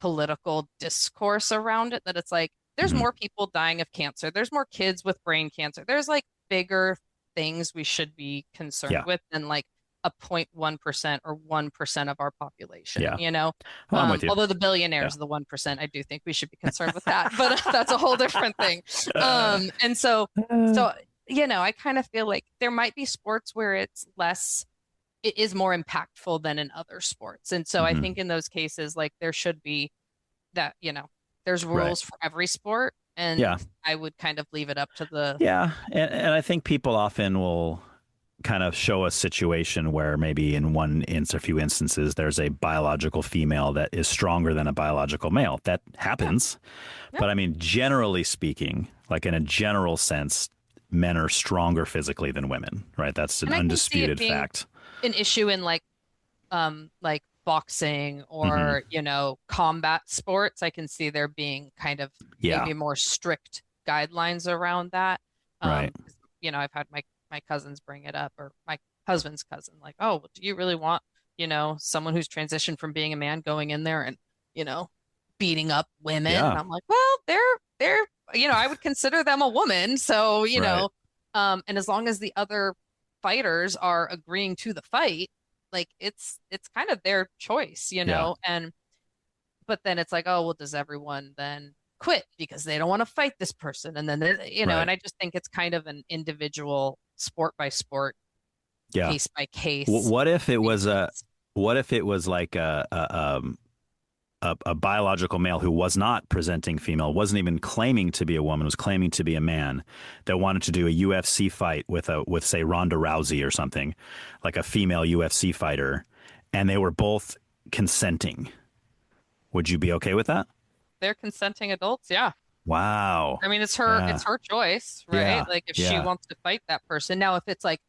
political discourse around it that it's like there's more people dying of cancer. There's more kids with brain cancer. There's like bigger things we should be concerned with than like a 0.1% or 1% of our population, you know? Well, I'm with you. Although the billionaires are the 1%, I do think we should be concerned with that, but that's a whole different thing. And so, you know, I kind of feel like there might be sports where it is more impactful than in other sports. And so I think in those cases, like there should be that, you know, there's rules for every sport. And I would kind of leave it up to the. Yeah. And I think people often will kind of show a situation where maybe in a few instances, there's a biological female that is stronger than a biological male. That happens. But I mean, generally speaking, like in a general sense, men are stronger physically than women, right? That's an undisputed fact. An issue in like boxing or you know, combat sports. I can see there being kind of maybe more strict guidelines around that. Right. You know, I've had my cousins bring it up, or my husband's cousin, like, oh, well, do you really want, you know, someone who's transitioned from being a man going in there and, you know, beating up women? And I'm like, well, they're you know, I would consider them a woman, so you know, and as long as the other fighters are agreeing to the fight, like it's kind of their choice, you know. And but then it's like, oh, well, does everyone then quit because they don't want to fight this person? And then you know, and I just think it's kind of an individual sport by sport, case by case. What if it was like a biological male who was not presenting female, wasn't even claiming to be a woman, was claiming to be a man, that wanted to do a UFC fight with say Ronda Rousey or something, like a female UFC fighter, and they were both consenting? Would you be okay with that? They're consenting adults, yeah. Wow. I mean, it's her choice, right? Yeah. Like if she wants to fight that person. Now, if it's like,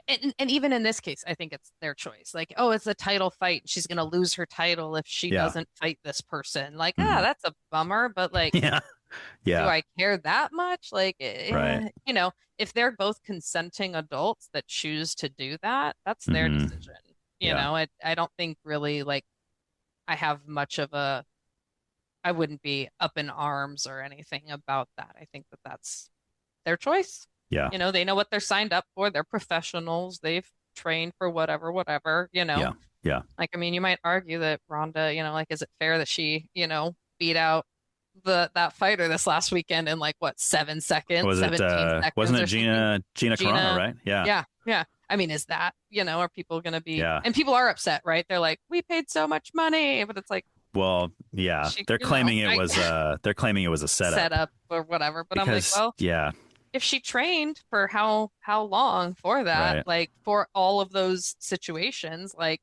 and even in this case, I think it's their choice. Like, oh, it's a title fight. She's going to lose her title if she doesn't fight this person. Like, that's a bummer. But like, do I care that much? Like, you know, if they're both consenting adults that choose to do that, that's their decision. You know, I don't think really like I have much of I wouldn't be up in arms or anything about that. I think that that's their choice. Yeah. You know, they know what they're signed up for. They're professionals. They've trained for whatever, you know. Yeah. Like, I mean, you might argue that Ronda, you know, like, is it fair that she, you know, beat out that fighter this last weekend in like what, 7 seconds? Was 17 seconds? Wasn't it Gina Carano, right? Yeah. Yeah. I mean, is that, you know, are people going to be, and people are upset, right? They're like, we paid so much money, but it's like, well, yeah, they're claiming it was a setup or whatever. But because, I'm like, well, if she trained for how long for that, like for all of those situations, like,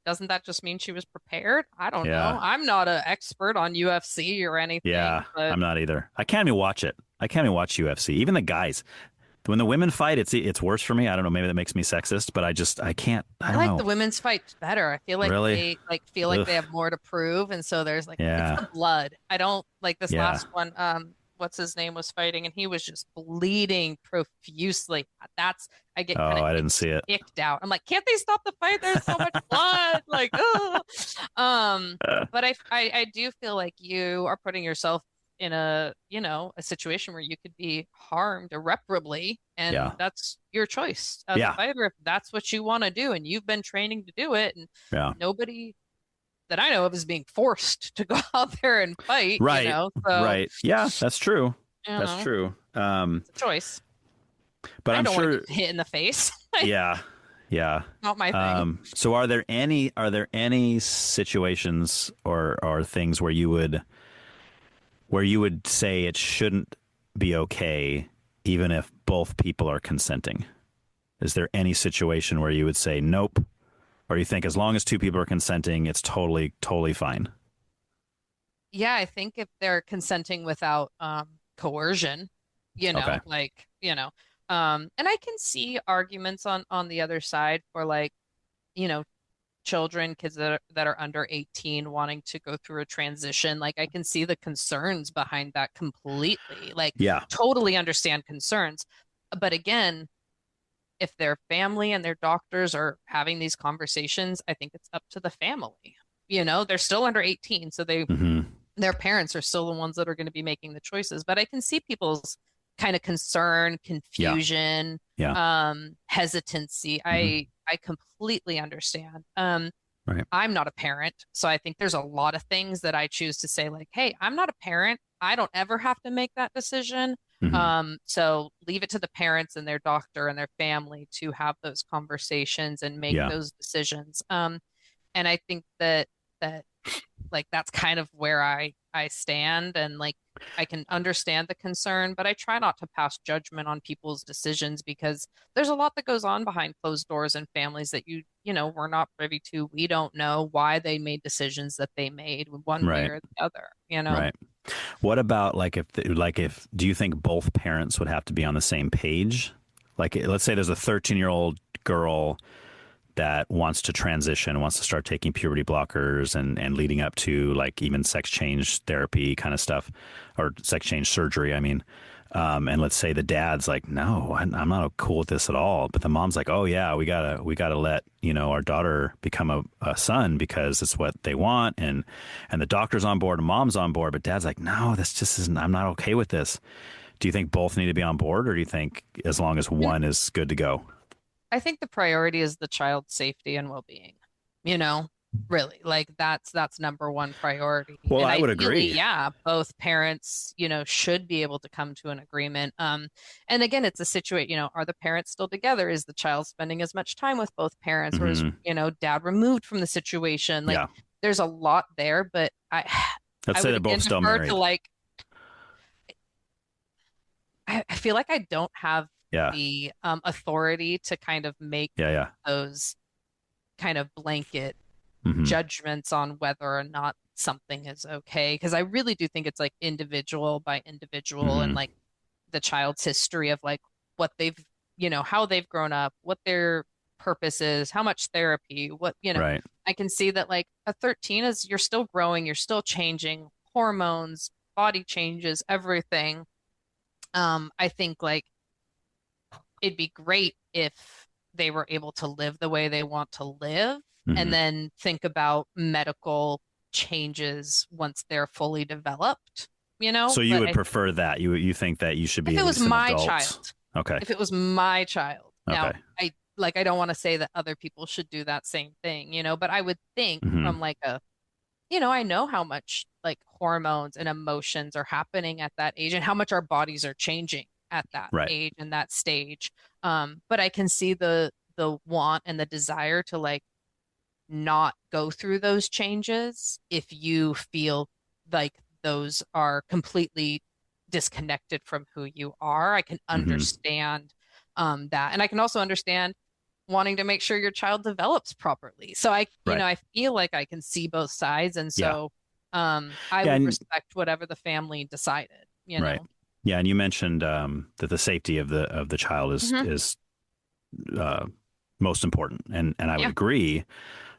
doesn't that just mean she was prepared? I don't know. I'm not an expert on UFC or anything. Yeah, but... I'm not either. I can't even watch it. I can't even watch UFC. Even the guys. When the women fight, it's worse for me. I don't know. Maybe that makes me sexist, but I can't. I like the women's fight better. I feel like really? they feel like they have more to prove, and so there's like it's the blood. I don't like this last one. What's his name was fighting, and he was just bleeding profusely. I get kind of I didn't see it. Icked out. I'm like, can't they stop the fight? There's so much blood. Like, but I do feel like you are putting yourself in a situation where you could be harmed irreparably, and that's your choice as a fighter if that's what you want to do, and you've been training to do it, and nobody that I know of is being forced to go out there and fight. Right. You know? So, right. Yeah, that's true. That's true. It's a choice. But I'm sure want to get hit in the face. Yeah. Not my thing. So are there any situations or things where you would say it shouldn't be okay even if both people are consenting? Is there any situation where you would say nope? Or you think as long as two people are consenting, it's totally fine? Yeah, I think if they're consenting without coercion, you know, like, you know, and I can see arguments on the other side for like, you know, children, kids that are under 18 wanting to go through a transition. Like I can see the concerns behind that completely. Like totally understand concerns. But again, if their family and their doctors are having these conversations, I think it's up to the family. They're still under 18, so their parents are still the ones that are going to be making the choices. But I can see people's kind of concern, confusion, hesitancy. I completely understand. Right. I'm not a parent, so I think there's a lot of things that I choose to say, like, hey, I'm not a parent. I don't ever have to make that decision. So leave it to the parents and their doctor and their family to have those conversations and make those decisions. And I think that like that's kind of where I stand, and like I can understand the concern, but I try not to pass judgment on people's decisions because there's a lot that goes on behind closed doors in families that we're not privy to. We don't know why they made decisions that they made one way or the other, Right. What about if do you think both parents would have to be on the same page? Like, let's say there's a 13-year-old girl that wants to transition, wants to start taking puberty blockers and leading up to like even sex change therapy kind of stuff, or sex change surgery, I mean. And let's say the dad's like, no, I'm not cool with this at all. But the mom's like, oh yeah, we gotta let, our daughter become a son because it's what they want. And the doctor's on board and mom's on board. But dad's like, no, this just isn't, I'm not okay with this. Do you think both need to be on board, or do you think as long as one is good to go? I think the priority is the child's safety and well-being, really, like that's number one priority. Well, and I would agree. Yeah, both parents, should be able to come to an agreement. And again, it's a situation, are the parents still together? Is the child spending as much time with both parents, or is, dad removed from the situation? Like there's a lot there, but Let's say they're both still married. I feel like I don't have the authority to kind of make those kind of blanket judgments on whether or not something is okay. Because I really do think it's like individual by individual and like the child's history of like what they've, how they've grown up, what their purpose is, how much therapy, what, Right. I can see that like a 13 is you're still growing, you're still changing, hormones, body changes, everything. I think like it'd be great if they were able to live the way they want to live and then think about medical changes once they're fully developed, So you would prefer that. You think that you should be if it was my adult. child. Okay. If it was my child. Now, okay. I don't want to say that other people should do that same thing, but I would think from like I know how much like hormones and emotions are happening at that age and how much our bodies are changing at that age and that stage. But I can see the want and the desire to like not go through those changes if you feel like those are completely disconnected from who you are. I can understand that. And I can also understand wanting to make sure your child develops properly. So I feel like I can see both sides. And so I would respect whatever the family decided, Right. Yeah, and you mentioned that the safety of the child is most important, and I would agree.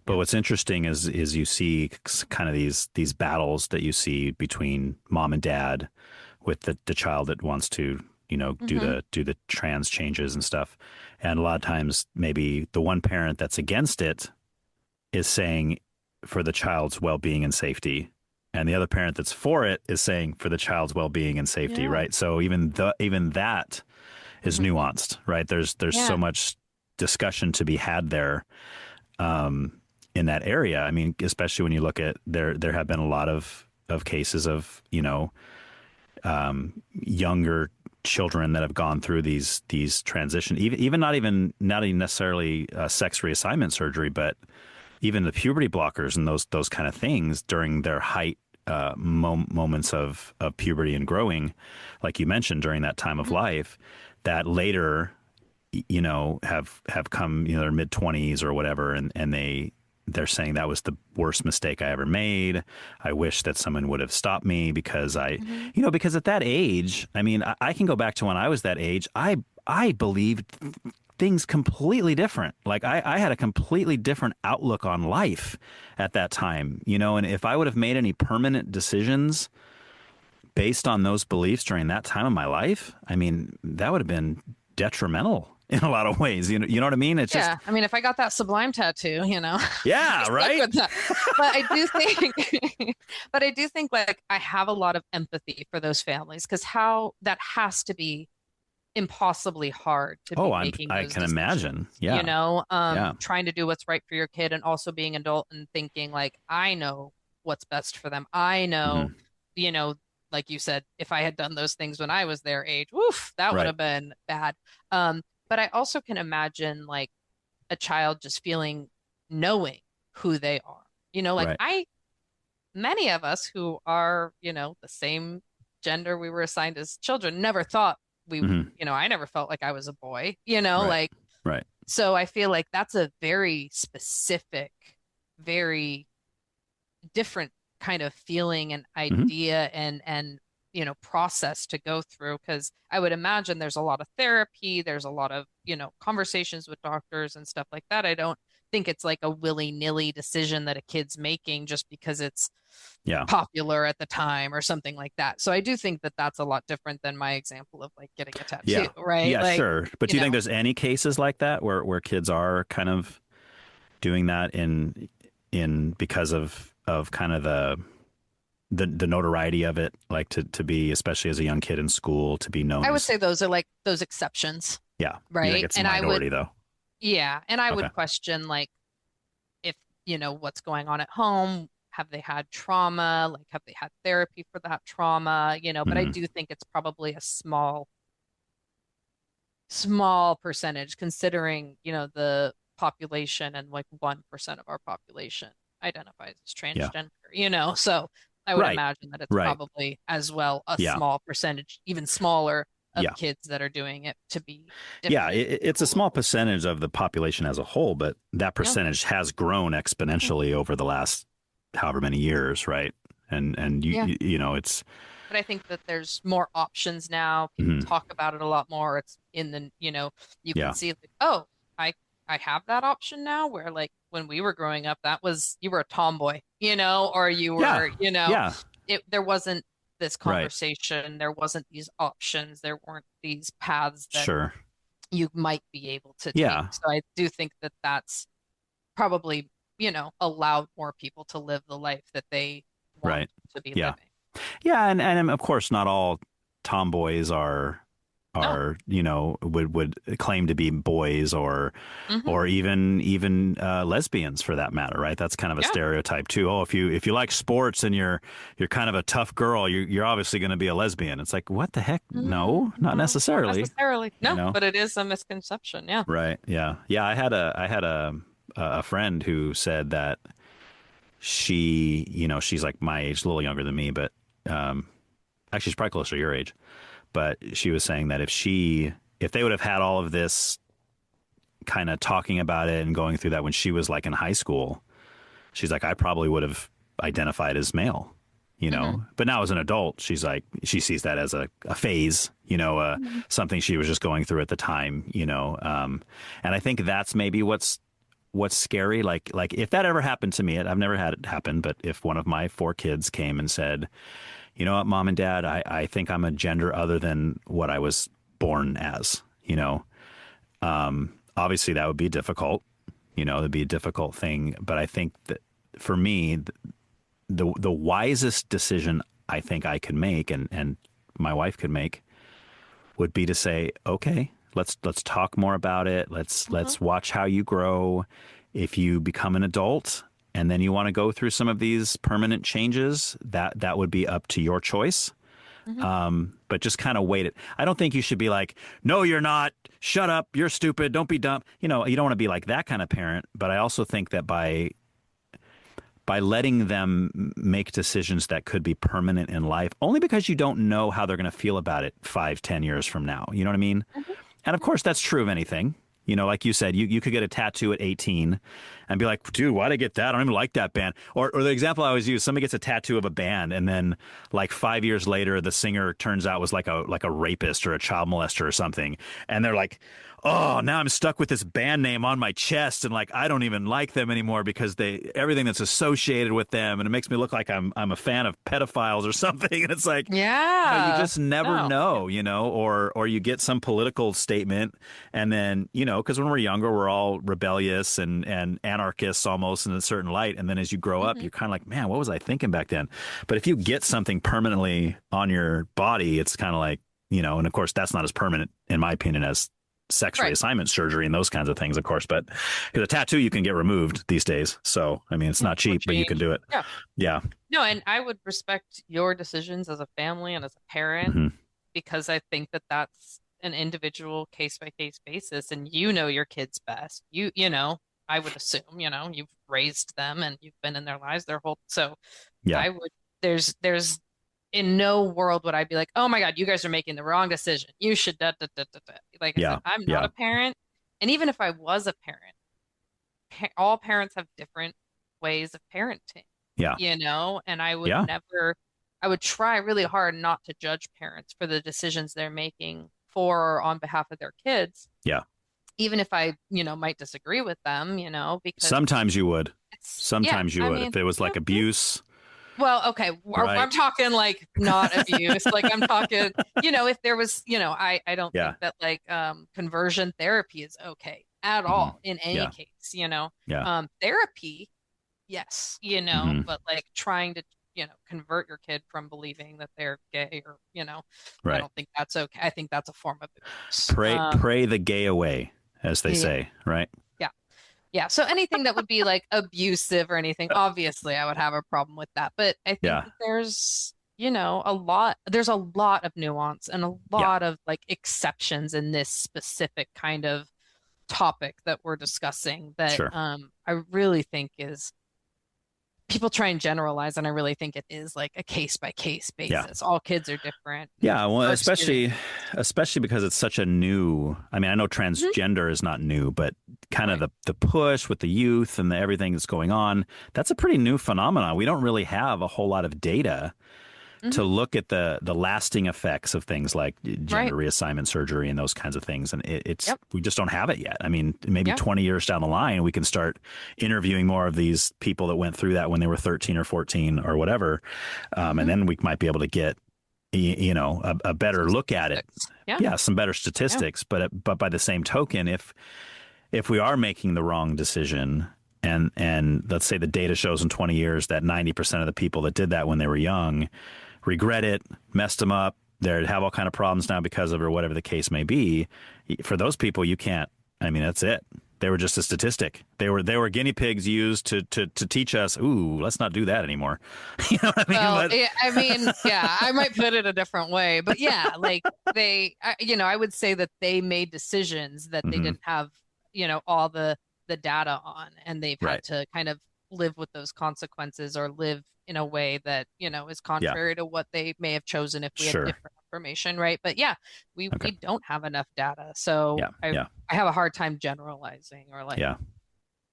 But what's interesting is you see kind of these battles that you see between mom and dad with the child that wants to do the trans changes and stuff, and a lot of times maybe the one parent that's against it is saying for the child's well-being and safety. And the other parent that's for it is saying for the child's well-being and safety, right? So even that is nuanced, right? There's so much discussion to be had there in that area. I mean, especially when you look at there have been a lot of cases of younger children that have gone through these transition, even not even necessarily sex reassignment surgery, but even the puberty blockers and those kind of things during their height moments of puberty and growing, like you mentioned, during that time of life, that later, have come, their mid-20s or whatever, and they're saying that was the worst mistake I ever made. I wish that someone would have stopped me because because at that age, I mean, I can go back to when I was that age. I believed things completely different. Like I had a completely different outlook on life at that time, and if I would have made any permanent decisions based on those beliefs during that time of my life, I mean, that would have been detrimental in a lot of ways. You know what I mean? It's just, I mean, if I got that Sublime tattoo, yeah, right. with that. But I do think, but I do think like I have a lot of empathy for those families because how that has to be impossibly hard to be making I those can decisions, imagine. Yeah. trying to do what's right for your kid and also being an adult and thinking like, I know what's best for them. I know, Mhm. like you said, if I had done those things when I was their age, woof, that would Right. have been bad. But I also can imagine like a child just knowing who they are. Like Right. many of us who are, the same gender we were assigned as children never thought Mhm. I never felt like I was a boy, Right. like, Right. so I feel like that's a very specific, very different kind of feeling and Mhm. idea and process to go through because I would imagine there's a lot of therapy, there's a lot of, conversations with doctors and stuff like that. I don't think it's like a willy-nilly decision that a kid's making just because it's Yeah. popular at the time or something like that. So I do think that that's a lot different than my example of like getting a tattoo, Yeah. right? Yeah, Like, sure. But do you think there's any cases like that where kids are kind of doing that in because of kind of the notoriety of it, like to be, especially as a young kid in school, to be known I would as, say those are like those exceptions, yeah. You think right? it's a And I would, minority though? yeah, and I Okay. would question like if, what's going on at home. Have they had trauma? Like, have they had therapy for that trauma? But I Hmm. do think it's probably a small percentage considering, the population and like 1% of our population identifies as Yeah. transgender, so I would Right. imagine that it's Right. probably as well a Yeah. small percentage, even smaller of Yeah. kids that are doing it to be Yeah. different. It's a small percentage of the population as a whole, but that Yeah. percentage has grown exponentially over the last however many years, right? And Yeah. it's But I think that there's more options now. People mhm. talk about it a lot more. It's in the, you can Yeah. see like, oh, I have that option now where like when we were growing up, that was you were a tomboy, or you Yeah. were, Yeah. there wasn't this Right. conversation, there wasn't these options, there weren't these paths that Sure. you might be able to take. Yeah. So I do think that that's probably, allowed more people to live the life that they want Right. to be Yeah. living. Yeah, and of course, not all tomboys No. would claim to be boys Hmm. or even lesbians for that matter, right? That's kind of a Yeah. stereotype too. Oh, if you like sports and you're kind of a tough girl, you're obviously going to be a lesbian. It's like, what the heck? No, not Not necessarily. necessarily. You No, know? but it is a misconception. Yeah. Right? Yeah. Yeah. I had a friend who said that she's like my age, a little younger than me, but actually she's probably closer to your age. But she was saying that if they would have had all of this kind of talking about it and going through that when she was like in high school, she's like, I probably would have identified as male, Hmm. But now as an adult, she's like, she sees that as a phase, something she was just going through at the time, and I think that's maybe what's scary. Like if that ever happened to me, I've never had it happen, but if one of my 4 kids came and said, you know what, mom and dad, I think I'm a gender other than what I was born as, obviously that would be difficult, it'd be a difficult thing. But I think that for me, the wisest decision I think I could make and my wife could make would be to say, okay, let's talk more about it. Let's watch how you grow. If you become an adult and then you want to go through some of these permanent changes, that would be up to your choice. Hmm. But just kind of wait it. I don't think you should be like, no, you're not. Shut up. You're stupid. Don't be dumb. You don't want to be like that kind of parent. But I also think that by letting them make decisions that could be permanent in life, only because you don't know how they're going to feel about it 5-10 years from now. You know what I mean? Hmm. And of course, that's true of anything. Like you said, you could get a tattoo at 18 and be like, dude, why'd I get that? I don't even like that band. Or the example I always use, somebody gets a tattoo of a band, and then like 5 years later, the singer turns out was like a rapist or a child molester or something. And they're like, oh, now I'm stuck with this band name on my chest, and like I don't even like them anymore because everything that's associated with them, and it makes me look like I'm a fan of pedophiles or something. And it's like, you just never know, or you get some political statement, and then because when we're younger, we're all rebellious and anarchists almost in a certain light, and then as you grow up, you're kind of like, man, what was I thinking back then? But if you get something permanently on your body, it's kind of like, and of course that's not as permanent in my opinion as sex reassignment surgery and those kinds of things, of course, but because a tattoo you can get removed these days. So, I mean, it's not cheap, but you can do it. Yeah. Yeah. No, and I would respect your decisions as a family and as a parent because I think that that's an individual case by case basis, and your kids best. I would assume, you've raised them and you've been in their lives their whole. So, I would. There's in no world would I be like, oh my God, you guys are making the wrong decision. You should da, da, da, da, da. Like I said, I'm not a parent. And even if I was a parent, all parents have different ways of parenting. Yeah. And I would I would try really hard not to judge parents for the decisions they're making for or on behalf of their kids. Yeah. Even if I, might disagree with them, because sometimes you would. Sometimes you would. If it was like abuse. Well, okay, I'm talking like not abuse. Like I'm talking, if there was, I don't think that like conversion therapy is okay at all in any case, therapy, yes, but like trying to, convert your kid from believing that they're gay or, I don't think that's okay. I think that's a form of abuse. Pray the gay away, as they say, right? Yeah. So anything that would be like abusive or anything, obviously I would have a problem with that. But I think that there's, there's a lot of nuance and a lot of like exceptions in this specific kind of topic that we're discussing that I really think is people try and generalize, and I really think it is like a case by case basis. All kids are different. Yeah, well, especially because it's such a new. I mean, I know transgender is not new, but kind of the push with the youth and everything that's going on. That's a pretty new phenomenon. We don't really have a whole lot of data to look at the lasting effects of things like gender reassignment surgery and those kinds of things. And we just don't have it yet. I mean, maybe 20 years down the line, we can start interviewing more of these people that went through that when they were 13 or 14 or whatever. And then we might be able to get, a better look at it. Yeah, some better statistics. But by the same token, if we are making the wrong decision, and let's say the data shows in 20 years that 90% of the people that did that when they were young regret it, messed them up, they have all kind of problems now because of it, or whatever the case may be. For those people, you can't. I mean, that's it. They were just a statistic. They were guinea pigs used to teach us. Ooh, let's not do that anymore. You know what I mean? Well, I might put it a different way, but like I would say that they made decisions that they didn't have, all the data on, and they've had to kind of live with those consequences or live in a way that, is contrary to what they may have chosen if we had different information. Right. But we don't have enough data. So I have a hard time generalizing or like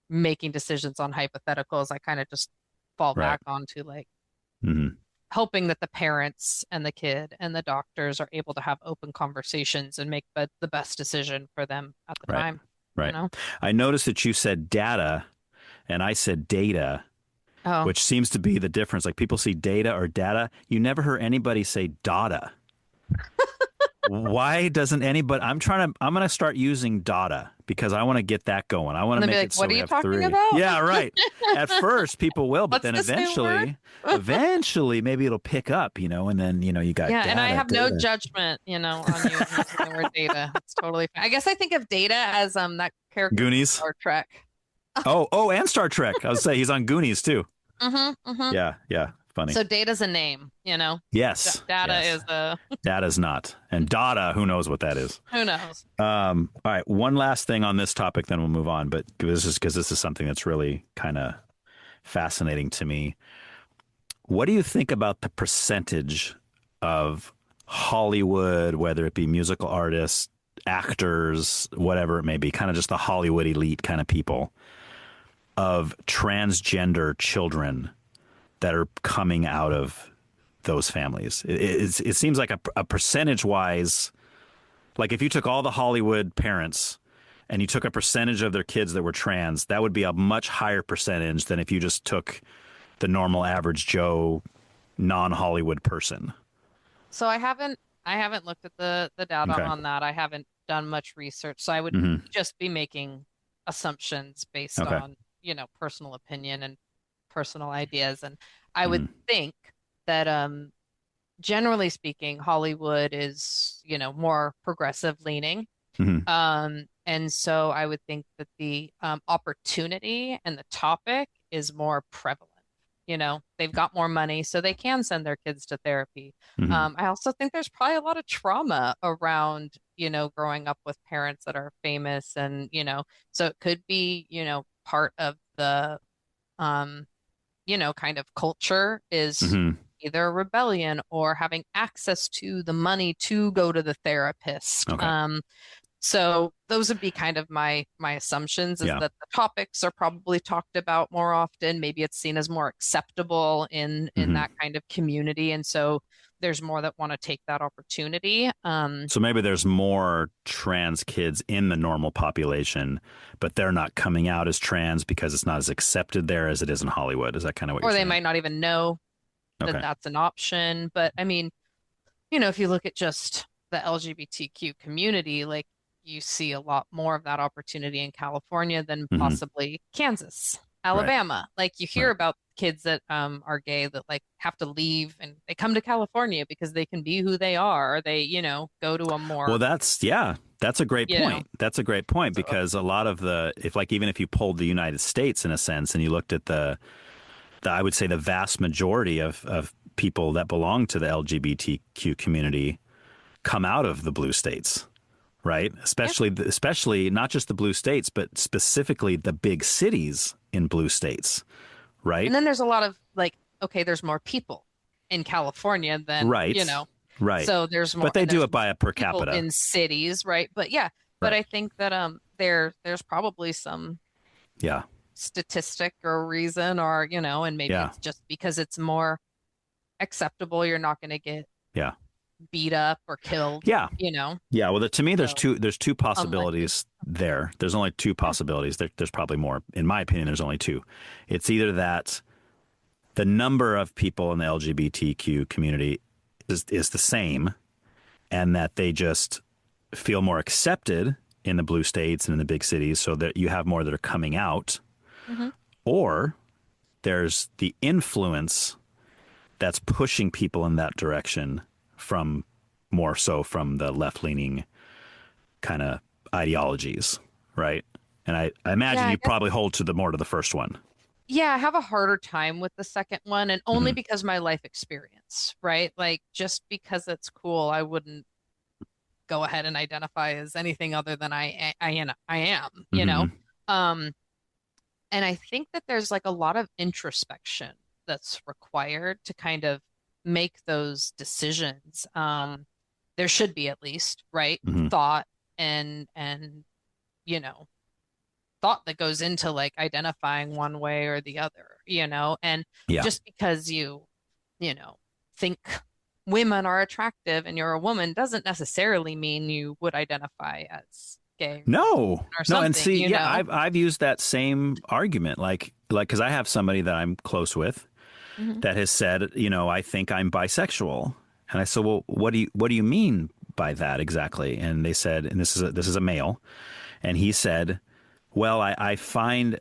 making decisions on hypotheticals. I kind of just fall back onto like hoping that the parents and the kid and the doctors are able to have open conversations and make the best decision for them at the time. Right. I noticed that you said data and I said data, which seems to be the difference. Like people see data or data. You never heard anybody say data. Why doesn't anybody? I'm going to start using data because I want to get that going. I want to make it so we have three. What are you talking about? Yeah, right. At first people will, but then eventually maybe it'll pick up, and then, you got data. And I have no judgment, on you using the word data. It's totally fine. I guess I think of data as that character Goonies. Star Trek. And Star Trek. I would say he's on Goonies too. Yeah. Funny. So data's a name, Yes. Data is a. Data's not. And data, who knows what that is? Who knows? All right. One last thing on this topic, then we'll move on. But this is something that's really kind of fascinating to me. What do you think about the percentage of Hollywood, whether it be musical artists, actors, whatever it may be, kind of just the Hollywood elite kind of people, of transgender children that are coming out of those families. It seems like a percentage wise, like if you took all the Hollywood parents and you took a percentage of their kids that were trans, that would be a much higher percentage than if you just took the normal average Joe non-Hollywood person. So I haven't looked at the data on that. I haven't done much research. So I would just be making assumptions based on, personal opinion and personal ideas. And I would think that generally speaking, Hollywood is, more progressive leaning. And so I would think that the opportunity and the topic is more prevalent. They've got more money, so they can send their kids to therapy. I also think there's probably a lot of trauma around, growing up with parents that are famous and, so it could be, part of the, kind of culture is either rebellion or having access to the money to go to the therapist. Okay. So those would be kind of my assumptions is that the topics are probably talked about more often. Maybe it's seen as more acceptable in that kind of community. And so there's more that want to take that opportunity. So maybe there's more trans kids in the normal population, but they're not coming out as trans because it's not as accepted there as it is in Hollywood. Is that kind of what you're saying? Or they might not even know that that's an option. But I mean, if you look at just the LGBTQ community, like you see a lot more of that opportunity in California than possibly Kansas, Alabama. Like you hear about kids that are gay that like have to leave and they come to California because they can be who they are. Or they, go to a more Well, that's a great point. That's a great point because a lot of even if you pulled the United States in a sense and you looked at the I would say the vast majority of people that belong to the LGBTQ community come out of the blue states. Right. Especially not just the blue states, but specifically the big cities in blue states. Right. And then there's a lot of there's more people in California than, Right. So there's more. But they do it by a per capita in cities. Right. But but I think that there's probably some statistic or reason or, and maybe it's just because it's more acceptable. You're not going to get beat up or killed. Yeah. Well, to me, there's two possibilities there. There's only two possibilities. There's probably more. In my opinion, there's only two. It's either that the number of people in the LGBTQ community is the same and that they just feel more accepted in the blue states and in the big cities so that you have more that are coming out. Or there's the influence that's pushing people in that direction from the left-leaning kind of ideologies, right? And I imagine you probably hold to the first one. Yeah, I have a harder time with the second one, and only because of my life experience, right? Like, just because it's cool, I wouldn't go ahead and identify as anything other than I am, you know? And I think that there's like a lot of introspection that's required to kind of make those decisions. There should be at least, right? Thought and thought that goes into like identifying one way or the other, and just because you think women are attractive and you're a woman doesn't necessarily mean you would identify as gay. No, and see, I've I've used that same argument, like because I have somebody that I'm close with that has said, I think I'm bisexual, and I said, well, what do you mean by that exactly? And they said, and this is a male, and he said, well, I find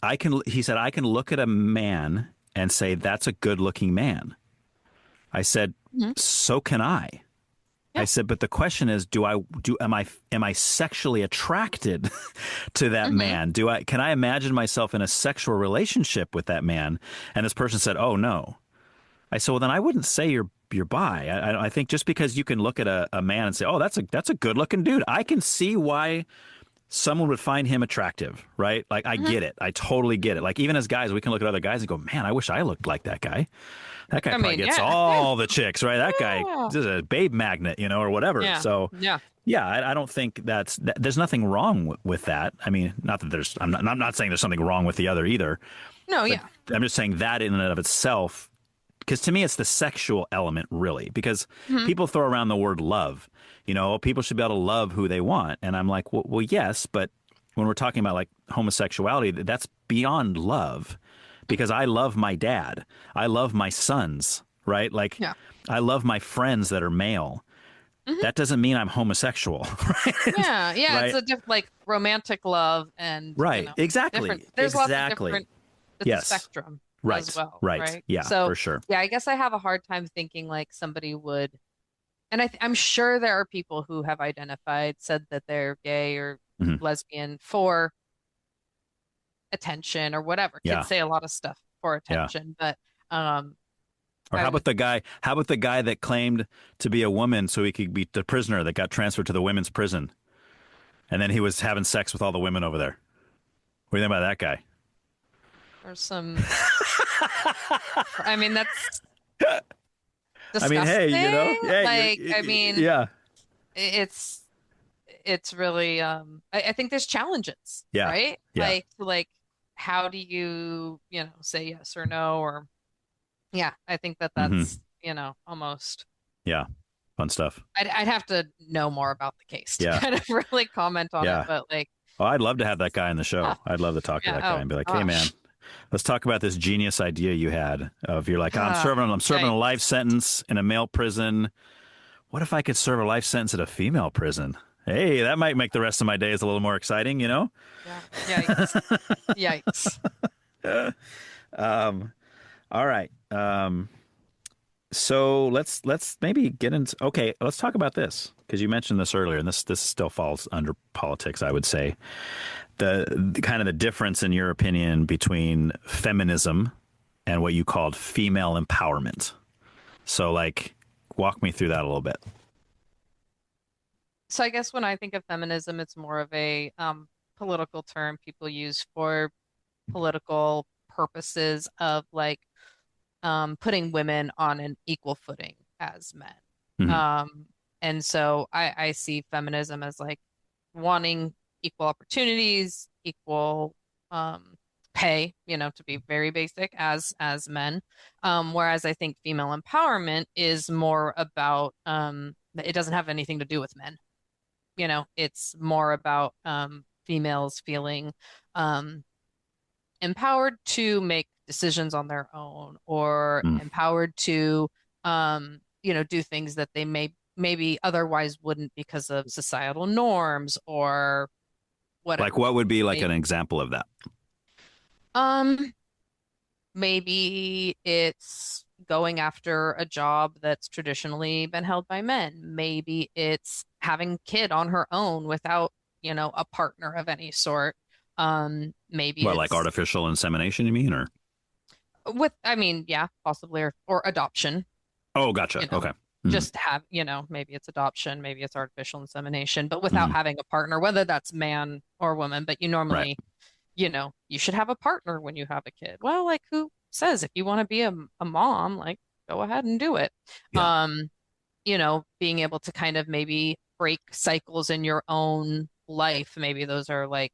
I can look at a man and say that's a good looking man. I said, so can I. I said, but the question is, am I sexually attracted to that man? Can I imagine myself in a sexual relationship with that man? And this person said, oh no. I said, well, then I wouldn't say you're bi. I think just because you can look at a man and say, oh, that's a good looking dude, I can see why someone would find him attractive, right? Like, I get it. I totally get it. Like, even as guys, we can look at other guys and go, man, I wish I looked like that guy. That guy probably gets all the chicks, right? That guy is a babe magnet, or whatever. So, Yeah, I don't think there's nothing wrong with that. I mean, not that there's, I'm not saying there's something wrong with the other either. No, But yeah. I'm just saying that in and of itself, because to me, it's the sexual element, really, because Hmm. people throw around the word love. People should be able to love who they want. And I'm like, well, yes, but when we're talking about like homosexuality, that's beyond love, because I love my dad. I love my sons, right? Like, Yeah. I love my friends that are male. Hmm. That doesn't mean I'm homosexual, right? Yeah, yeah, it's Right? a like romantic love and, Right. different. Exactly. There's lots of Exactly. different. It's a Yes. spectrum as Right. well, Right. right? Yeah, So, for sure. yeah, I guess I have a hard time thinking like somebody would, and I'm sure there are people who have said that they're gay or Hmm. lesbian for attention or whatever. Yeah. Kids say a lot of stuff for Yeah. attention, but um, Or how I about would, the guy? How about the guy that claimed to be a woman so he could be the prisoner that got transferred to the women's prison, and then he was having sex with all the women over there? What do you think about that guy? there's some. I mean, that's I mean, hey, disgusting. hey, Like, I mean, yeah, it's it's really I think there's challenges, yeah, right? yeah. Like how do you, say yes or no or yeah, I think that Hmm. that's, almost Yeah, fun stuff. I'd have to know more about the case to Yeah, kind of really comment on it, yeah. but like Oh, I'd love to have that guy in the show. huh, I'd love to talk to yeah, that guy oh and be like, "Hey, man, gosh. let's talk about this genius idea you had of you're like, I'm Ah, serving a life yikes. sentence in a male prison. What if I could serve a life sentence at a female prison? Hey, that might make the rest of my days a little more exciting, you know?" Yeah. Yikes. Yikes. All right. So let's maybe get into, okay, let's talk about this because you mentioned this earlier, and this still falls under politics, I would say. The kind of the difference in your opinion between feminism and what you called female empowerment. So like walk me through that a little bit. So I guess when I think of feminism, it's more of a political term people use for political purposes of like putting women on an equal footing as men. Hmm. Um, and so I see feminism as like wanting equal opportunities, equal pay, to be very basic as men. Whereas I think female empowerment is more about it doesn't have anything to do with men. It's more about females feeling um, empowered to make decisions on their own or Mm. empowered to do things that they maybe otherwise wouldn't because of societal norms or Like whatever. what would be like an Maybe, example of that? um, maybe it's going after a job that's traditionally been held by men. Maybe it's having a kid on her own without, a partner of any sort. Maybe What, like it's artificial insemination, you mean, or? I mean, yeah, possibly, or adoption, Oh, you gotcha. know, Okay. Hmm. just have, maybe it's adoption, maybe it's artificial insemination, but without Hmm. having a partner, whether that's man or woman. But you Right. normally, you should have a partner when you have a kid. Well, like who says if you want to be a mom, like go ahead and do it. Yeah. Um, being able to kind of maybe break cycles in your own life. Maybe those are like,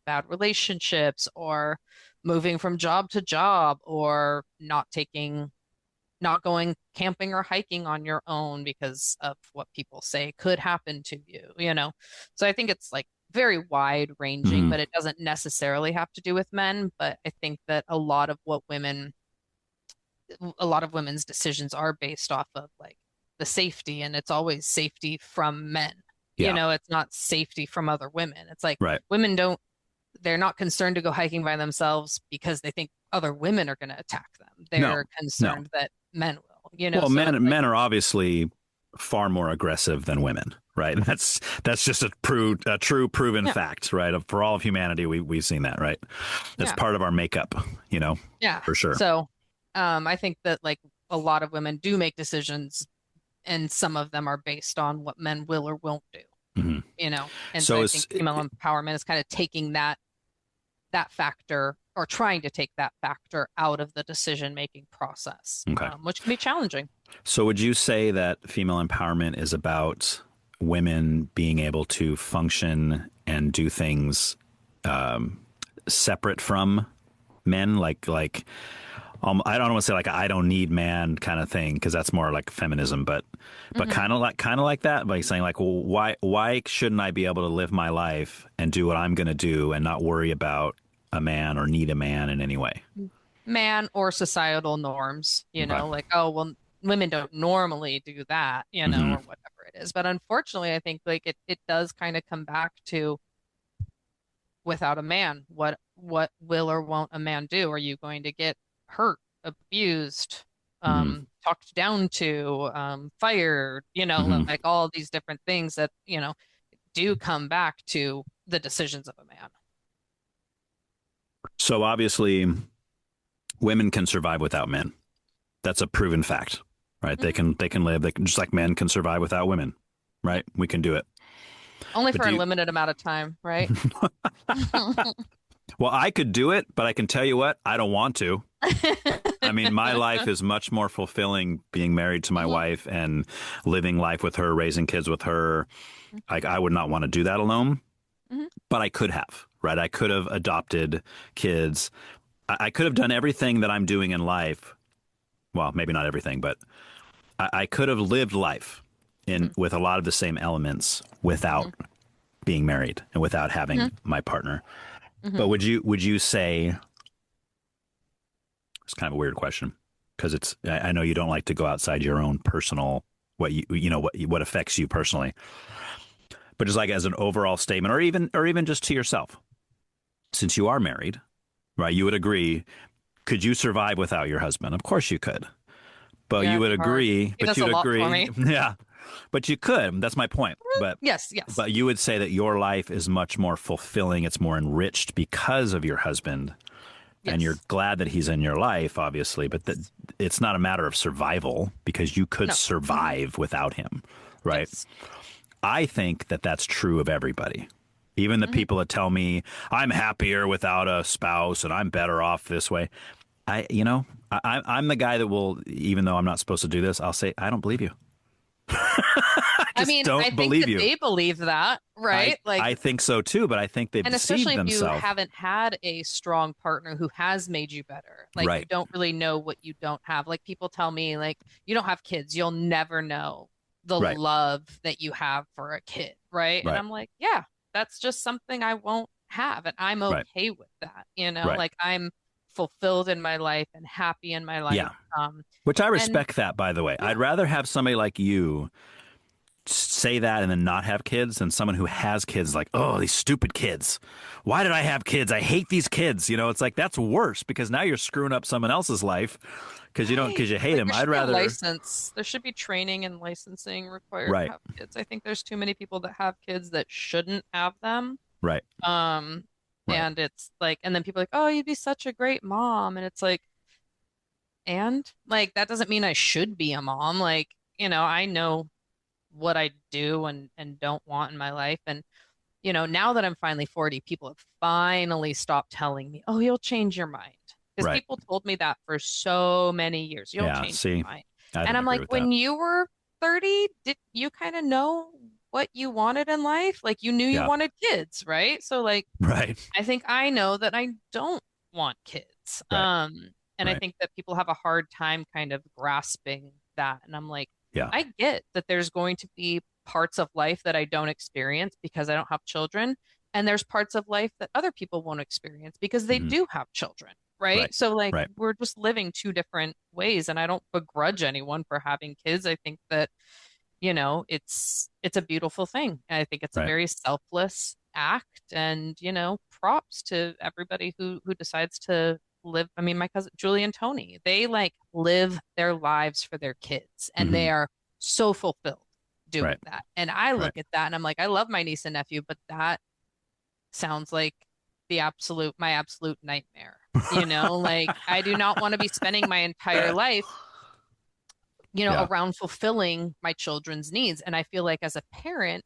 bad relationships or moving from job to job or not going camping or hiking on your own because of what people say could happen to you. So I think it's like very wide ranging, Hmm. but it doesn't necessarily have to do with men. But I think that a lot of women's decisions are based off of like the safety, and it's always safety from men. Yeah. It's not safety from other women. It's like Right. women they're not concerned to go hiking by themselves because they think other women are going to attack them. No. They're No. concerned that men will. Well, So it's like, men are obviously far more aggressive than women, right? That's just a true proven yeah, fact, right? For all of humanity, we've seen that, right? That's yeah, part of our makeup, yeah. for sure. So I think that like a lot of women do make decisions, and some of them are based on what men will or won't do. Hmm. And so So I it's think female empowerment is kind of taking that factor or trying to take that factor out of the decision making process, okay. which can be challenging. So would you say that female empowerment is about women being able to function and do things separate from men, like I don't want to say like I don't need man kind of thing, because that's more like feminism, but kind of like that, by saying like, well, why shouldn't I be able to live my life and do what I'm going to do and not worry about a man or need a man in any way? Man or societal norms, Okay. like, oh, well, women don't normally do that, or whatever it is. But unfortunately, I think like it does kind of come back to, without a man, what will or won't a man do? Are you going to get hurt, abused, talked down to, fired, like all these different things that, do come back to the decisions of a man. So obviously, women can survive without men. That's a proven fact, right? They can live. They can, just like men can survive without women, right? We can do it. Only for a limited amount of time, right? Well, I could do it, but I can tell you what, I don't want to. I mean, my life is much more fulfilling being married to my wife and living life with her, raising kids with her. I would not want to do that alone, but I could have, right? I could have adopted kids. I could have done everything that I'm doing in life. Well, maybe not everything, but I could have lived life with a lot of the same elements without being married and without having my partner. But would you say, it's kind of a weird question, because I know you don't like to go outside your own personal, what affects you personally, but just like as an overall statement, or even just to yourself, since you are married, right? You would agree. Could you survive without your husband? Of course you could, but you would agree. But you'd agree, yeah. But you could. That's my point. But yes. But you would say that your life is much more fulfilling. It's more enriched because of your husband, and you're glad that he's in your life, obviously. But it's not a matter of survival, because you could survive without him, right? Yes. I think that that's true of everybody. Even the people that tell me I'm happier without a spouse and I'm better off this way. I'm the guy that will, even though I'm not supposed to do this, I'll say, I don't believe you. I think that they believe that, right? I think so too, but I think they've deceived themselves. And especially if you haven't had a strong partner who has made you better. Like, you don't really know what you don't have. Like, people tell me, like, you don't have kids, you'll never know the love that you have for a kid, right? And I'm like, yeah, that's just something I won't have, and I'm okay with that. Like, I'm fulfilled in my life and happy in my life. Yeah. Which I respect that, by the way. Yeah. I'd rather have somebody like you say that and then not have kids than someone who has kids, like, oh, these stupid kids. Why did I have kids? I hate these kids. It's like, that's worse, because now you're screwing up someone else's life because you hate them. I'd rather license. There should be training and licensing required to have kids. I think there's too many people that have kids that shouldn't have them. Right. And it's like, and then people are like, oh, you'd be such a great mom. And it's like, and like, that doesn't mean I should be a mom. Like, I know what I do and don't want in my life. And, now that I'm finally 40, people have finally stopped telling me, oh, you'll change your mind. Because people told me that for so many years. You'll change your mind. And I'm like, when you were 30, did you kind of know what you wanted in life? Like, you knew you wanted kids, right? So like, I think I know that I don't want kids. And I think that people have a hard time kind of grasping that. And I'm like, I get that there's going to be parts of life that I don't experience because I don't have children. And there's parts of life that other people won't experience because they do have children. Right. So like, we're just living two different ways. And I don't begrudge anyone for having kids. I think that, it's a beautiful thing. And I think it's a very selfless act, and, props to everybody who decides to live. I mean, my cousin Julie and Tony, they like live their lives for their kids, and they are so fulfilled doing that. And I look at that and I'm like, I love my niece and nephew, but that sounds like my absolute nightmare. Like, I do not want to be spending my entire life, around fulfilling my children's needs. And I feel like as a parent,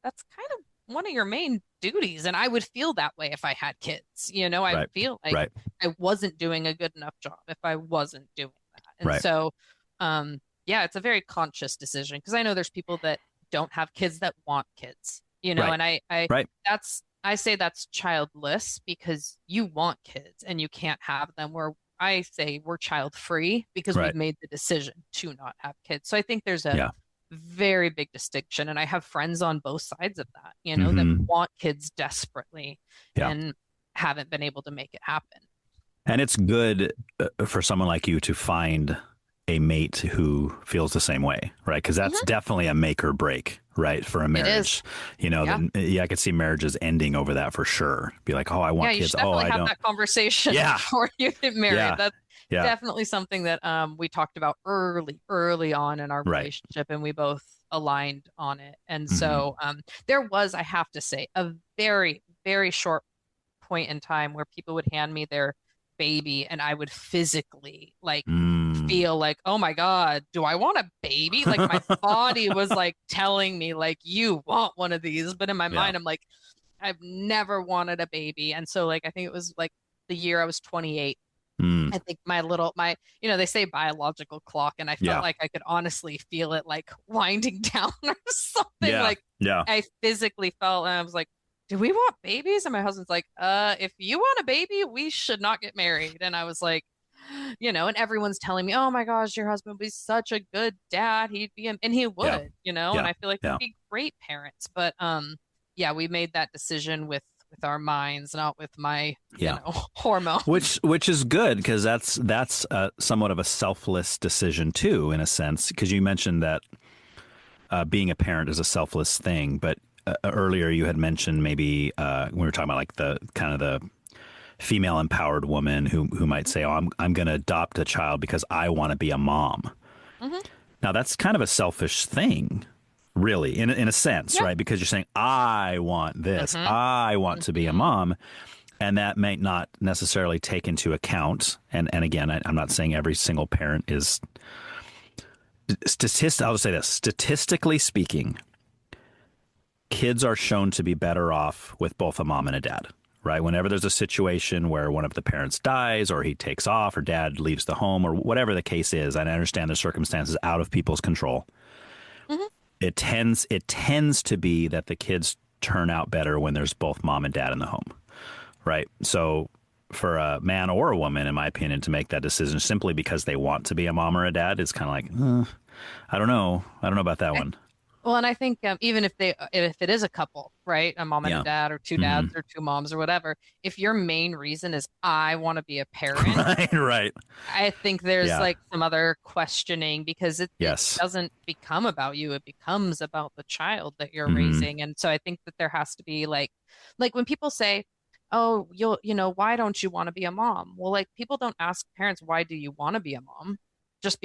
that's kind of one of your main duties. And I would feel that way if I had kids. I would feel like I wasn't doing a good enough job if I wasn't doing that. And so, it's a very conscious decision, because I know there's people that don't have kids that want kids, you know, Right. and Right. I say that's childless because you want kids and you can't have them, where I say we're child free because we've Right. made the decision to not have kids. So I think there's a Yeah. very big distinction. And I have friends on both sides of that, you know, that Hmm. want kids desperately Yeah. and haven't been able to make it happen. And it's good for someone like you to find a mate who feels the same way, right? Because that's definitely a make or break, right, for a It is. marriage. You know, Yeah. I could see marriages ending over that for sure. Be like, oh, I Yeah, want you kids. should Oh, definitely I have don't. that conversation Yeah. before you get married. Yeah. That's Yeah. definitely something that we talked about early on in our Right. relationship, and we both aligned on it. And Hmm. so there was, I have to say, a very, very short point in time where people would hand me their baby and I would physically like Mm. feel like, oh my God, do I want a baby? Like my body was like telling me like you want one of these, but in my Yeah. mind I'm like, I've never wanted a baby. And so like I think it was like the year I was 28. Mm. I think you know, they say biological clock, and I felt Yeah. like I could honestly feel it like winding down or something. Yeah. Like Yeah. I physically felt, and I was like, do we want babies? And my husband's like, if you want a baby, we should not get married. And I was like, you know, and everyone's telling me, oh my gosh, your husband would be such a good dad. And he Yeah. would, you know, and Yeah. I feel like we'd Yeah. be great parents. But yeah, we made that decision with our minds, not with my, you Yeah. know, hormones. Which is good because that's somewhat of a selfless decision too, in a sense. Because you mentioned that being a parent is a selfless thing, but earlier you had mentioned maybe we were talking about like the kind of the female empowered woman who might say, "Oh, I'm going to adopt a child because I want to be a mom." Hmm. Now that's kind of a selfish thing, really, in a sense, Yeah. right? Because you're saying, "I want this, Hmm. I want to be a Hmm. mom." And that may not necessarily take into account. And again, I'm not saying every single parent is I'll just say this: statistically speaking, kids are shown to be better off with both a mom and a dad. Right? Whenever there's a situation where one of the parents dies, or he takes off, or dad leaves the home, or whatever the case is, and I understand the circumstances out of people's control. Hmm. It tends to be that the kids turn out better when there's both mom and dad in the home. Right. So for a man or a woman, in my opinion, to make that decision simply because they want to be a mom or a dad is kind of like, I don't know. I don't know about that one. Well, and I think even if it is a couple, right, a mom and a Yeah. dad, or two Hmm. dads or two moms or whatever, if your main reason is I want to be a parent, Right. Right. I think there's Yeah. like some other questioning, because it Yes. doesn't become about you, it becomes about the child that you're Hmm. raising. And so I think that there has to be like when people say, oh, you know, why don't you want to be a mom? Well, like people don't ask parents, why do you want to be a mom? Just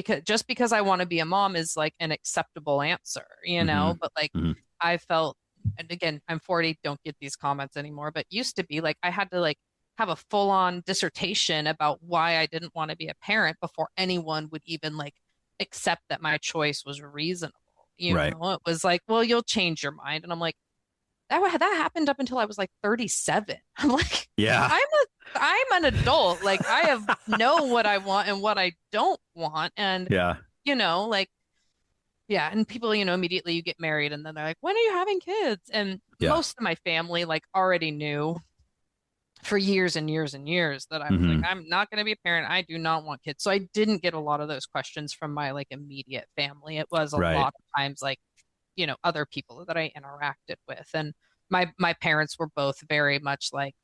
because I want to be a mom is like an acceptable answer, you Hmm. know? But like Hmm. I felt, and again, I'm 40, don't get these comments anymore, but used to be like I had to like have a full-on dissertation about why I didn't want to be a parent before anyone would even like accept that my choice was reasonable. You Right. know, it was like, well, you'll change your mind. And I'm like, that happened up until I was like 37. I'm like, Yeah. I'm an adult. Like I have know what I want and what I don't want. And Yeah. you know, like yeah, and people, you know, immediately you get married and then they're like, when are you having kids? And Yeah. most of my family like already knew for years and years and years that I was like, Hmm. I'm not going to be a parent. I do not want kids. So I didn't get a lot of those questions from my like immediate family. It was a Right. lot of times like, you know, other people that I interacted with. And my parents were both very much like,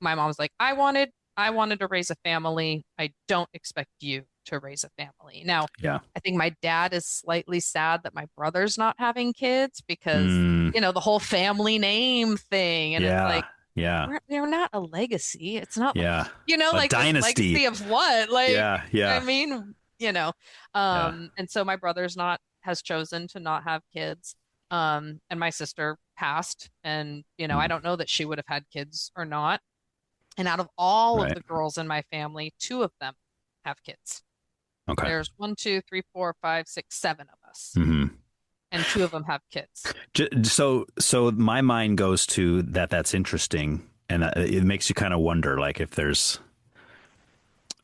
my mom's like, I wanted to raise a family. I don't expect you to raise a family. Now, Yeah. I think my dad is slightly sad that my brother's not having kids because, Mm. you know, the whole family name thing. And it's Yeah. like, Yeah. we're not a legacy. It's not like, Yeah. you know, A like a dynasty. legacy of what? Like, Yeah. I Yeah. mean, you know, Yeah. and so my brother's not has chosen to not have kids. And my sister passed, and you know, I Mm. don't know that she would have had kids or not. And out of all of Right. the girls in my family, two of them have kids. Okay. There's one, two, three, four, five, six, seven of us, Hmm. and two of them have kids. So my mind goes to that. That's interesting, and it makes you kind of wonder, like if there's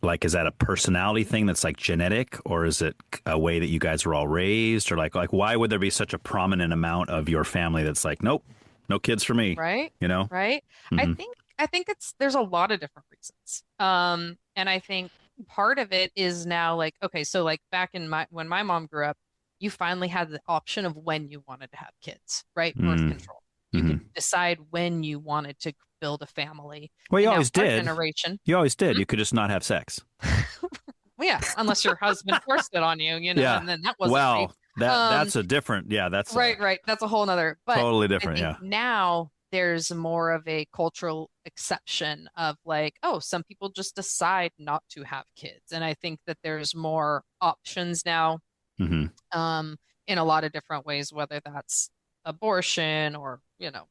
like, is that a personality thing that's like genetic, or is it a way that you guys were all raised, or like why would there be such a prominent amount of your family that's like, nope, no kids for me, Right. you know? Right. Mm-hmm. I think there's a lot of different reasons. And I think part of it is now like, okay, so like back in when my mom grew up, you finally had the option of when you wanted to have kids, right? Birth control. You Mm-hmm. could decide when you wanted to build a family. Well, you And now always our did. generation. You always did. You could just not have sex. Well, yeah, unless your husband forced it on you, Yeah. and then that wasn't Well, right. that's a different, that's Right. That's a whole nother. But totally I different. think Yeah. now there's more of a cultural exception of like, oh, some people just decide not to have kids. And I think that there's more options now, Mm-hmm. in a lot of different ways, whether that's abortion or,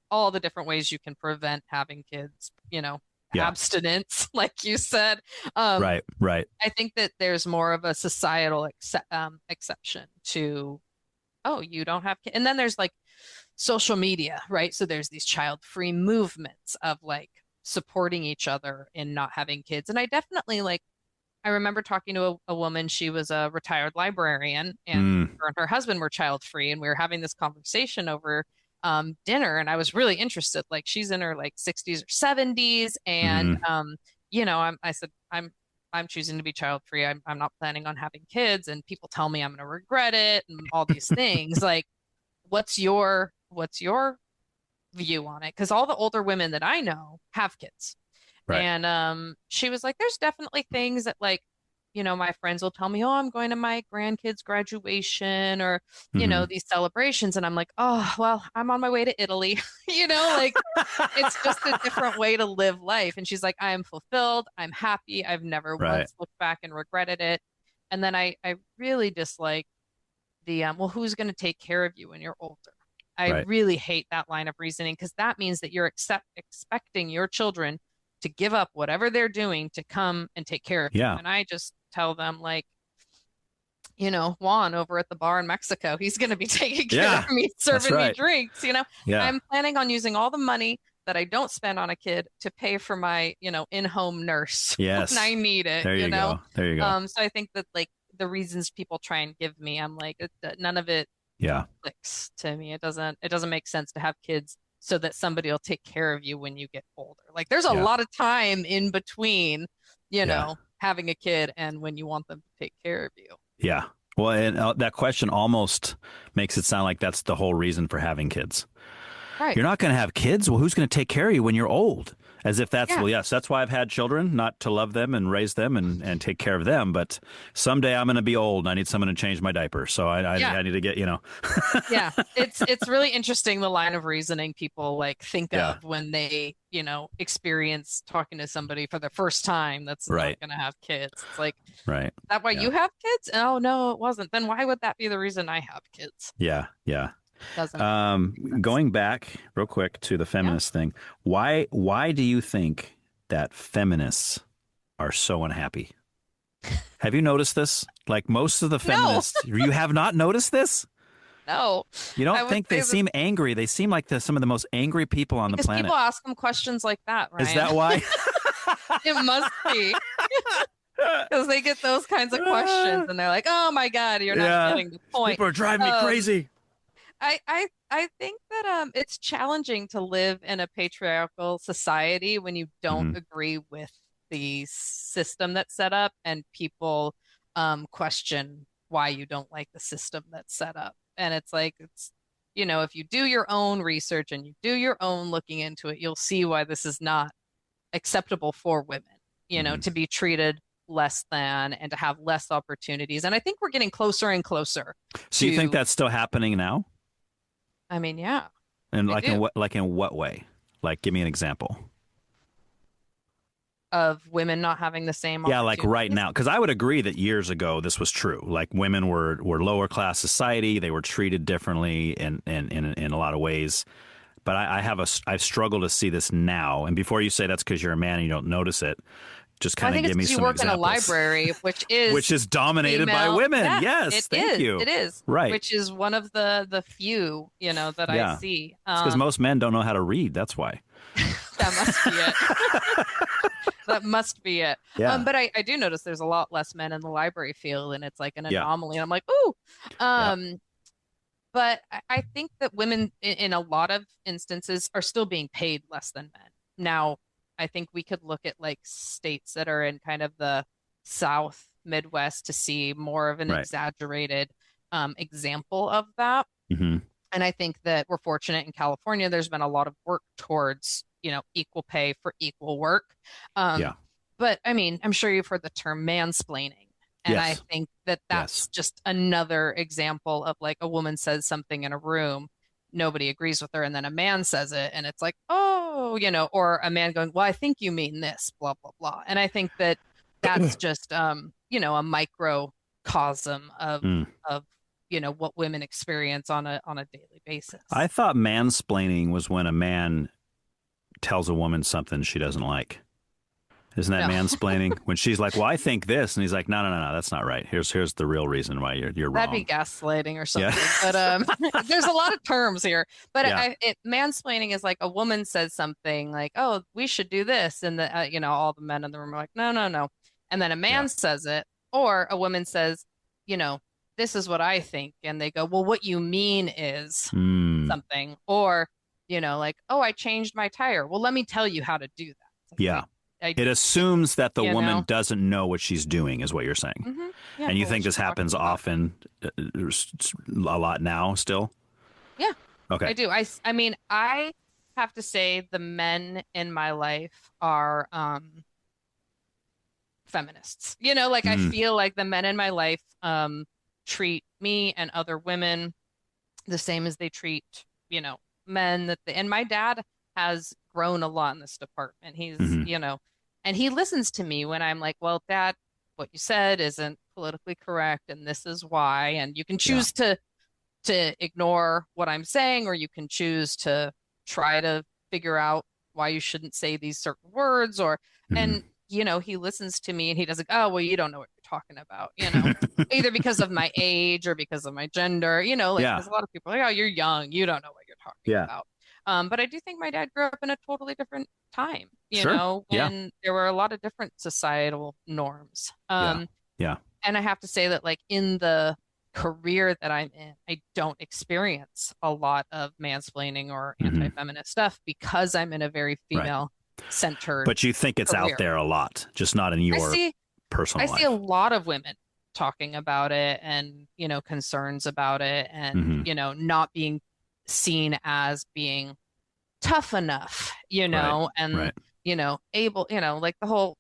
all the different ways you can prevent having kids, Yeah. abstinence, like you said. Um, Right. I think that there's more of a societal exception to, oh, you don't have kids. And then there's like social media, right? So there's these child-free movements of like supporting each other in not having kids. And I definitely like, I remember talking to a woman, she was a retired librarian, and her and her husband were child-free, and we were having this conversation over dinner, and I was really interested. Like she's in her like 60s or 70s, and I said, I'm choosing to be child-free. I'm not planning on having kids, and people tell me I'm going to regret it and all these things. Like, what's your view on it? Because all the older women that I know have kids. Right. And she was like, there's definitely things that like, my friends will tell me, oh, I'm going to my grandkids' graduation or, these celebrations. And I'm like, oh, well, I'm on my way to Italy. Like it's just a different way to live life. And she's like, I am fulfilled. I'm happy. I've never once looked back and regretted it. And then I really dislike the, well, who's going to take care of you when you're older? I really hate that line of reasoning because that means that you're expecting your children to give up whatever they're doing to come and take care of you. And I just tell them like, Juan over at the bar in Mexico, he's going to be taking care of me, serving me drinks, I'm planning on using all the money that I don't spend on a kid to pay for my, in-home nurse when I need it, There you go. So I think that like the reasons people try and give me, I'm like, none of it clicks to me. It doesn't make sense to have kids so that somebody will take care of you when you get older. Like there's a lot of time in between, having a kid and when you want them to take care of you. Yeah. Well, and that question almost makes it sound like that's the whole reason for having kids. Right. You're not going to have kids. Well, who's going to take care of you when you're old? As if that's, well, yes, that's why I've had children, not to love them and raise them and take care of them. But someday I'm going to be old and I need someone to change my diaper. So I need to get, Yeah. It's really interesting, the line of reasoning people like think of when they, experience talking to somebody for the first time that's not going to have kids. It's like, is that why you have kids? Oh, no, it wasn't. Then why would that be the reason I have kids? Yeah. Doesn't going back real quick to the feminist thing, why do you think that feminists are so unhappy? Have you noticed this? Like most of the feminists, you have not noticed this? No. You don't think they seem angry? They seem like some of the most angry people on the planet. People ask them questions like that, right? Is that why? It must be. Because they get those kinds of questions and they're like, oh my God, you're not getting the point. People are driving me crazy. I think that it's challenging to live in a patriarchal society when you don't agree with the system that's set up and people question why you don't like the system that's set up. And it's like, if you do your own research and you do your own looking into it, you'll see why this is not acceptable for women, to be treated less than and to have less opportunities. And I think we're getting closer and closer. So you think that's still happening now? I mean, yeah. And in what way? Like, give me an example. Of women not having the same opportunities? Yeah, like right now. Because I would agree that years ago this was true. Like women were lower class society. They were treated differently in a lot of ways. But I've struggled to see this now. And before you say that's because you're a man and you don't notice it, just kind of give me some examples. I think it's because you work in a library, which is dominated by women. Yes, thank you. It is. Right. Which is one of the few, that I see. It's because most men don't know how to read. That's why. That must be it. That must be it. Yeah. But I do notice there's a lot less men in the library field, and it's like an Yeah. anomaly. And I'm like, ooh. Yeah. But I think that women in a lot of instances are still being paid less than men. Now, I think we could look at like states that are in kind of the South, Midwest to see more of an Right. exaggerated example of that. Mm-hmm. And I think that we're fortunate in California, there's been a lot of work towards, equal pay for equal work. Yeah. But I mean, I'm sure you've heard the term mansplaining. And I Yes. think that that's Yes. just another example of like a woman says something in a room, nobody agrees with her, and then a man says it, and it's like, oh, or a man going, well, I think you mean this, blah, blah, blah. And I think that that's just, a microcosm of Mm. what women experience on a daily basis. I thought mansplaining was when a man tells a woman something she doesn't like. Isn't that mansplaining? When she's like, well, I think this. And he's like, no, that's not right. Here's the real reason why you're wrong. That'd be gaslighting or something. Yeah. But there's a lot of terms here. But Yeah. Mansplaining is like a woman says something like, oh, we should do this. And all the men in the room are like, no, no, no. And then a man says it, or a woman says, this is what I think. And they go, well, what you mean is something. Or, like, oh, I changed my tire. Well, let me tell you how to do that. Like, yeah. It assumes that the woman doesn't know what she's doing, is what you're saying. Mm-hmm. Yeah, and you think this happens often, a lot now still? Yeah. Okay. I do. I mean, I have to say the men in my life are feminists. I feel like the men in my life treat me and other women the same as they treat, men and my dad has grown a lot in this department. He's, and he listens to me when I'm like, well, Dad, what you said isn't politically correct, and this is why. And you can choose to ignore what I'm saying, or you can choose to try to figure out why you shouldn't say these certain words, and he listens to me and he doesn't, oh, well, you don't know what you're talking about, either because of my age or because of my gender, because a lot of people are like, oh, you're young, you don't know what you're talking about. But I do think my dad grew up in a totally different time, when there were a lot of different societal norms. And I have to say that, like, in the career that I'm in, I don't experience a lot of mansplaining or anti-feminist stuff because I'm in a very female-centered. But you think it's career. out there a lot, just not in your personal life. I see a lot of women talking about it and, concerns about it and, not being seen as being tough enough, and, able, like the whole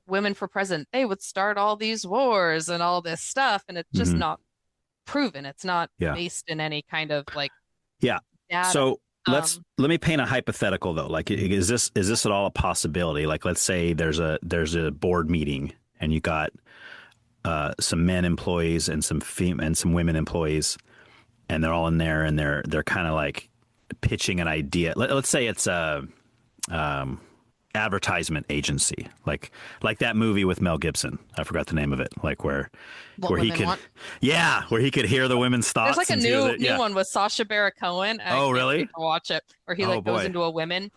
women for president, they would start all these wars and all this stuff. And it's just not proven. It's not based in any kind of data. So let me paint a hypothetical though. Like, is this at all a possibility? Like, let's say there's a board meeting and you got some men employees and some women employees, and they're all in there and they're kind of like pitching an idea. Let's say it's a advertisement agency, like that movie with Mel Gibson. I forgot the name of it. Like where he could, where he could hear the women's thoughts. There's like a new one with Sacha Baron Cohen. Oh, really? Watch it. Where he goes into a women's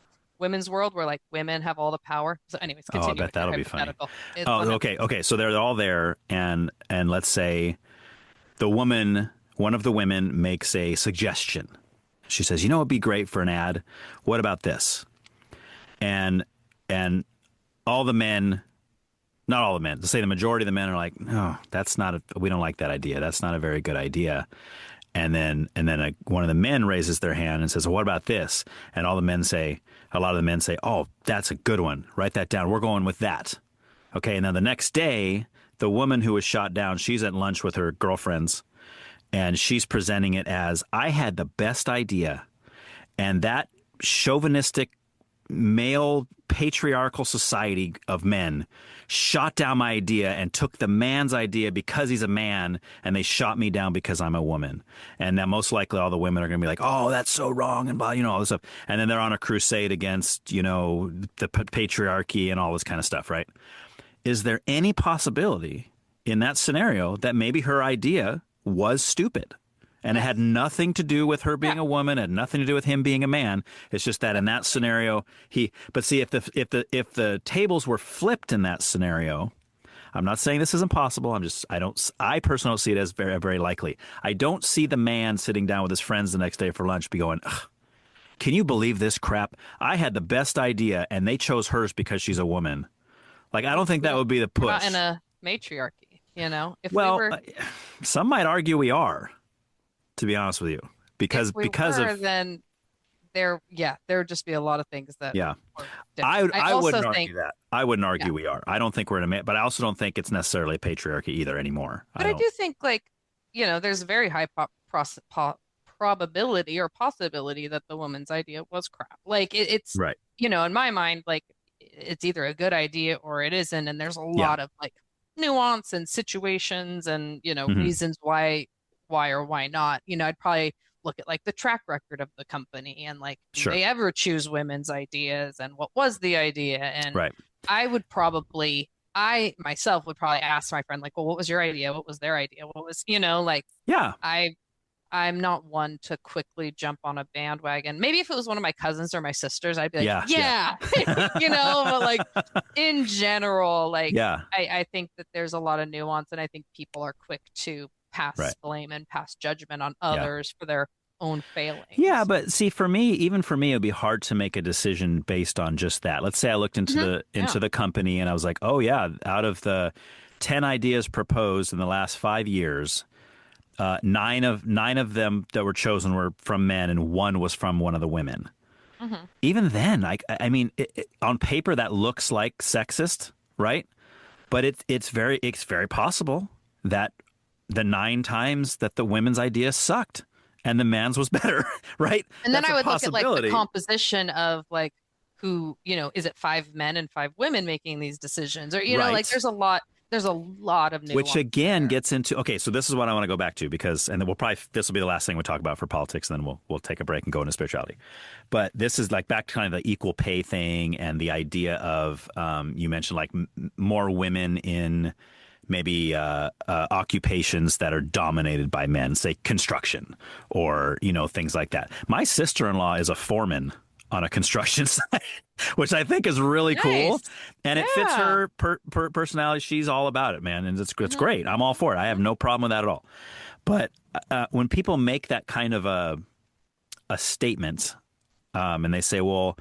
world where like women have all the power. So anyways, continue. I bet that'll be funny. Oh, okay. So they're all there, and let's say one of the women makes a suggestion. She says, it'd be great for an ad. What about this? And all the men, not all the men, to say the majority of the men are like, no, we don't like that idea. That's not a very good idea. And then one of the men raises their hand and says, well, what about this? And a lot of the men say, oh, that's a good one. Write that down. We're going with that. Okay. And then the next day, the woman who was shot down, she's at lunch with her girlfriends, and she's presenting it as, I had the best idea. And that chauvinistic male patriarchal society of men shot down my idea and took the man's idea because he's a man, and they shot me down because I'm a woman. And now most likely all the women are going to be like, oh, that's so wrong, and blah, all this stuff. And then they're on a crusade against, the patriarchy and all this kind of stuff, right? Is there any possibility in that scenario that maybe her idea was stupid And it had nothing to do with her being a woman, had nothing to do with him being a man. It's just that in that scenario, but see, if the tables were flipped in that scenario, I'm not saying this isn't possible. I personally don't see it as very, very likely. I don't see the man sitting down with his friends the next day for lunch be going, ugh, can you believe this crap? I had the best idea and they chose hers because she's a woman. Like, I don't think that would be the push. We're not in a matriarchy, Some might argue we are, to be honest with you, because then there would just be a lot of things that I wouldn't argue that. I wouldn't argue we are. I don't think we're in a, but I also don't think it's necessarily a patriarchy either anymore. But I do think there's a very high probability or possibility that the woman's idea was crap. Like it's right. In my mind, like it's either a good idea or it isn't, and there's a lot of like nuance and situations and reasons why or why not. I'd probably look at like the track record of the company and like do they ever choose women's ideas and what was the idea, and I myself would probably ask my friend, like, well, what was your idea? What was their idea? What was, I'm not one to quickly jump on a bandwagon. Maybe if it was one of my cousins or my sisters, I'd be like, but like in general, like, I think that there's a lot of nuance, and I think people are quick to pass blame and pass judgment on others for their own failings. Yeah, but see, even for me, it would be hard to make a decision based on just that. Let's say I looked into the company and I was like, oh yeah, out of the 10 ideas proposed in the last 5 years, 9 of them that were chosen were from men, and 1 was from one of the women. Mm-hmm. Even then, I mean, on paper that looks like sexist, right? But it's very possible that the 9 times that the women's idea sucked and the man's was better, right? And then I would look at like the composition of like who, is it 5 men and 5 women making these decisions, or like there's a lot of nuance. Which again gets into, okay, so this is what I want to go back to, because, and then this will be the last thing we talk about for politics, and then we'll take a break and go into spirituality. But this is like back to kind of the equal pay thing and the idea of, you mentioned like more women in maybe occupations that are dominated by men, say construction or, things like that. My sister-in-law is a foreman on a construction site, which I think is really cool. And it fits her personality. She's all about it, man. And it's great. I'm all for it. I have no problem with that at all. But when people make that kind of a statement, and they say, well,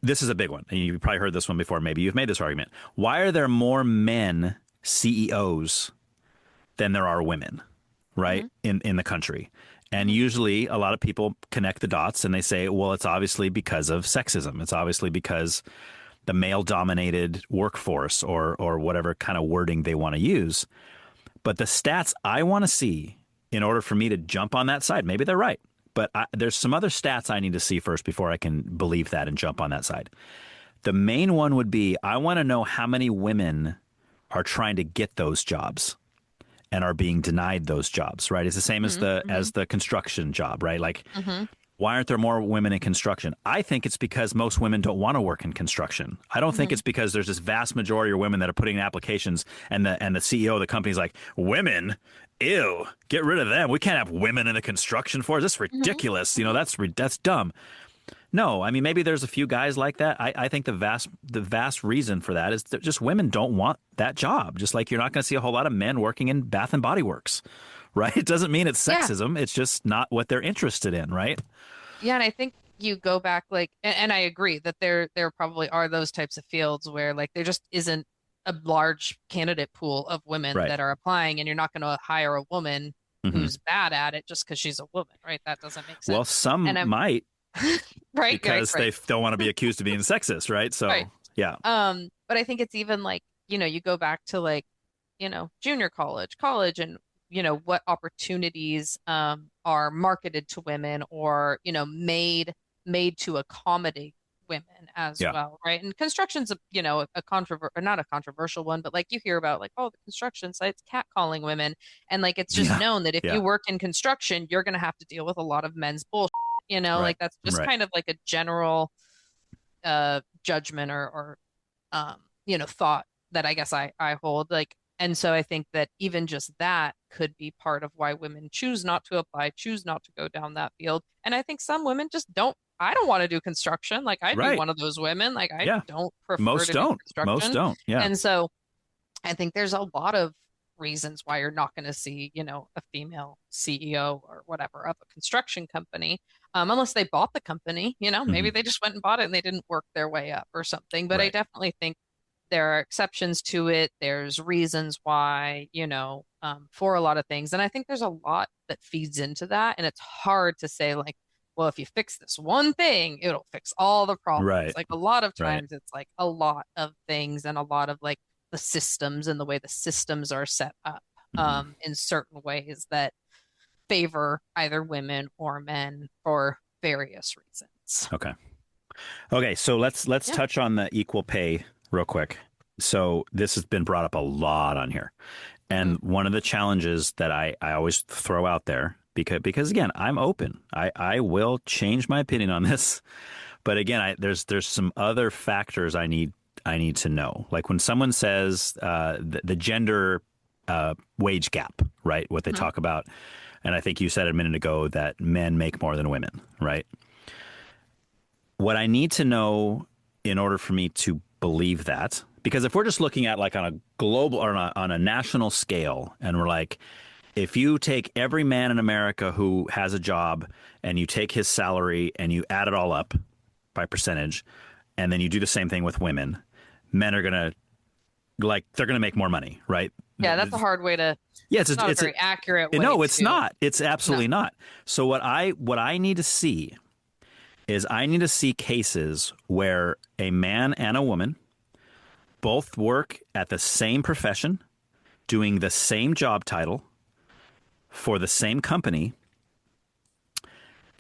this is a big one. And you've probably heard this one before. Maybe you've made this argument. Why are there more men CEOs than there are women, right, in the country? And usually a lot of people connect the dots and they say, well, it's obviously because of sexism. It's obviously because the male-dominated workforce or whatever kind of wording they want to use. But the stats I want to see in order for me to jump on that side, maybe they're right, but there's some other stats I need to see first before I can believe that and jump on that side. The main one would be, I want to know how many women are trying to get those jobs and are being denied those jobs, right? It's the same as the construction job, right? Like, why aren't there more women in construction? I think it's because most women don't want to work in construction. I don't think it's because there's this vast majority of women that are putting in applications, and the CEO of the company is like, women, ew, get rid of them. We can't have women in the construction force. That's ridiculous. That's dumb. No, I mean, maybe there's a few guys like that. I think the vast reason for that is that just women don't want that job. Just like you're not going to see a whole lot of men working in Bath and Body Works, right? It doesn't mean it's sexism. It's just not what they're interested in, right? Yeah, and I think you go back and I agree that there probably are those types of fields where like there just isn't a large candidate pool of women that are applying, and you're not going to hire a woman who's bad at it just because she's a woman, right? That doesn't make sense. Well, some might. Right, because they don't want to be accused of being sexist, right? So yeah. But I think it's even like, you go back to like, junior college, and what opportunities are marketed to women or made to accommodate women as well, right? And construction's not a controversial one, but like you hear about like, oh, the construction sites catcalling women, and like it's just known that if you work in construction, you're going to have to deal with a lot of men's bullshit. Like that's just kind of like a general judgment or thought that I guess I hold. Like And so I think that even just that could be part of why women choose not to apply, choose not to go down that field. And I think some women just don't, I don't want to do construction. Like I'd be Right. one of those women. Like I Yeah. don't prefer Most to do don't. Most construction. don't. Yeah. And so I think there's a lot of reasons why you're not going to see, a female CEO or whatever of a construction company, unless they bought the company, maybe Hmm. they just went and bought it and they didn't work their way up or something. But I Right. definitely think there are exceptions to it. There's reasons why, for a lot of things. And I think there's a lot that feeds into that. And it's hard to say, like, well, if you fix this one thing, it'll fix all the problems. Right. Like a lot of Right. times it's like a lot of things and a lot of like the systems and the way the systems are set up Hmm. in certain ways that favor either women or men for various reasons. Okay. Okay. So let's Yeah. touch on the equal pay real quick. So this has been brought up a lot on here. Hmm. And one of the challenges that I always throw out there, because again, I'm open. I will change my opinion on this. But again, there's some other factors I need to know. Like when someone says the gender wage gap, right? What they Hmm. talk about, and I think you said a minute ago that men make more than women, right? What I need to know in order for me to believe that, because if we're just looking at like on a global or on a national scale, and we're like, if you take every man in America who has a job and you take his salary and you add it all up by percentage, and then you do the same thing with women, men are gonna they're gonna make more money, right? Yeah, that's a hard way to, Yeah, it's not a very accurate way no, it's to, not. It's no. absolutely not. So what I need to see is I need to see cases where a man and a woman both work at the same profession, doing the same job title for the same company,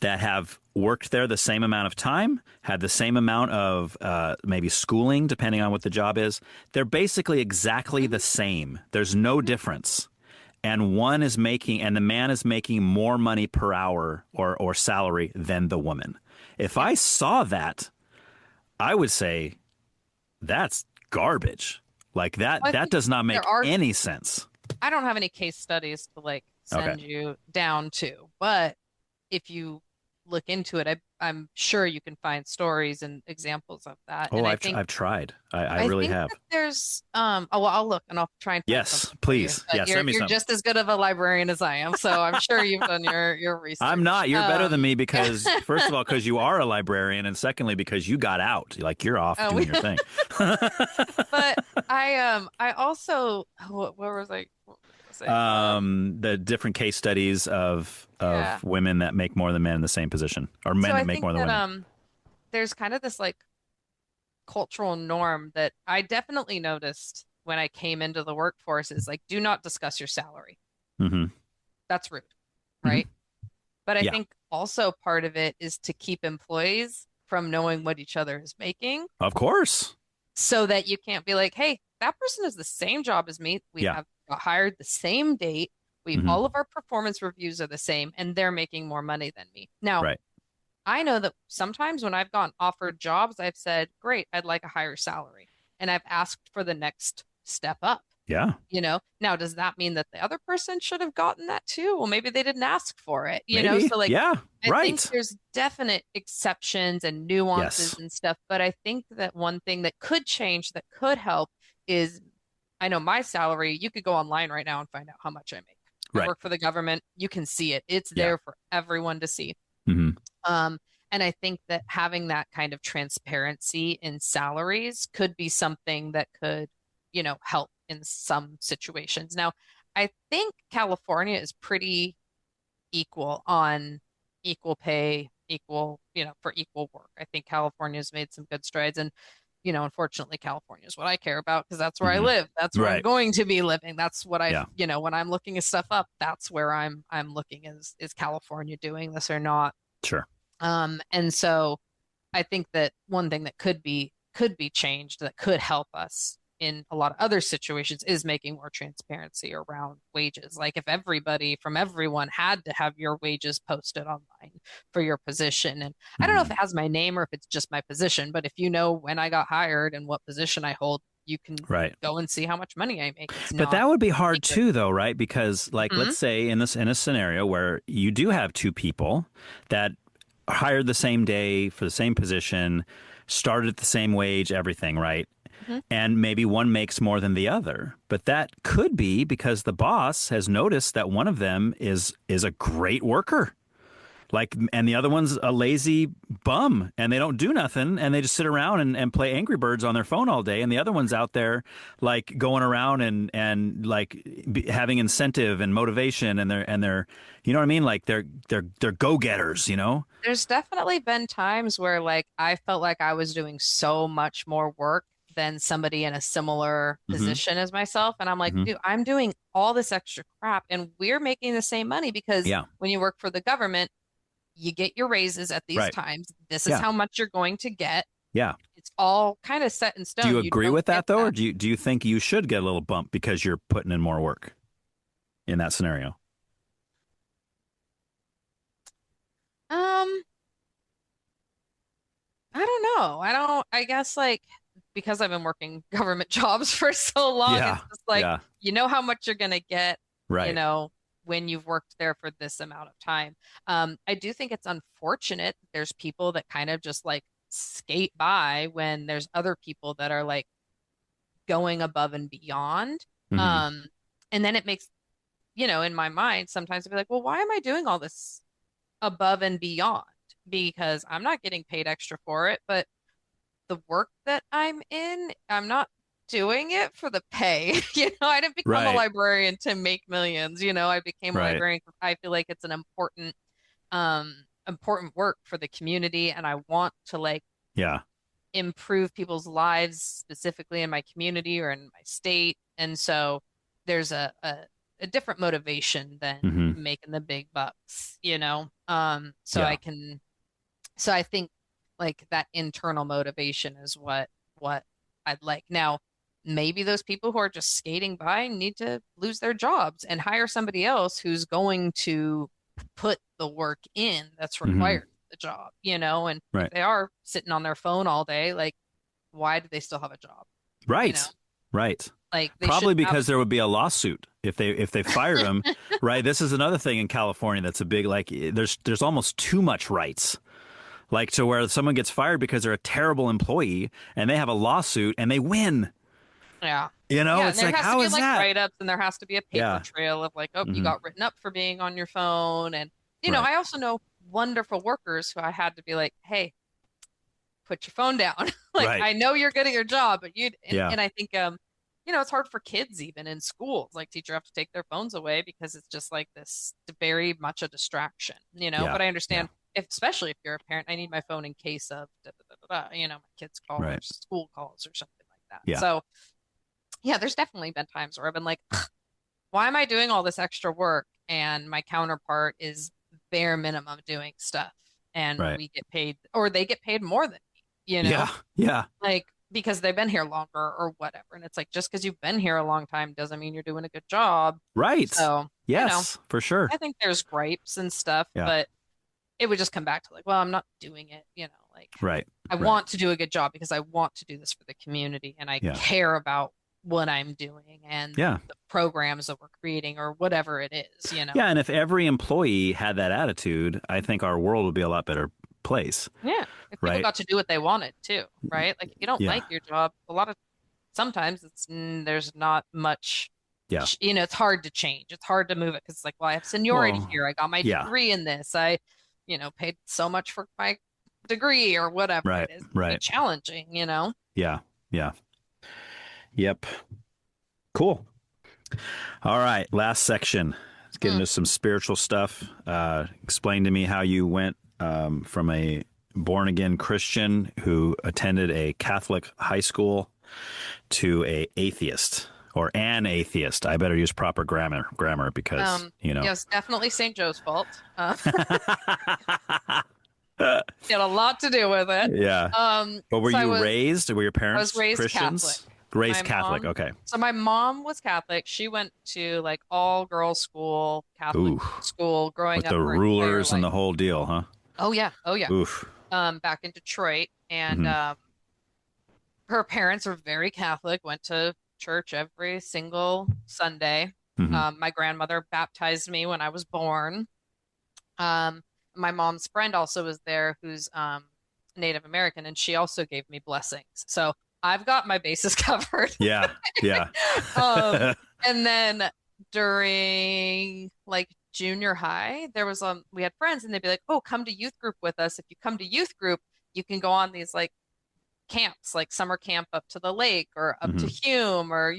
that have worked there the same amount of time, had the same amount of maybe schooling, depending on what the job is. They're basically exactly the same. There's no difference. And the man is making more money per hour or salary than the woman. If Yeah. I saw that, I would say that's garbage. Like Well, I that think does not there make are, any sense. I don't have any case studies to like Okay. send you down to, but if you look into it, I'm sure you can find stories and examples of that. Oh, And I've tried. I I really think have. that there's oh well, I'll look and I'll try and find Yes, something for you. please. But Yeah, send me you're something. just as good of a librarian as I am, so I'm sure you've done your I'm research. not. You're better than me because, first of all, because you are a librarian, and secondly, because you got out. Like you're off Oh, doing your thing. but I also what was I saying? The different case studies Yeah. of women that make more than men in the same position, or So men that I make think more than that women. there's kind of this like cultural norm that I definitely noticed when I came into the workforce is like do not discuss your salary. Hmm. That's rude, Hmm. right? But I Yeah, think also part of it is to keep employees from knowing what each other is making of course. so that you can't be like, hey, that person has the same job as me. We Yeah. have got hired the same date. We all of Hmm. our performance reviews are the same and they're making more money than me. Now, Right. I know that sometimes when I've gotten offered jobs, I've said, great, I'd like a higher salary. And I've asked for the next step up. Yeah. Now does that mean that the other person should have gotten that too? Well, maybe they didn't ask for it, Maybe. So like Yeah. I think Right. there's definite exceptions and nuances Yes. and stuff, but I think that one thing that could change that could help is I know my salary, you could go online right now and find out how much I make. I Right. work for the government, you can see it. It's Yeah. there for everyone to see. Hmm. And I think that having that kind of transparency in salaries could be something that could, help in some situations. Now, I think California is pretty equal on equal pay, equal, for equal work. I think California's made some good strides. And, unfortunately, California is what I care about because that's where I Hmm. live. That's where I'm Right. going to be living. That's what Yeah. when I'm looking at stuff up, that's where I'm looking is California doing this or not? Sure. And so I think that one thing that could be changed that could help us in a lot of other situations is making more transparency around wages. Like if everybody from everyone had to have your wages posted online for your position. And I don't know if Hmm. it has my name or if it's just my position, but if you know when I got hired and what position I hold, you can Right. go and see how much money I make. It's But not that would be hard too, though, right? Because, like, Mhm. let's say in a scenario where you do have two people that are hired the same day for the same position, started at the same wage, everything, right? Mhm. And maybe one makes more than the other. But that could be because the boss has noticed that one of them is a great worker. Like, and the other one's a lazy bum and they don't do nothing and they just sit around and play Angry Birds on their phone all day. And the other one's out there like going around and like having incentive and motivation and they're, you know what I mean? Like they're go-getters, you know? There's definitely been times where like I felt like I was doing so much more work than somebody in a similar Mm-hmm. position as myself. And I'm like, Mm-hmm. dude, I'm doing all this extra crap and we're making the same money because Yeah. when you work for the government, you get your raises at these Right. times. This is Yeah. how much you're going to get. Yeah. It's all kind of set in Do you stone. You agree don't with get that though? Or that. do you think you should get a little bump because you're putting in more work in that scenario? Um, I don't know. I guess like because I've been working government jobs for so long, Yeah. it's just like Yeah. you know how much you're gonna get, you Right. know, when you've worked there for this amount of time. I do think it's unfortunate that there's people that kind of just like skate by when there's other people that are like going above and beyond. Mm-hmm. Um, and then it makes, in my mind, sometimes I'd be like, well, why am I doing all this above and beyond? Because I'm not getting paid extra for it, but the work that I'm in, I'm not doing it for the pay. I didn't become a Right. librarian to make millions. I became a Right. librarian. I feel like it's an important work for the community, and I want to like Yeah. improve people's lives specifically in my community or in my state. And so there's a different motivation than Mm-hmm. making the big bucks. So Yeah. I think like that internal motivation is what I'd like. Now, maybe those people who are just skating by need to lose their jobs and hire somebody else who's going to put the work in that's Mm-hmm. required for the job. And if Right. they are sitting on their phone all day, like why do they still have a job? You know, Right. Right. like they should Probably have. because there would be a lawsuit if they fired him. Right. This is another thing in California that's a big like there's almost too much rights. Like to where someone gets fired because they're a terrible employee and they have a lawsuit and they win. Yeah. Yeah, Yeah, and it's there like has to how be is like that? write-ups and there has to be a paper Yeah. trail of like, oh, you Mm-hmm. got written up for being on your phone. And, Right. I also know wonderful workers who I had to be like, hey, put your phone down. Like, Right. I know you're good at your job, but Yeah. and I think, it's hard for kids even in schools. Like teachers have to take their phones away because it's just like this very much a distraction. Yeah. But I Yeah. understand especially if you're a parent, I need my phone in case of, my kids call or Right. school calls or something like that. Yeah. So, yeah, there's definitely been times where I've been like, why am I doing all this extra work? And my counterpart is bare minimum doing stuff and Right. we get paid or they get paid more than me, Yeah. Yeah. like because they've been here longer or whatever. And it's like just because you've been here a long time doesn't mean you're doing a good job. Right. So, Yes, for sure. I think there's gripes and stuff, Yeah. but it would just come back to like, well, I'm not doing it, like Right. I Right. want to do a good job because I want to do this for the community and I Yeah. care about what I'm doing and Yeah. the programs that we're creating or whatever it is. Yeah, and if every employee had that attitude, I think our world would be a lot better place. Yeah. If people Right. got to do what they wanted too, right? Like if you don't Yeah. like your job, sometimes there's not much, Yeah. it's hard to change. It's hard to move it because it's like, well, I have seniority Well, here. I got my yeah. degree in this. I, paid so much for my degree or whatever Right. it is. It's Right. challenging. Yeah. Yeah. Yep. Cool. All right. Last section. Let's get into some spiritual stuff. Explain to me how you went from a born again Christian who attended a Catholic high school to a atheist or an atheist. I better use proper grammar because, Yes, definitely St. Joe's fault. Had a lot to do with it. Yeah. But were so you raised? Were your I parents was raised Christians? Catholic. Raised My Catholic. mom- Okay. So my mom was Catholic. She went to like all girls school, Catholic Ooh. school growing With up the her entire rulers and the life. whole deal, huh? Oh yeah. Oh yeah. Oof. Back in Detroit and Mhm. her parents are very Catholic, went to church every single Sunday. Mm-hmm. My grandmother baptized me when I was born. Um, my mom's friend also was there, who's Native American, and she also gave me blessings. So I've got my bases covered. Yeah, yeah. Um, and then during like junior high, there was we had friends, and they'd be like, "Oh, come to youth group with us. If you come to youth group, you can go on these like camps, like summer camp up to the lake or up to Mm-hmm. Hume, or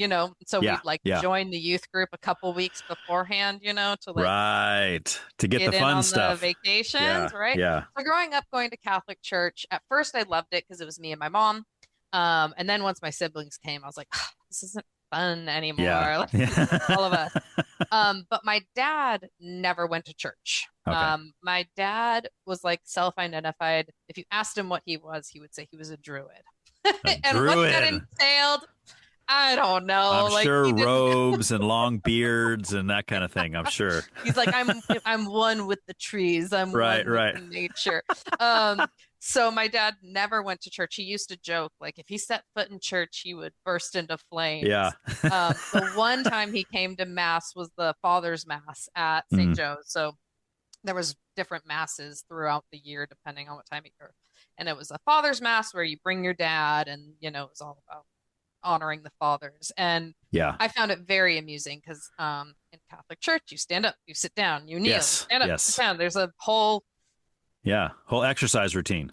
so Yeah, we'd like yeah. join the youth group a couple weeks beforehand, to like Right. To get the get in fun on the stuff. vacations, Yeah, right? yeah. So growing up going to Catholic church, at first I loved it because it was me and my mom. And then once my siblings came, I was like, "Ah, this isn't fun Yeah. anymore." Like, all of us. Yeah. But my dad never went to church. Okay. My dad was like self-identified. If you asked him what he was, he would say he was a druid. A And what that druid. entailed, I don't know. I'm Like sure he didn't. robes and long beards and that kind of thing. I'm sure. He's like, I'm one with the trees. I'm Right, one with right. the nature. Um, so my dad never went to church. He used to joke, like if he set foot in church, he would burst into flames. Yeah. The one time he came to mass was the Father's Mass at St. Mm. Joe's. So there was different masses throughout the year, depending on what time of year. And it was a Father's Mass where you bring your dad, and it was all about honoring the fathers. And Yeah. I found it very amusing because in Catholic Church, you stand up, you sit down, you kneel, you Yes. stand up, you Yes. sit down. There's a whole Whole exercise routine.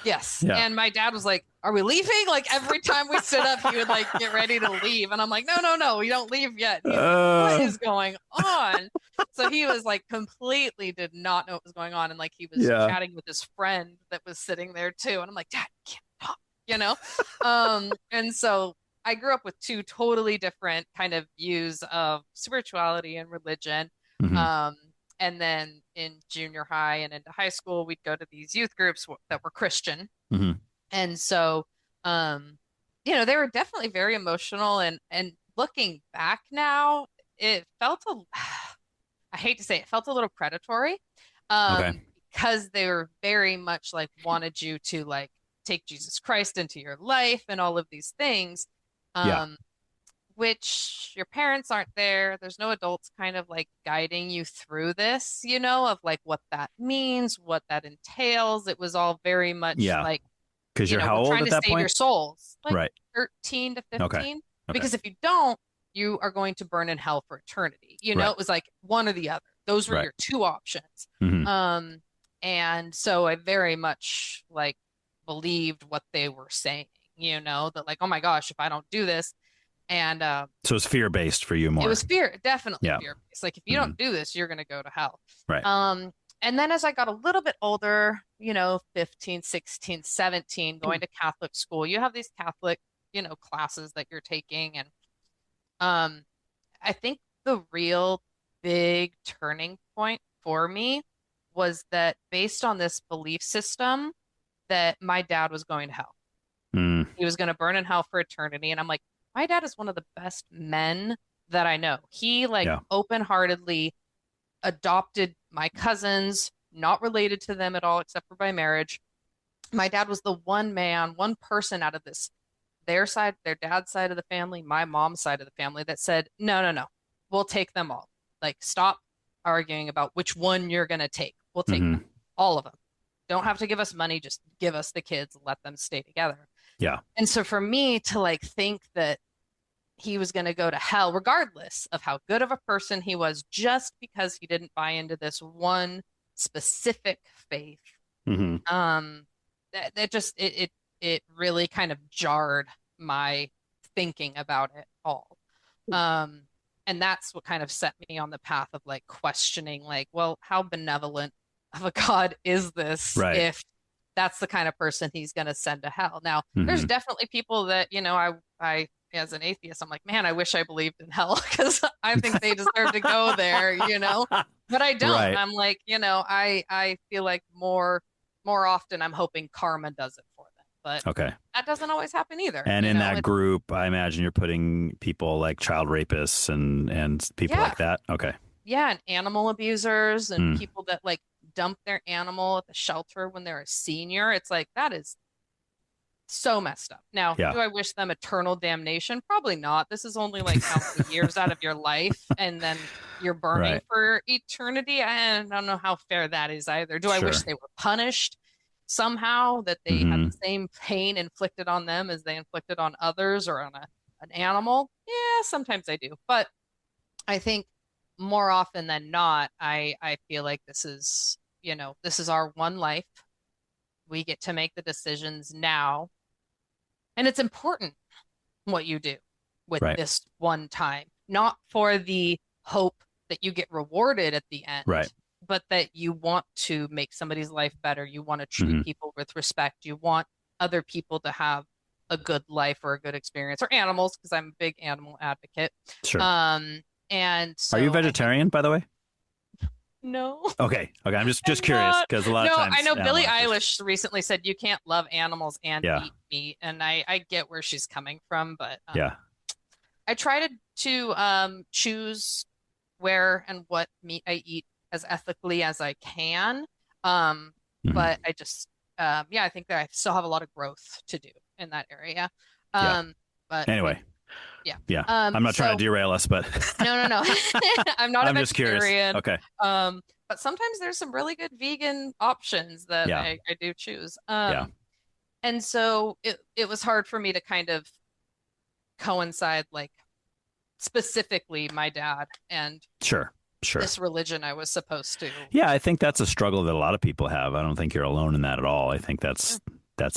yes. Yeah. And my dad was like, "Are we leaving?" Like every time we stood up, he would like get ready to leave, and I'm like, "No, no, no, we don't leave yet." And he's like, "What is going on?" So he was like completely did not know what was going on, and like he was Yeah. chatting with his friend that was sitting there too, and I'm like, "Dad, you can't talk," And so I grew up with two totally different kind of views of spirituality and religion. Mhm. And then in junior high and into high school, we'd go to these youth groups that were Christian. Mhm. And so, they were definitely very emotional. And looking back now, it felt I hate to say it, felt a little predatory, Okay. because they were very much like wanted you to like take Jesus Christ into your life and all of these things. Yeah. Which your parents aren't there. There's no adults kind of like guiding you through this, of like what that means, what that entails. It was all very much Yeah. like, Because you're how we're old trying at to that save your point? souls, like Right. 13 to Okay. 15. Okay. Because if you don't, you are going to burn in hell for eternity. Right. It was like one or the other. Those were Right. your two options. Mhm. And so I very much like believed what they were saying, that like, oh my gosh, if I don't do this. And So it's fear-based for you it more. was definitely Yeah. fear-based. Like if you don't do this, you're going to go to hell. Right. And then as I got a little bit older, 15, 16, 17, going to Catholic school, you have these Catholic, classes that you're taking. And I think the real big turning point for me was that based on this belief system that my dad was going to hell. Mm. He was going to burn in hell for eternity. And I'm like, my dad is one of the best men that I know. He like Yeah. open-heartedly adopted my cousins, not related to them at all, except for by marriage. My dad was the one person out of their dad's side of the family, my mom's side of the family that said, no, no, no, we'll take them all. Like, stop arguing about which one you're going to take. We'll take Mhm. them, all of them. Don't have to give us money, just give us the kids and let them stay together. Yeah. And so for me to like think that he was going to go to hell, regardless of how good of a person he was, just because he didn't buy into this one specific faith, Mhm. that just it really kind of jarred my thinking about it all. And that's what kind of set me on the path of like questioning, like, well, how benevolent of a God is this Right. if that's the kind of person he's going to send to hell? Now, there's Mhm. definitely people that, I as an atheist, I'm like, man, I wish I believed in hell because I think they deserve to go there, but I don't. Right. I'm like, I feel like more often I'm hoping karma does it for them, but Okay. that doesn't always happen either. And in that group, I imagine you're putting people like child rapists and people like that. Okay. Yeah, and animal abusers and Mm. people that like dump their animal at the shelter when they're a senior. It's like that is So messed up. Now, Yeah. do I wish them eternal damnation? Probably not. This is only like how many years out of your life, and then you're burning Right. for eternity. I don't know how fair that is either. Do I wish Sure. they were punished somehow, that they had Hmm. the same pain inflicted on them as they inflicted on others or on an animal? Yeah, sometimes I do. But I think more often than not, I feel like this is, this is our one life. We get to make the decisions now. And it's important what you do with Right. this one time, not for the hope that you get rewarded at the Right. end, but that you want to make somebody's life better. You want to treat Hmm. people with respect. You want other people to have a good life or a good experience, or animals, because I'm a big animal advocate. Sure. Um, and Are you so I think, vegetarian, by the way? no, Okay. Okay. I'm just I'm curious not. because a lot of No, I times know animal Billie actors. Eilish recently said you can't love animals and Yeah. eat meat, and I get where she's coming from, but Yeah. I try to choose where and what meat I eat as ethically as I can. Um, Hmm. but I just yeah, I think that I still have a lot of growth to do in that area. Yeah. Um, but Anyway. yeah. Yeah. I'm not trying to So derail us, but no. I'm not a I'm just curious. vegetarian. Okay. But sometimes there's some really good vegan options that Yeah. I do choose. Yeah. And so it was hard for me to kind of coincide like specifically my dad and Sure. Sure. this religion I was supposed to. Yeah, I think that's a struggle that a lot of people have. I don't think you're alone in that at all. I think that's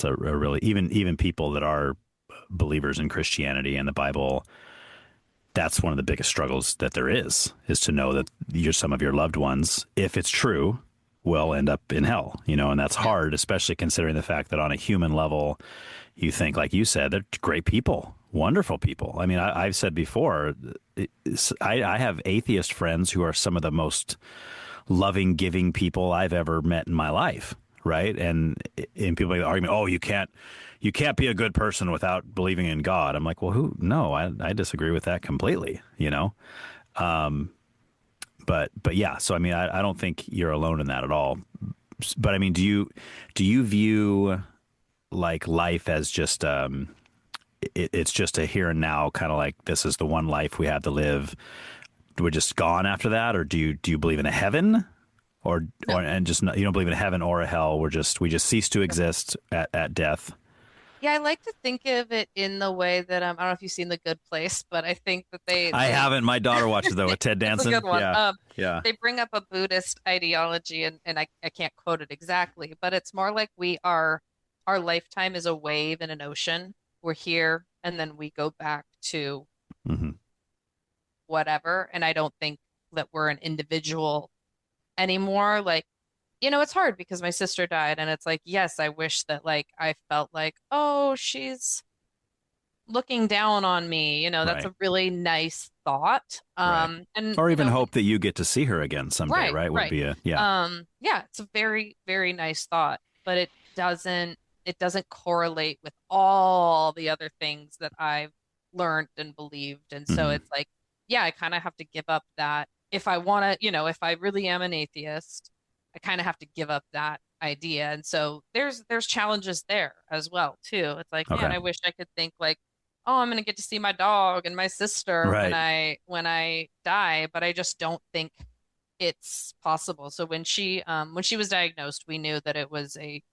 a really even people that are believers in Christianity and the Bible. That's one of the biggest struggles that there is to know that some of your loved ones, if it's true, will end up in hell. And that's Yeah. hard, especially considering the fact that on a human level, you think, like you said, they're great people, wonderful people. I mean, I've said before, I have atheist friends who are some of the most loving, giving people I've ever met in my life. Right. And people make the argument, oh, you can't be a good person without believing in God. I'm like, well, no, I disagree with that completely, But yeah, so I mean, I don't think you're alone in that at all. But I mean, do you view like life as just it's just a here and now, kind of like this is the one life we have to live. We're just gone after that, or do you believe in a heaven, No. and just you don't believe in a heaven or a hell? We just cease to exist at death. Yeah, I like to think of it in the way that I don't know if you've seen The Good Place, but I think that I haven't. My daughter watches though with Ted it's a Danson. good one. Yeah, yeah, They bring up a Buddhist ideology, and I can't quote it exactly, but it's more like our lifetime is a wave in an ocean. We're here, and then we go back to hmm whatever. And I don't think that we're an individual anymore. Like, it's hard because my sister died, and it's like, yes, I wish that like I felt like, oh, she's looking down on me. That's right, a really nice thought. right. And Or even hope that you get to see her again someday. right, Right, would right. be yeah. Yeah, it's a very, very nice thought, but it doesn't correlate with all the other things that I've learned and believed. And so Hmm. it's like, yeah, I kind of have to give up that. If I want to, if I really am an atheist, I kind of have to give up that idea. And so there's challenges there as well too. It's like, man, Okay, I wish I could think like, oh, I'm gonna get to see my dog and my sister when right. I die, but I just don't think it's possible. So when she was diagnosed, we knew that it was a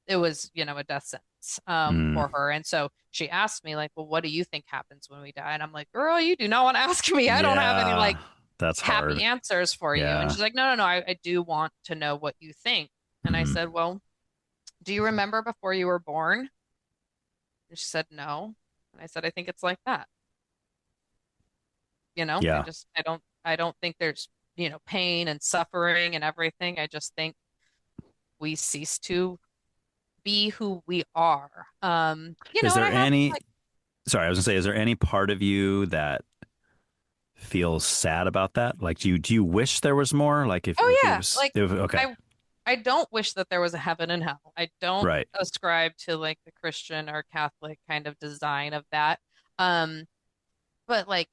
death sentence Mm, for her. And so she asked me like, well, what do you think happens when we die? And I'm like, girl, you do not want to ask me. I don't have any yeah, like that's happy hard. answers for you. And Yeah. she's like, no, I do want to know what you think. And I Hmm. said, well, do you remember before you were born? And she said, no. And I said, I think it's like that. I Yeah. just I don't think there's, pain and suffering and everything. I just think we cease to be who we are. Is And there I have any? like, Sorry, I was gonna say, is there any part of you that feels sad about that? Like, do you wish there was more? Like, if oh it yeah, was, like okay, I don't wish that there was a heaven and hell. I don't right, ascribe to like the Christian or Catholic kind of design of that. Um, but like,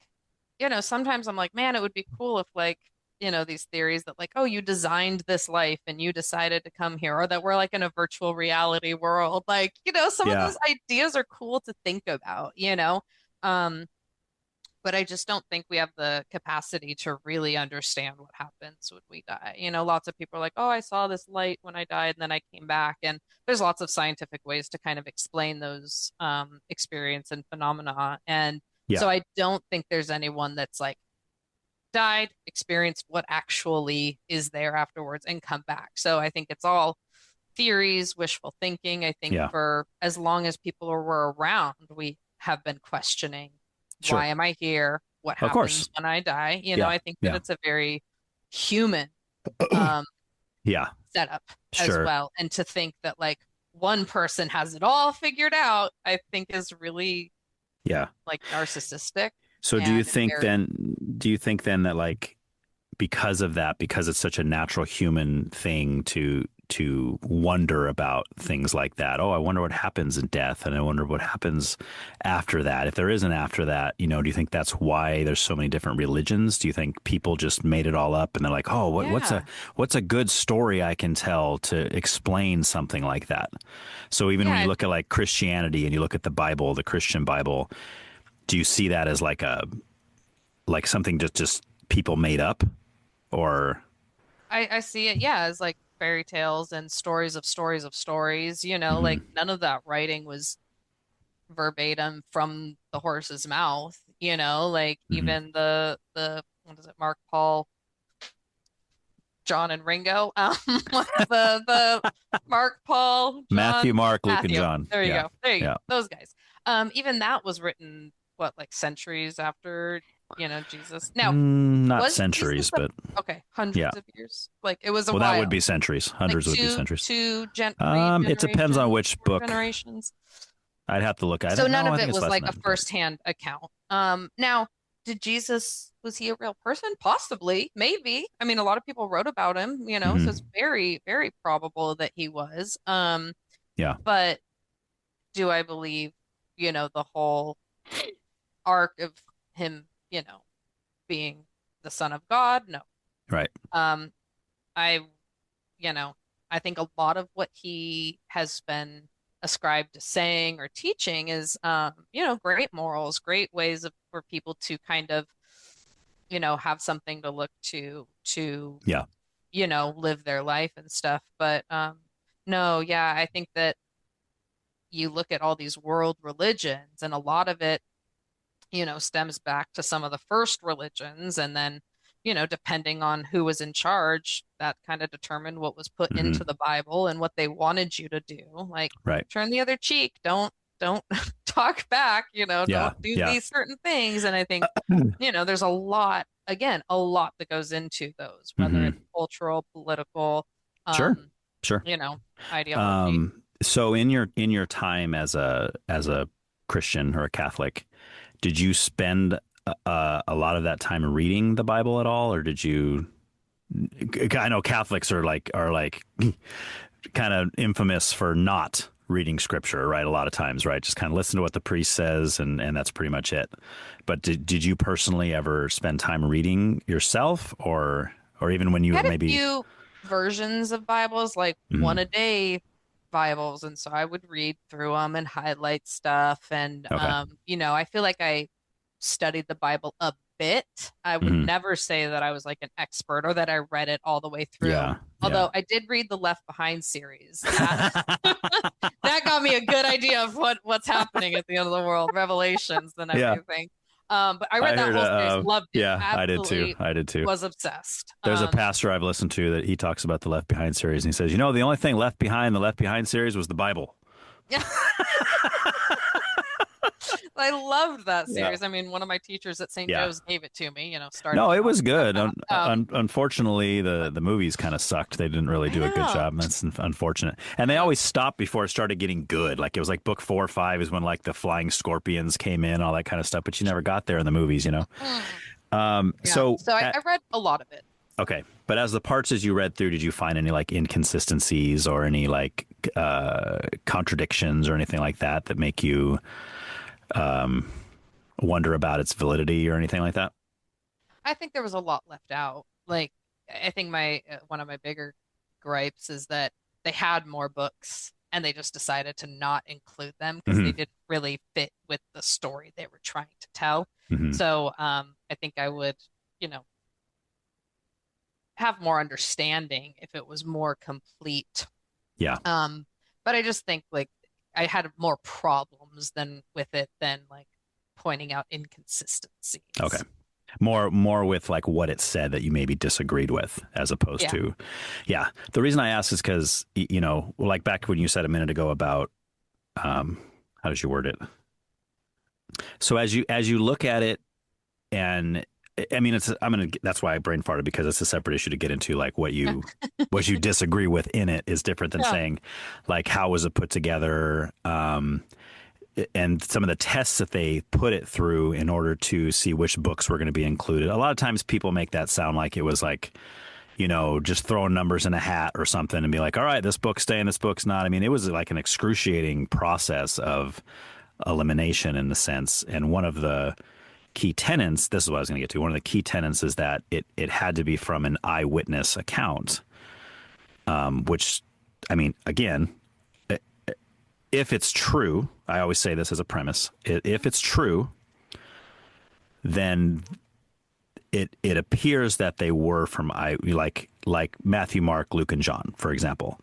sometimes I'm like, man, it would be cool if like these theories that like, oh, you designed this life and you decided to come here, or that we're like in a virtual reality world. Like, some of Yeah, those ideas are cool to think about. Um, but I just don't think we have the capacity to really understand what happens when we die. Lots of people are like, oh, I saw this light when I died and then I came back. And there's lots of scientific ways to kind of explain those experience and phenomena. And yeah, so I don't think there's anyone that's like died, experienced what actually is there afterwards, and come back. So I think it's all theories, wishful thinking. I think yeah. for as long as people were around, we have been questioning, Sure, why am I here? What of course. happens when I die? Yeah, I think that yeah, it's a very human um, yeah. setup as Sure. well. And to think that like one person has it all figured out, I think is really Yeah. like narcissistic So and very, do you think then that like because of that, because it's such a natural human thing to wonder about things like that. Oh, I wonder what happens in death, and I wonder what happens after that. If there is an after that, do you think that's why there's so many different religions? Do you think people just made it all up and they're like, oh, yeah, what's a good story I can tell to explain something like that? So even when yeah. you look at like Christianity and you look at the Bible, the Christian Bible, do you see that as like something just people made up, or I see it, yeah, as like fairy tales and stories of stories of stories, Mhm. like none of that writing was verbatim from the horse's mouth, like Mhm. even the what is it, Mark, Paul, John, and Ringo, the Mark, Paul, Matthew, John, Mark, Luke, and Matthew. John? There you Yeah, go. There you go. yeah. Those guys. Even that was written what, like centuries after, Jesus. Now, Not was centuries, Jesus a but okay, yeah. hundreds of years? Like it was a Well, that would be while. centuries. Like Hundreds would be centuries. three It depends on generations, which four book. generations. I'd have to look. I So don't none know. I of think it it's was less like than a that. But firsthand account. Now, did Jesus, was he a real person? Possibly, maybe. I mean, a lot of people wrote about him, so it's mhm. very, very probable that he was. Yeah, But do I believe, the whole arc of him, being the son of God? No. right. Um, I, you know, I think a lot of what he has been ascribed to saying or teaching is, great morals, great ways for people to kind of, have something to look to, Yeah. live their life and stuff. But no, yeah, I think that you look at all these world religions and a lot of it, stems back to some of the first religions. And then, depending on who was in charge, that kind of determined what was put Hmm. into the Bible and what they wanted you to do. Like, Right. turn the other cheek. Don't talk back, Yeah. don't do Yeah. these certain things. And I think, there's a lot, again, a lot that goes into those, whether Hmm. it's cultural, political, Sure. um, Sure. ideology. So in your time as a Christian or a Catholic, did you spend a lot of that time reading the Bible at all, or did you? I know Catholics are like kind of infamous for not reading scripture, right? A lot of times, right? Just kind of listen to what the priest says, and that's pretty much it. But did you personally ever spend time reading yourself, or even when you I were had a maybe? few versions of Bibles, like one Mhm. a day Bibles, and so I would read through them and highlight stuff. And Okay. I feel like I studied the Bible a bit. I would Hmm. never say that I was like an expert or that I read it all the way through. Yeah. Yeah. Although I did read the Left Behind series. That got me a good idea of what's happening at the end of the world, Revelations and Yeah. everything. But I I read that heard. whole series, loved it, Yeah, I did too. absolutely I did too. was obsessed. There's a pastor I've listened to that he talks about the Left Behind series, and he says, the only thing left behind the Left Behind series was the Bible. Yeah, I loved that Yeah. series. I mean, one of my teachers at St. Yeah. Joe's gave it to me, started No, me it off was with good. that. Unfortunately, the movies kind of sucked. They didn't really I do a good know. job, and that's unfortunate. And they Yeah. always stopped before it started getting good. Like it was like book 4 or 5 is when like the flying scorpions came in, all that kind of stuff. But you never got there in the movies. Mm. Yeah. So So I read a lot of it. okay, but as the parts as you read through, did you find any like inconsistencies or any like contradictions or anything like that make you wonder about its validity or anything like that? I think there was a lot left out. like I think my one of my bigger gripes is that they had more books and they just decided to not include them because they Hmm. didn't really fit with the story they were trying to tell. Hmm. So I think I would, you know, have more understanding if it was more complete. Yeah. Um, but I just think like I had more problems than with it than like pointing out Okay. inconsistencies. More with like what it said that you maybe disagreed with, as opposed Yeah. to, yeah. The reason I asked is because, you know, like back when you said a minute ago about, how did you word it? So as you look at it, and I mean, that's why I brain farted, because it's a separate issue to get into, like what you disagree with in it is different than Yeah. saying like how was it put together, and some of the tests that they put it through in order to see which books were going to be included. A lot of times people make that sound like it was like, you know, just throwing numbers in a hat or something and be like, all right, this book's staying, this book's not. I mean, it was like an excruciating process of elimination in the sense. And one of the key tenets, this is what I was going to get to, one of the key tenets is that it had to be from an eyewitness account, which, I mean, again, if it's true, I always say this as a premise, if it's true, then it appears that they were from like Matthew, Mark, Luke, and John, for example.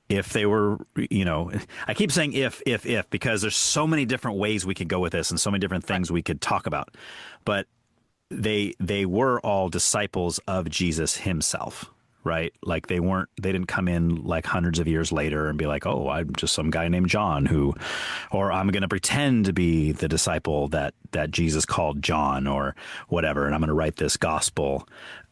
If they were, you know, I keep saying if, because there's so many different ways we could go with this and so many different Right. things we could talk about. But they were all disciples of Jesus himself, right? Like they didn't come in like hundreds of years later and be like, oh, I'm just some guy named John or I'm going to pretend to be the disciple that Jesus called John or whatever, and I'm going to write this gospel.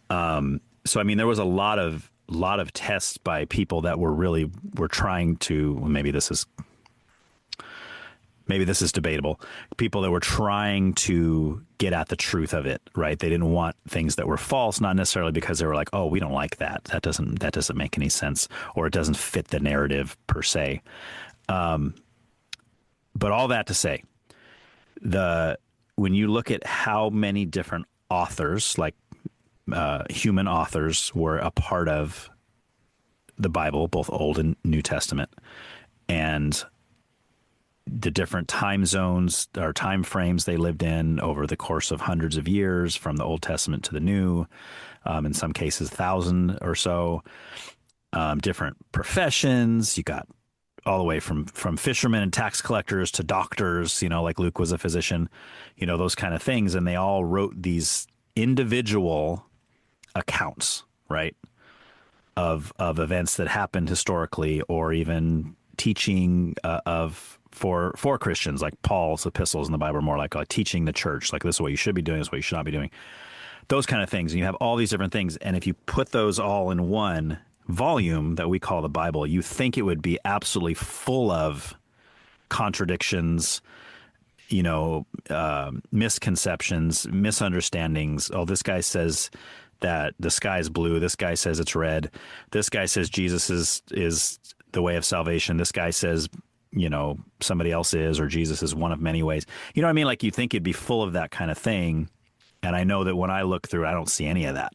So I mean, there was a lot of tests by people that were trying to, well, maybe this is debatable. People that were trying to get at the truth of it, right? They didn't want things that were false, not necessarily because they were like, oh, we don't like that. That doesn't make any sense, or it doesn't fit the narrative per se. But all that to say, when you look at how many different authors, like human authors, were a part of the Bible, both Old and New Testament, and the different time zones or time frames they lived in over the course of hundreds of years, from the Old Testament to the New, in some cases, 1,000 or so, different professions. You got all the way from fishermen and tax collectors to doctors, you know, like Luke was a physician, you know, those kind of things. And they all wrote these individual accounts, right, of events that happened historically, or even teaching for Christians, like Paul's epistles in the Bible are more like teaching the church, like this is what you should be doing, this is what you should not be doing, those kind of things. And you have all these different things, and if you put those all in one volume that we call the Bible, you think it would be absolutely full of contradictions, you know, misconceptions, misunderstandings. Oh, this guy says that the sky is blue. This guy says it's red. This guy says Jesus is the way of salvation. This guy says, you know, somebody else is, or Jesus is one of many ways. You know what I mean? Like, you think it'd be full of that kind of thing. And I know that when I look through, I don't see any of that,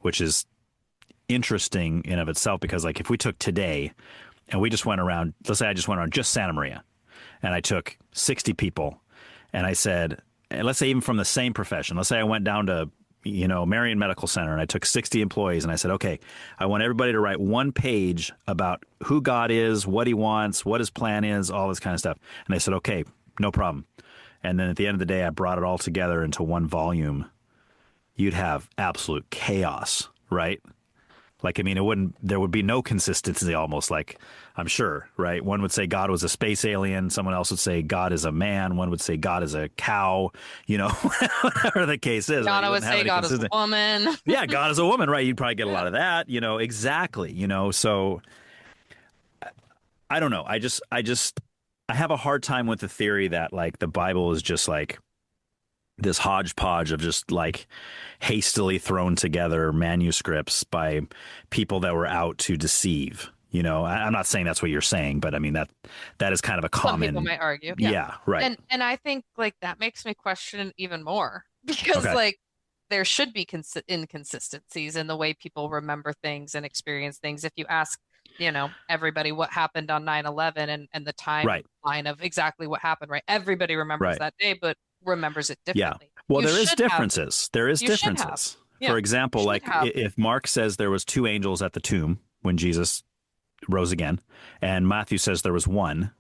which is interesting in of itself, because like if we took today and we just went around, let's say I just went around just Santa Maria, and I took 60 people and I said, and let's say even from the same profession, let's say I went down to, you know, Marion Medical Center, and I took 60 employees and I said, okay, I want everybody to write one page about who God is, what he wants, what his plan is, all this kind of stuff. And they said, okay, no problem. And then at the end of the day, I brought it all together into one volume. You'd have absolute chaos, right? Like, I mean, there would be no consistency almost, like, I'm sure, right? One would say God was a space alien. Someone else would say God is a man. One would say God is a cow, you know, whatever the case is. Donna would say God is a woman. Yeah, God is a woman, right? You'd probably get a lot of that, you know, exactly, you know. So I don't know. I have a hard time with the theory that like the Bible is just like this hodgepodge of just like hastily thrown together manuscripts by people that were out to deceive. You know, I'm not saying that's what you're saying, but I mean that is kind of a common. Some people might argue. Yeah, right. And I think like that makes me question it even more because Okay. like there should be inconsistencies in the way people remember things and experience things. If you ask, everybody what happened on 9/11 and the Right. timeline of exactly what happened, right? Everybody remembers Right. that day, but remembers it Yeah. differently. Well, You there is should have. differences. There is You should have. differences. Yeah. For You example, should like have. if Mark says there was two angels at the tomb when Jesus rose again, and Matthew says there was one,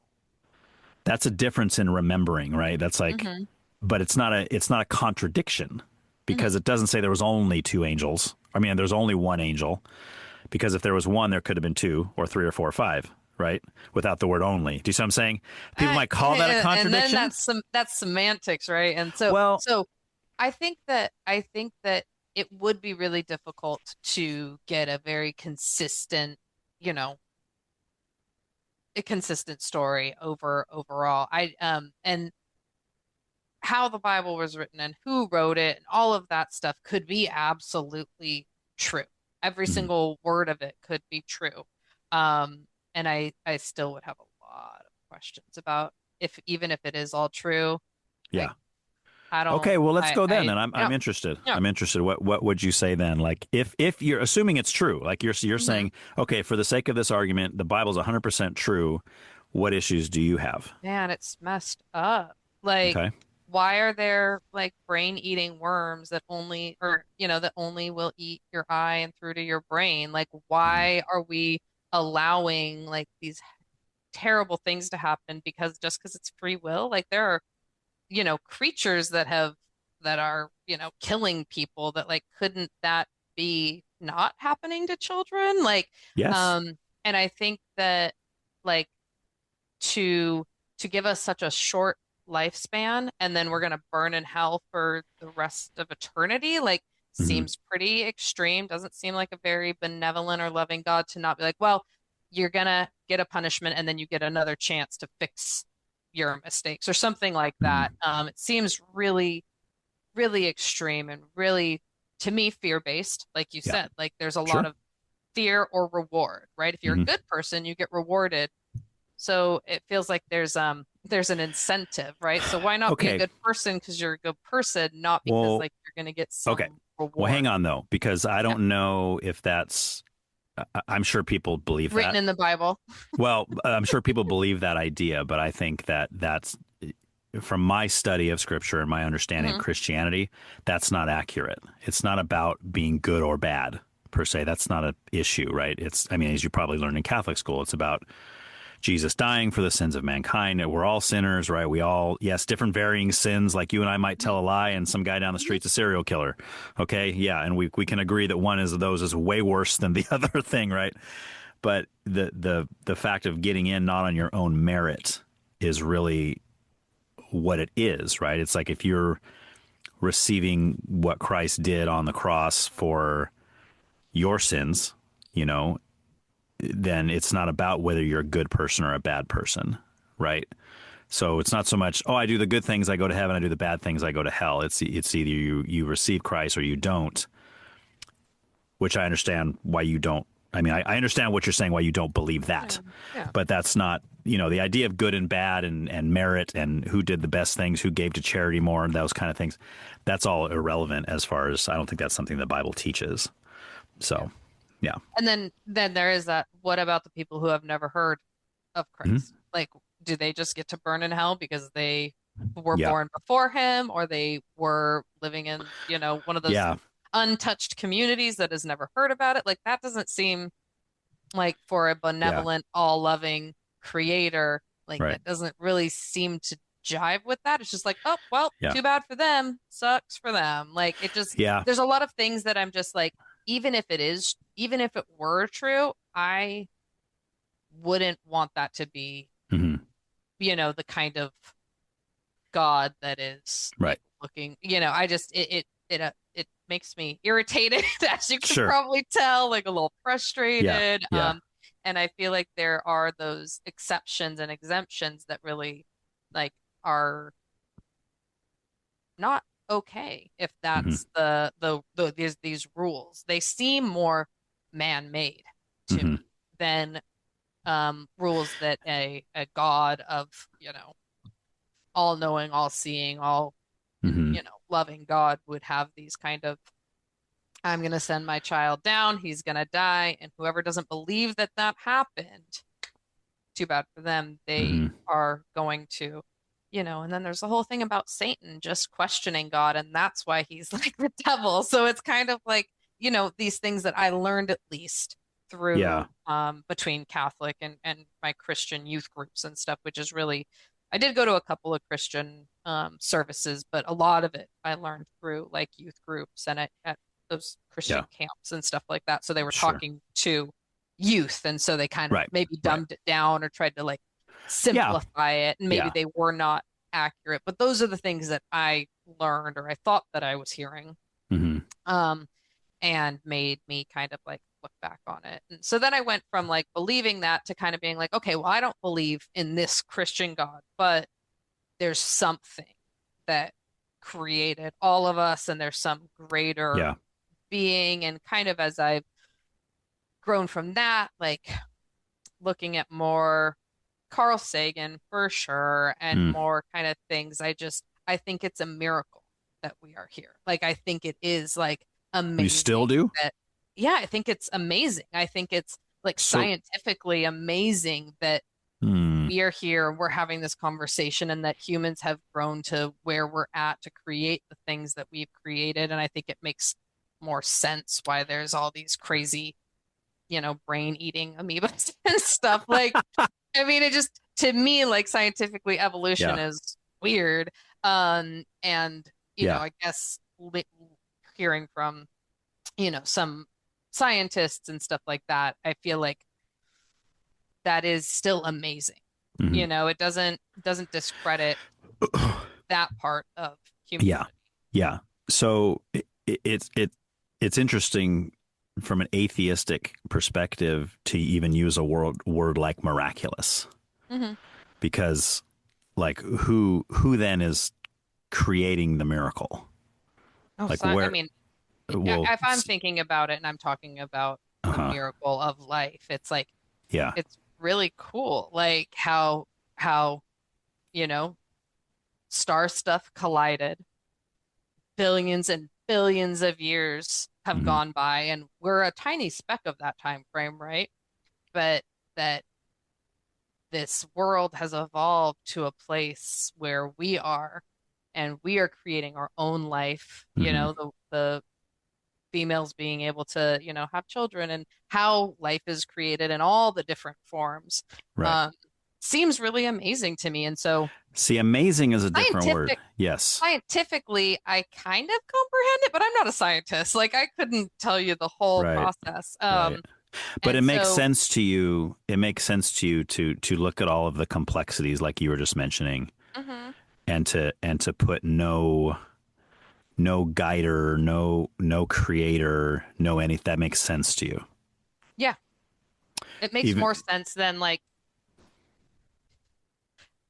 that's a difference in remembering, right? That's like, Hmm. but it's not a contradiction because Hmm. it doesn't say there was only two angels. I mean, there's only one angel because if there was one, there could have been two or three or four or five, right? Without the word only. Do you see what I'm saying? People might call that a And then contradiction. that's semantics, right? And so Well, so I think that it would be really difficult to get a very consistent, you know, a consistent story overall. And how the Bible was written and who wrote it and all of that stuff could be absolutely true. Every mhm, single word of it could be true. And I still would have a lot of questions about if even if it is all true, like yeah. I don't Okay, well, let's go then. And I'm yeah. interested. Yeah. I'm interested. What would you say then? Like if you're assuming it's true, like you're Hmm. saying, okay, for the sake of this argument, the Bible's 100% true. What issues do you have? Man, it's messed up. Like, Okay. why are there like brain-eating worms that only, or that only will eat your eye and through to your brain? Like, Mhm. why are we allowing like these terrible things to happen because it's free will? Like, there are, creatures that are, killing people that like couldn't that be not happening to children? Like, Yes. and I think that like to to give us such a short lifespan and then we're going to burn in hell for the rest of eternity like Hmm. seems pretty extreme. Doesn't seem like a very benevolent or loving God to not be like, well, you're gonna get a punishment and then you get another chance to fix your mistakes or something like that. Hmm. It seems really really extreme and really, to me, fear-based, like you Yeah. said. Like there's a lot Sure. of fear or reward, right? If you're a Hmm. good person, you get rewarded. So it feels like there's an incentive, right? So why not be a Okay. good person because you're a good person, not because Well, like you're going to get okay. some Well, hang reward. on though, because I Yeah. don't know if that's. I'm sure people believe Written that. in the Bible. Well, I'm sure people believe that idea, but I think that that's from my study of scripture and my understanding of Hmm. Christianity, that's not accurate. It's not about being good or bad per se. That's not an issue, right? I mean, as you probably learned in Catholic school, it's about Jesus dying for the sins of mankind. We're all sinners, right? We all, yes, different varying sins. Like you and I might tell a lie and some guy down the street's a serial killer. Okay. Yeah. And we can agree that one of those is way worse than the other thing, right? But the fact of getting in not on your own merit is really what it is, right? It's like if you're receiving what Christ did on the cross for your sins, you know, then it's not about whether you're a good person or a bad person, right? So it's not so much, oh, I do the good things, I go to heaven. I do the bad things, I go to hell. It's either you receive Christ or you don't, which I understand why you don't. I mean, I understand what you're saying, why you don't believe Yeah. that, Yeah. but that's not, the idea of good and bad and merit and who did the best things, who gave to charity more, and those kind of things. That's all irrelevant as far as I don't think that's something the Bible teaches. Yeah. So, yeah. And then there is that. What about the people who have never heard of Mhm. Christ? Like, do they just get to burn in hell because they were Yeah. born before him, or they were living in, one of those Yeah. untouched communities that has never heard about it? Like, that doesn't seem like for a Yeah. benevolent, all-loving creator, like Right. that doesn't really seem to jive with that. It's just like, oh, well, Yeah. too bad for them. Sucks for them. Like it just Yeah. there's a lot of things that I'm just like, even if it were true, I wouldn't want that to be, Hmm. the kind of God that is like Right. looking, I just it makes me irritated, as you can Sure. probably tell, like a little Yeah. frustrated. Yeah. And I feel like there are those exceptions and exemptions that really like are not okay if Hmm. that's these rules. They seem more man-made to Hmm. me than rules that a God of, all knowing, all seeing, all you know, loving God would have these kind of, I'm going to send my child down, he's going to die, and whoever doesn't believe that that happened, too bad for them, they are going to, you know, and then there's the whole thing about Satan just questioning God, and that's why he's like the devil. So it's kind of like, you know, these things that I learned at least through between Catholic and my Christian youth groups and stuff, which is really, I did go to a couple of Christian services, but a lot of it I learned through like youth groups and at those Christian camps and stuff like that. So they were talking to youth, and so they kind of maybe dumbed it down or tried to like simplify it, and maybe they were not accurate. But those are the things that I learned, or I thought that I was hearing, and made me kind of like look back on it. And so then I went from like believing that to kind of being like, okay, well, I don't believe in this Christian God, but there's something that created all of us, and there's some greater being. And kind of as I've grown from that, like looking at more Carl Sagan for sure, and more kind of things, I think it's a miracle that we are here. Like, I think it is like amazing. You still do? Yeah, I think it's amazing. I think it's like scientifically amazing that we are here, we're having this conversation, and that humans have grown to where we're at to create the things that we've created. And I think it makes more sense why there's all these crazy, you know, brain-eating amoebas and stuff. Like, I mean, it just, to me, like scientifically, evolution is weird. And, you know, I guess hearing from, you know, some scientists and stuff like that, I feel like that is still amazing. You know, it doesn't discredit that part of humanity. Yeah. So it's interesting from an atheistic perspective to even use a word like miraculous, because like who then is creating the miracle? Like where? I mean, if I'm thinking about it and I'm talking about the miracle of life, it's like, it's really cool, like how you know, star stuff collided, billions and billions of years have gone by, and we're a tiny speck of that time frame, right? But that this world has evolved to a place where we are, and we are creating our own life. You know, the females being able to, you know, have children, and how life is created in all the different forms, seems really amazing to me. And so, see, amazing is a different word. Yes. Scientifically, I kind of comprehend it, but I'm not a scientist. Like, I couldn't tell you the whole process. But it makes sense to you. It makes sense to you to look at all of the complexities, like you were just mentioning, and to put no guider, no creator, no anything. That makes sense to you. Yeah, it makes more sense than like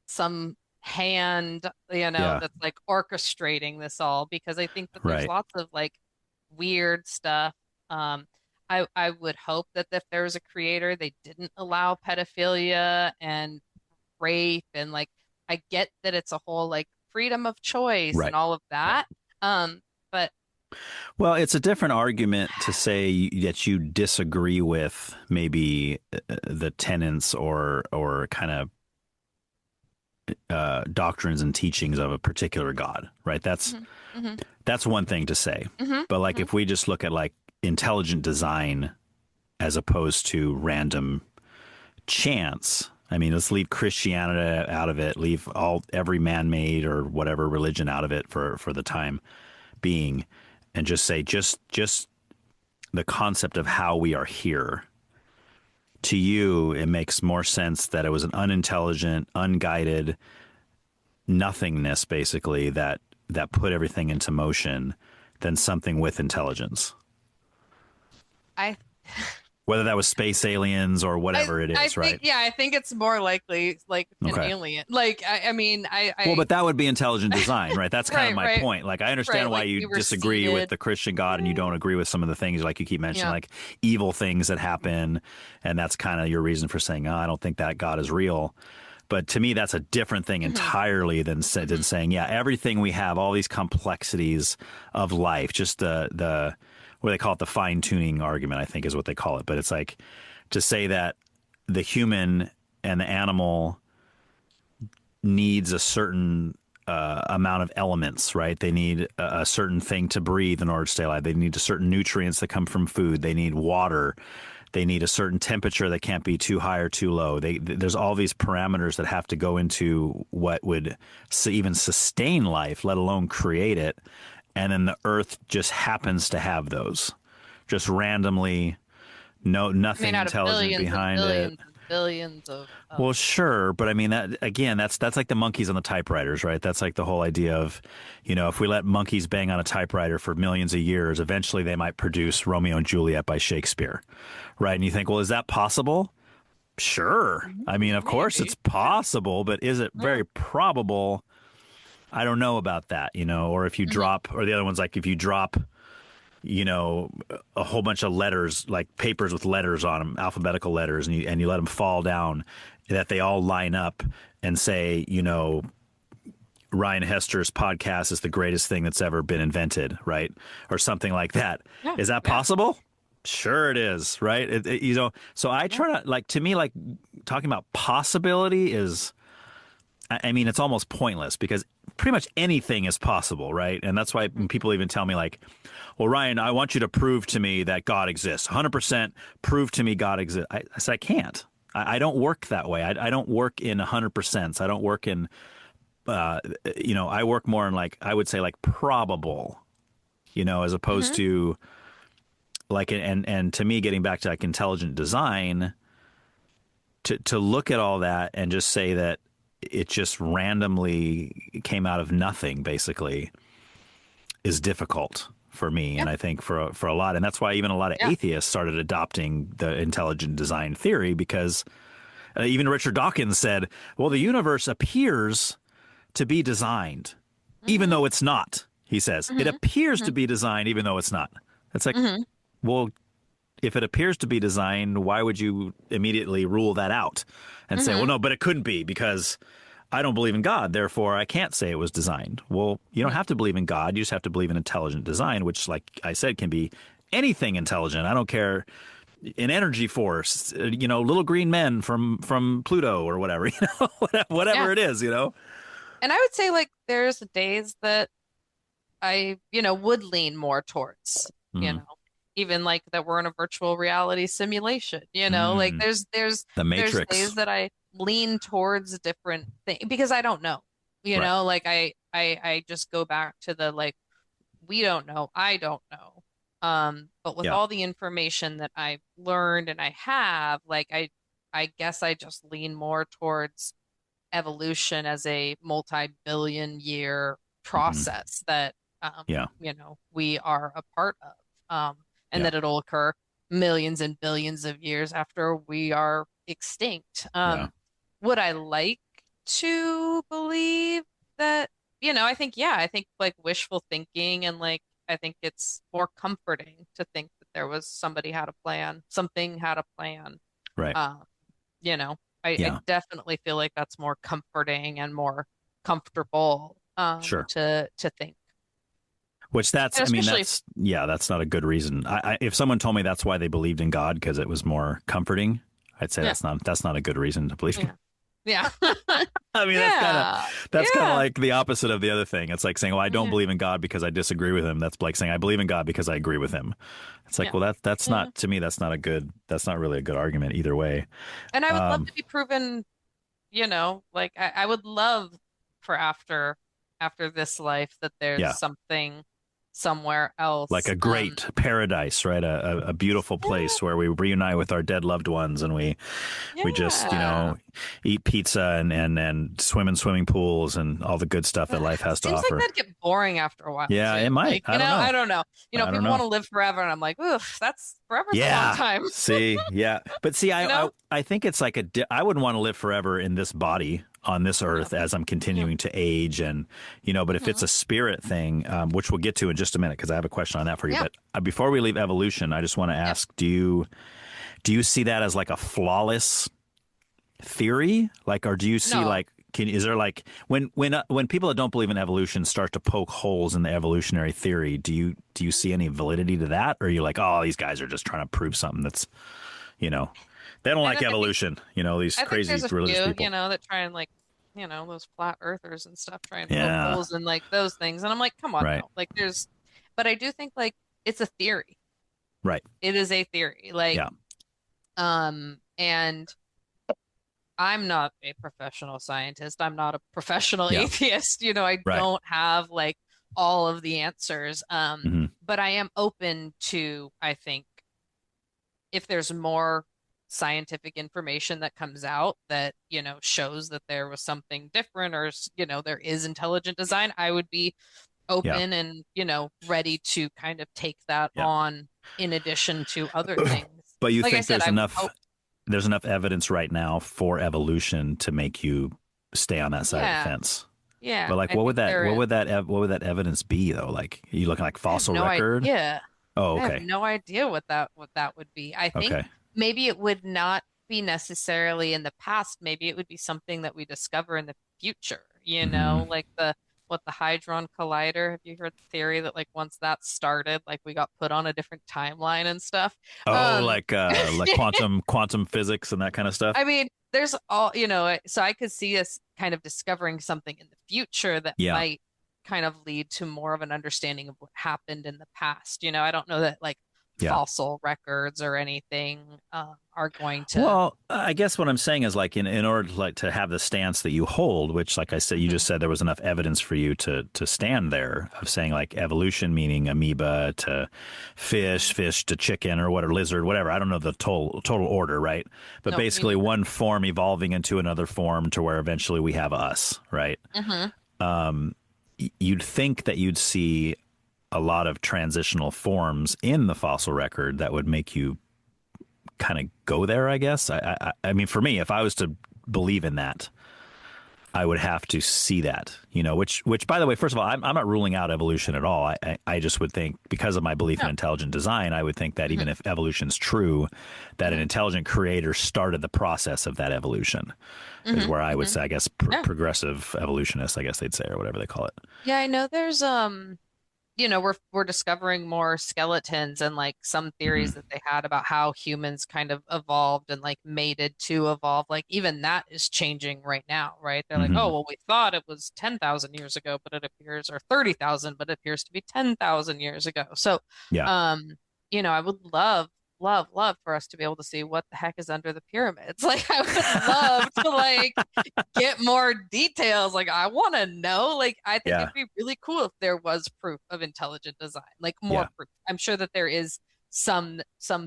some hand, you know, that's like orchestrating this all, because I think that there's lots of like weird stuff. I would hope that if there was a creator, they didn't allow pedophilia and rape, and like, I get that it's a whole like freedom of choice and all of that. But well, it's a different argument to say that you disagree with maybe the tenets or kind of doctrines and teachings of a particular God, right? That's one thing to say. But like, if we just look at like intelligent design as opposed to random chance, I mean, let's leave Christianity out of it, leave every man-made or whatever religion out of it for the time being, and just say just the concept of how we are here. To you, it makes more sense that it was an unintelligent, unguided nothingness, basically, that put everything into motion, than something with intelligence. Whether that was space aliens or whatever it is, right? Yeah, I think it's more likely like an alien. Like, I mean, well, but that would be intelligent design, right? That's kind of my point. Like, I understand why you disagree with the Christian God, and you don't agree with some of the things, like you keep mentioning, like evil things that happen, and that's kind of your reason for saying, I don't think that God is real. But to me, that's a different thing entirely than saying, yeah, everything we have, all these complexities of life, just the what they call it, the fine tuning argument, I think is what they call it. But it's like to say that the human and the animal needs a certain amount of elements, right? They need a certain thing to breathe in order to stay alive. They need a certain nutrients that come from food. They need water. They need a certain temperature that can't be too high or too low. There's all these parameters that have to go into what would even sustain life, let alone create it. And then the Earth just happens to have those, just randomly, nothing intelligent behind it. Billions of well, sure, but I mean that again, that's like the monkeys on the typewriters, right? That's like the whole idea of, if we let monkeys bang on a typewriter for millions of years, eventually they might produce Romeo and Juliet by Shakespeare, right? And you think, well, is that possible? Sure. I mean, of course it's possible, but is it very probable? I don't know about that, or if you drop, or the other one's like if you drop a whole bunch of letters, like papers with letters on them, alphabetical letters, and you let them fall down, that they all line up and say, Ryan Hester's podcast is the greatest thing that's ever been invented, right? Or something like that. Yeah, is that possible? Sure it is, right? So I try to, to me, talking about possibility is, I mean, it's almost pointless because pretty much anything is possible, right? And that's why when people even tell me well, Ryan, I want you to prove to me that God exists. 100% prove to me God exists. I said, I can't. I don't work that way. I don't work in 100%. I don't work in, I work more in I would say probable, as opposed to and to me, getting back to intelligent design, to look at all that and just say that it just randomly came out of nothing, basically, is difficult for me, and I think for a lot, and that's why even a lot of atheists started adopting the intelligent design theory, because even Richard Dawkins said, "Well, the universe appears to be designed, even though it's not." He says it appears to be designed, even though it's not. It's like, well, if it appears to be designed, why would you immediately rule that out and say, well, no, but it couldn't be because I don't believe in God, therefore I can't say it was designed. Well, you don't have to believe in God. You just have to believe in intelligent design, which, like I said, can be anything intelligent. I don't care. An energy force, little green men from Pluto or whatever, whatever it is, And I would say there's days that I, would lean more towards, even that we're in a virtual reality simulation, there's the Matrix. There's days that I lean towards different things because I don't know, I just go back to the we don't know, I don't know. But with all the information that I've learned and I have, I guess I just lean more towards evolution as a multi-billion year process that we are a part of. And that it'll occur millions and billions of years after we are extinct. Would I like to believe that, I think wishful thinking and I think it's more comforting to think that there was something had a plan. Right. I definitely feel like that's more comforting and more comfortable to think. Which that's not a good reason. If someone told me that's why they believed in God because it was more comforting, I'd say that's not a good reason to believe. Yeah. I mean, that's kind of like the opposite of the other thing. It's like saying, well, I don't believe in God because I disagree with him. That's like saying I believe in God because I agree with him. It's like, well, that's not, to me, that's not really a good argument either way. And I would love to be proven, I would love for after this life that there's something somewhere else, like a great paradise, right? A beautiful place where we reunite with our dead loved ones, and we just eat pizza and swim in swimming pools and all the good stuff that life has to offer. Seems like that'd get boring after a while. Yeah, it might. I don't know. People want to live forever, and I'm like, oof, that's forever's a long time. But I think it's like I wouldn't want to live forever in this body on this earth as I'm continuing to age, and but if it's a spirit thing, which we'll get to in just a minute, because I have a question on that for you. But before we leave evolution, I just want to ask, do you see that as like a flawless theory? Like, or do you see No. like, is there like when people that don't believe in evolution start to poke holes in the evolutionary theory, do you see any validity to that, or are you like, oh, these guys are just trying to prove something that's, you know, they don't like evolution, these I think crazy there's a religious few, people. that try and like, those flat earthers and stuff try and poke Yeah, holes in like those things. And I'm like, come on right, now. Like but I do think like it's a theory. right, It is a theory. Like, yeah, and I'm not a professional scientist. I'm not a professional yeah, atheist. I right, don't have like all of the answers. hmm But I am open to, I think, if there's more scientific information that comes out that, shows that there was something different or, there is intelligent design, I would be yeah, open and, ready to kind of take that yeah. on in addition to other things. But you Like I think said, I'm there's enough evidence right now for evolution to make you stay on that side of the yeah, fence? yeah, But like, I think there is. what would that evidence be though? Like, you looking like I have fossil no record? idea. Oh, I have okay, no idea what that would be. I think okay, maybe it would not be necessarily in the past. Maybe it would be something that we discover in the future, hmm like the Hadron Collider. Have you heard the theory that like once that started, like we got put on a different timeline and stuff? Oh, Um, like quantum physics and that kind of stuff. I mean, there's all, so I could see us kind of discovering something in the future that Yeah, might kind of lead to more of an understanding of what happened in the past. I don't know that like yeah. fossil records or anything are going to. Well, I guess what I'm saying is like in order to like to have the stance that you hold, which like I said, you Mhm. just said there was enough evidence for you to stand there of saying like evolution meaning amoeba to fish to chicken or whatever, lizard, whatever. I don't know the total order, right? But No, me basically neither. one form evolving into another form to where eventually we have us, right? Hmm. You'd think that you'd see a lot of transitional forms in the fossil record that would make you kind of go there, I guess. I mean, for me, if I was to believe in that, I would have to see that, which by the way, first of all, I'm not ruling out evolution at all. I just would think because of my belief in No. intelligent design, I would think that Hmm. even if evolution's true, that an Hmm. intelligent creator started the process of that evolution is Hmm. where I would Hmm. say, I guess, Yeah. progressive evolutionists, I guess they'd say, or whatever they call it. Yeah, I know there's we're discovering more skeletons and like some Hmm theories that they had about how humans kind of evolved and like mated to evolve. Like even that is changing right now, right? They're like, oh, hmm well, we thought it was 10,000 years ago, but it appears, or 30,000, but it appears to be 10,000 years ago. So, Yeah. um, I would love, love, love for us to be able to see what the heck is under the pyramids. Like I would love to like get more details. Like I want to know. Like I think Yeah. it'd be really cool if there was proof of intelligent design, like more Yeah. proof. I'm sure that there is some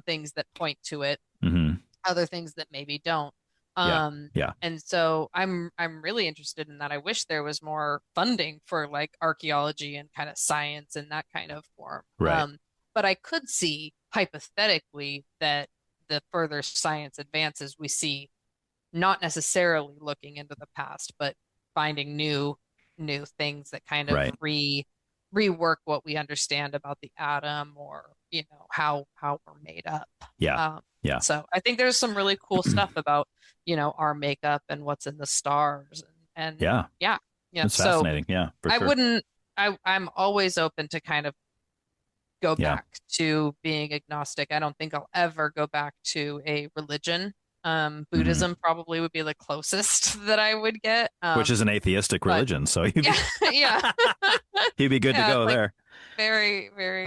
things that point to it, hmm other things that maybe don't. Yeah. Um, Yeah. and so I'm really interested in that. I wish there was more funding for like archaeology and kind of science and that kind of form. Right. But I could see hypothetically that the further science advances, we see not necessarily looking into the past, but finding new things that kind of Right. rework what we understand about the atom or how we're made up. Yeah. Um, Yeah. so I think there's some really cool stuff about our makeup and what's in the stars and Yeah. yeah, yeah. It's So fascinating. Yeah, for I sure. wouldn't. I'm always open to kind of go Yeah. back to being agnostic. I don't think I'll ever go back to a religion. hmm Buddhism probably would be the closest that I would get. Which is an atheistic But religion, so you'd yeah, be, yeah, you'd be good to yeah, go like there. very, very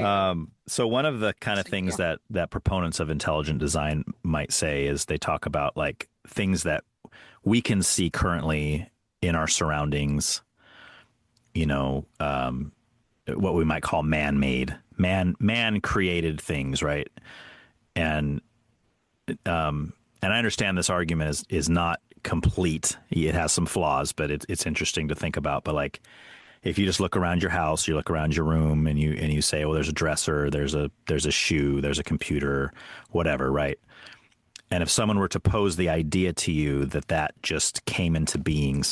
So one of the kind of interesting. things Yeah. that proponents of intelligent design might say is they talk about like things that we can see currently in our surroundings, what we might call man-made, man-created things, right? And and I understand this argument is not complete. It has some flaws, but it's interesting to think about. But like, if you just look around your house, you look around your room, and you say, well, there's a dresser, there's a shoe, there's a computer, whatever, right? And if someone were to pose the idea to you that just came into being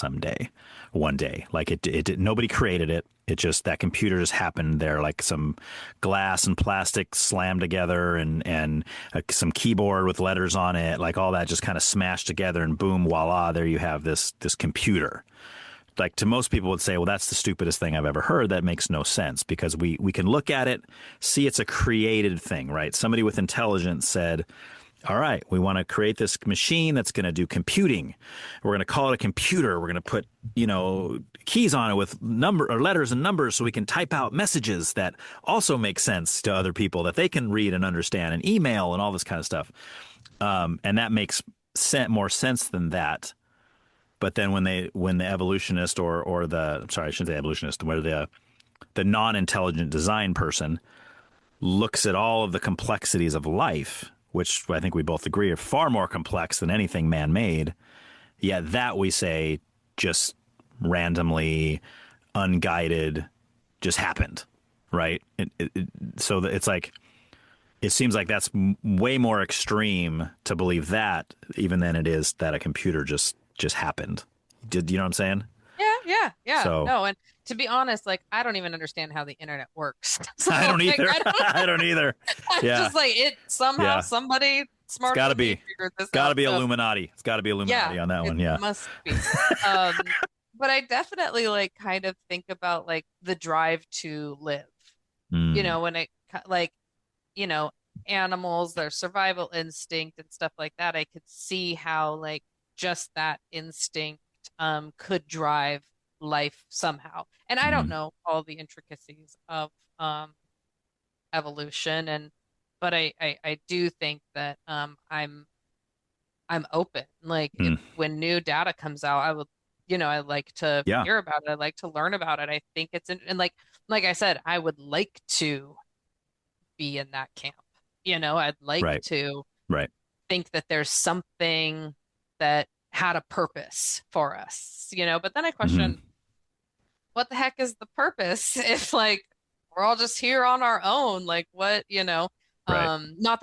one day, like it nobody created it, It just, that computer just happened there, like some glass and plastic slammed together, and some keyboard with letters on it, like all that just kind of smashed together, and boom, voila, there you have this computer. Like, to most people would say, well, that's the stupidest thing I've ever heard. That makes no sense, because we can look at it, see it's a created thing, right? Somebody with intelligence said, all right, we want to create this machine that's going to do computing. We're going to call it a computer. We're going to put, keys on it with letters and numbers, so we can type out messages that also make sense to other people, that they can read and understand, and email and all this kind of stuff. And that makes more sense than that. But then when the evolutionist or the, sorry, I shouldn't say evolutionist, where the non-intelligent design person looks at all of the complexities of life, which I think we both agree are far more complex than anything man-made, yet that, we say, just randomly, unguided, just happened, right? So it's like, it seems like that's way more extreme to believe that, even than it is that a computer just happened. You know what I'm saying? Yeah. So, no, and to be honest, like, I don't even understand how the internet works. So, I don't either. I don't either. I'm just like, it somehow somebody smarter gotta than me be. figured this Gotta out. be So, Illuminati. It's gotta be Illuminati on that one. Yeah. It must be. But I definitely like kind of think about like the drive to live. When it like, you know, animals, their survival instinct and stuff like that, I could see how like just that instinct could drive life somehow. And I don't know all the intricacies of evolution, but I do think that I'm open. Like, when new data comes out, I would, I like to hear about it. I like to learn about it. I think and like I said, I would like to be in that camp. I'd like to think that there's something that had a purpose for us, but then I question, what the heck is the purpose if like we're all just here on our own? Like, what, not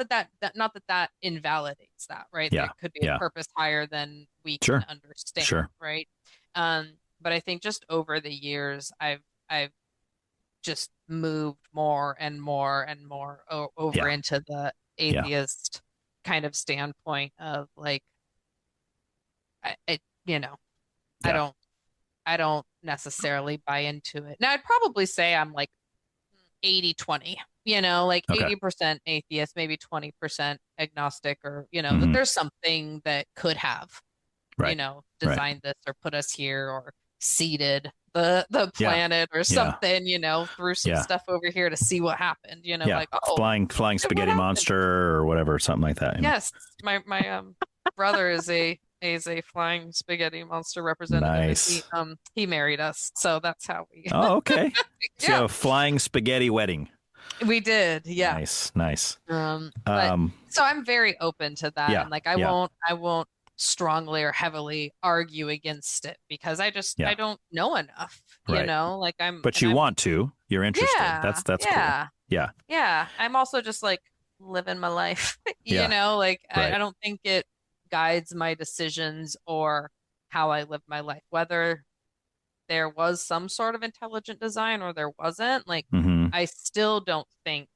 that invalidates that, right? Yeah. There could be a purpose higher than we can understand, right? But I think just over the years, I've just moved more and more and more over into the atheist kind of standpoint of like, I don't necessarily buy into it. Now, I'd probably say I'm like 80-20, like 80% atheist, maybe 20% agnostic, or, that there's something that could have, designed this or put us here or seeded the planet or something, threw some stuff over here to see what happened, like, oh, flying spaghetti monster or whatever, something like that. Yes. My brother is a flying spaghetti monster representative. Nice. And he married us, so that's how we. Oh, okay. So a flying spaghetti wedding. We did, yeah. Nice. So I'm very open to that, and like I won't strongly or heavily argue against it, because I don't know enough. Like But you want to. You're interested. That's cool. Yeah. I'm also just like living my life. Like I don't think it guides my decisions or how I live my life, whether there was some sort of intelligent design or there wasn't. Like, I still don't think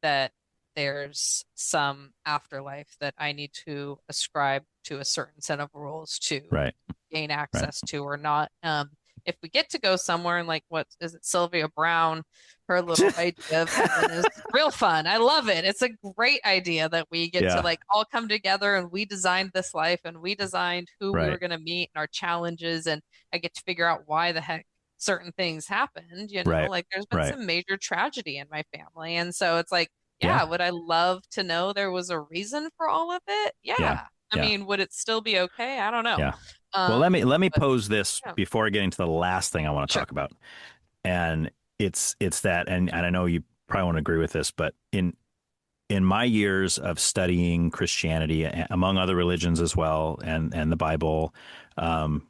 that there's some afterlife that I need to ascribe to a certain set of rules to gain access to or not. If we get to go somewhere, and like, what is it, Sylvia Brown, her little idea of heaven is real fun. I love it. It's a great idea that we get to like all come together, and we designed this life, and we designed who we were going to meet and our challenges, and I get to figure out why the heck certain things happened. Like there's been some major tragedy in my family, and so it's like, would I love to know there was a reason for all of it? I mean, would it still be okay? I don't know. Well, let me pose this before getting to the last thing I want to talk about, and it's that, and I know you probably won't agree with this, but in my years of studying Christianity, among other religions as well, and the Bible,